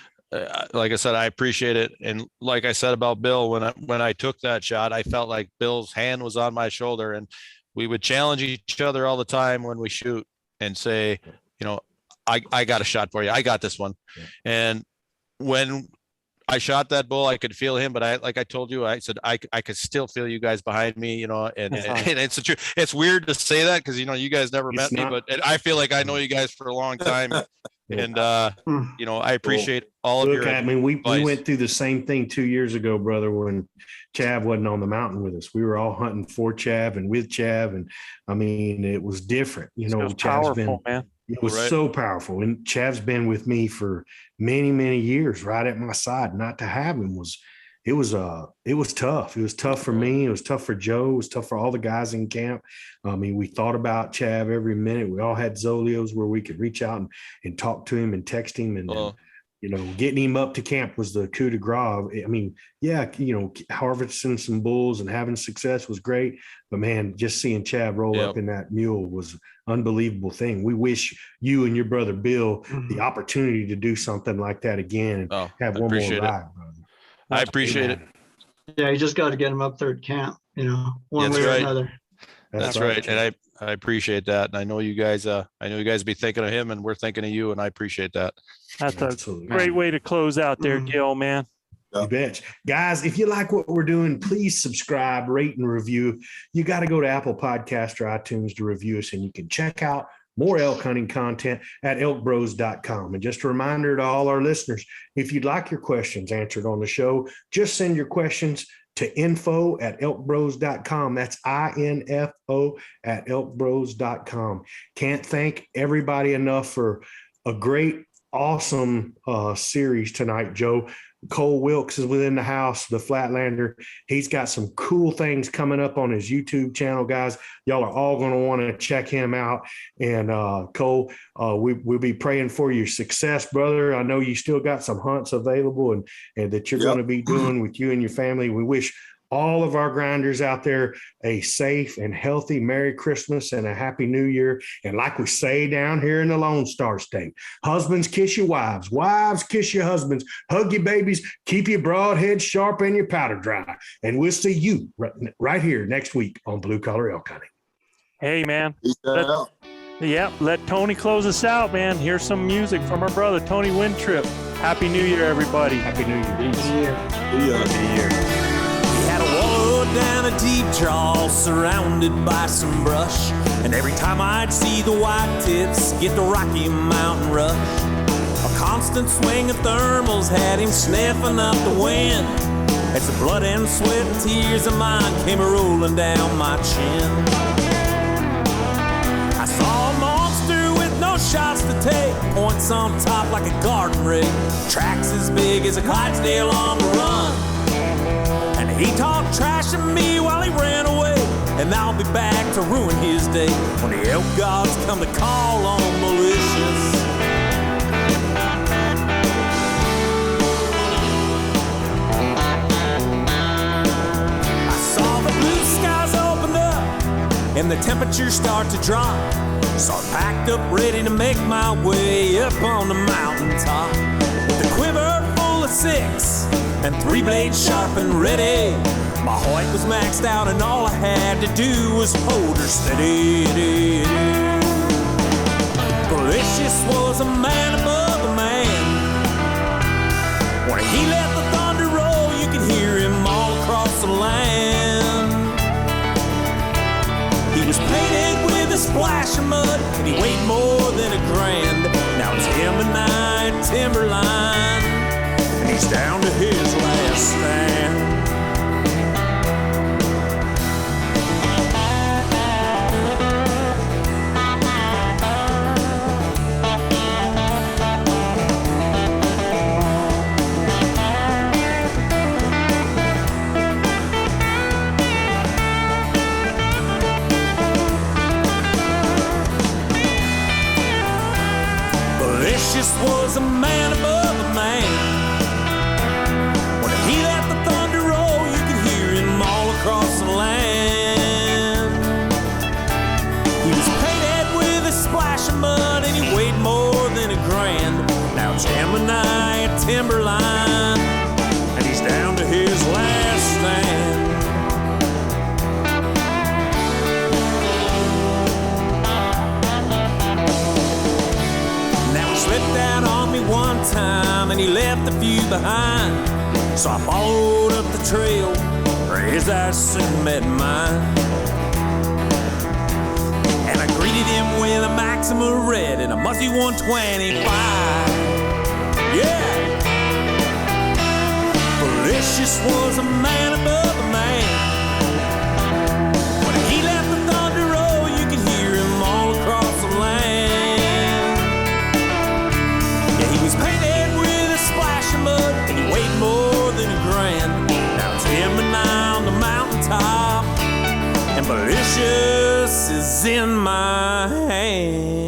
Like I said, I appreciate it. And like I said about Bill, when I took that shot, I felt like Bill's hand was on my shoulder, and we would challenge each other all the time when we shoot and say, I got a shot for you. I got this one. Yeah. And when I shot that bull, I could feel him, but like I told you, I said, I could still feel you guys behind me, and it's true. It's weird to say that, because, you guys never met me, but I feel like I know you guys for a long time. And, I appreciate all of your advice. I mean, we went through the same thing 2 years ago, brother, when Chav wasn't on the mountain with us. We were all hunting for Chav and with Chav. And I mean, it was different, Chav's powerful, man. It was so powerful. And Chav's been with me for many, many years, right at my side. Not to have him was tough. It was tough for me. It was tough for Joe. It was tough for all the guys in camp. I mean, we thought about Chav every minute. We all had Zolios where we could reach out and talk to him and text him. And, getting him up to camp was the coup de grace. I mean, harvesting some bulls and having success was great. But, man, just seeing Chav roll up in that mule was an unbelievable thing. We wish you and your brother Bill the opportunity to do something like that again and have one more ride, brother. I appreciate it. Yeah, you just got to get them up there at camp, one way or another. That's right. And I appreciate that. And I know you guys be thinking of him, and we're thinking of you, and I appreciate that. That's a great way to close out there, Gil, man. You bet. Guys, if you like what we're doing, please subscribe, rate, and review. You got to go to Apple Podcast or iTunes to review us, and you can check out more elk hunting content at ElkBros.com. And just a reminder to all our listeners, if you'd like your questions answered on the show, just send your questions to info@ElkBros.com. That's info@ElkBros.com. Can't thank everybody enough for a great, awesome series tonight, Joe. Cole Wilkes is within the house, the Flatlander. He's got some cool things coming up on his YouTube channel, guys. Y'all are all going to want to check him out. And Cole, we'll be praying for your success, brother. I know you still got some hunts available and that you're going to be doing with you and your family. We wish all of our grinders out there a safe and healthy Merry Christmas and a Happy New Year. And like we say down here in the Lone Star State, husbands kiss your wives, wives kiss your husbands, hug your babies, keep your broad head sharp and your powder dry. And we'll see you right here next week on Blue Collar Elk Hunting. Hey, man. Let Tony close us out, man. Here's some music from our brother, Tony Wintrip. Happy New Year, everybody. Happy New Year. Happy New Year. Happy New Year. down a deep draw surrounded by some brush. And every time I'd see the white tips get the Rocky Mountain rush, a constant swing of thermals had him sniffing up the wind as the blood and sweat and tears of mine came rolling down my chin. I saw a monster with no shots to take, points on top like a garden rake, tracks as big as a Clydesdale on the run. And he talked trash to me while he ran away, and I'll be back to ruin his day when the elk gods come to call on militias. And the temperatures start to drop, so I packed up ready to make my way up on the mountaintop. With a quiver full of 6 and 3 blades sharp and ready, my Hoyt was maxed out and all I had to do was hold her steady. Delicious was a man above a man. When he let the thunder roll, you could hear him all across the land. He was painted with a splash of mud, and he weighed more than $1,000. Now it's him and I at Timberline, and he's down to his last stand. This was a man above a man. When he let the thunder roll, you could hear him all across the land. He was painted with a splash of mud, and he weighed more than $1,000. Now it's him and I at Timberline, and he's down to his last stand. Slipped out on me one time and he left a few behind, so I followed up the trail where his eyes soon met mine. And I greeted him with a Maxima Red and a Muzzy 125. Yeah! Delicious was a man above a man. When he left the thunder roll, you could hear him all across the land. He was painted with a splash of mud, and he weighed more than $1,000. Now it's him and I on the mountaintop, and malicious is in my hand.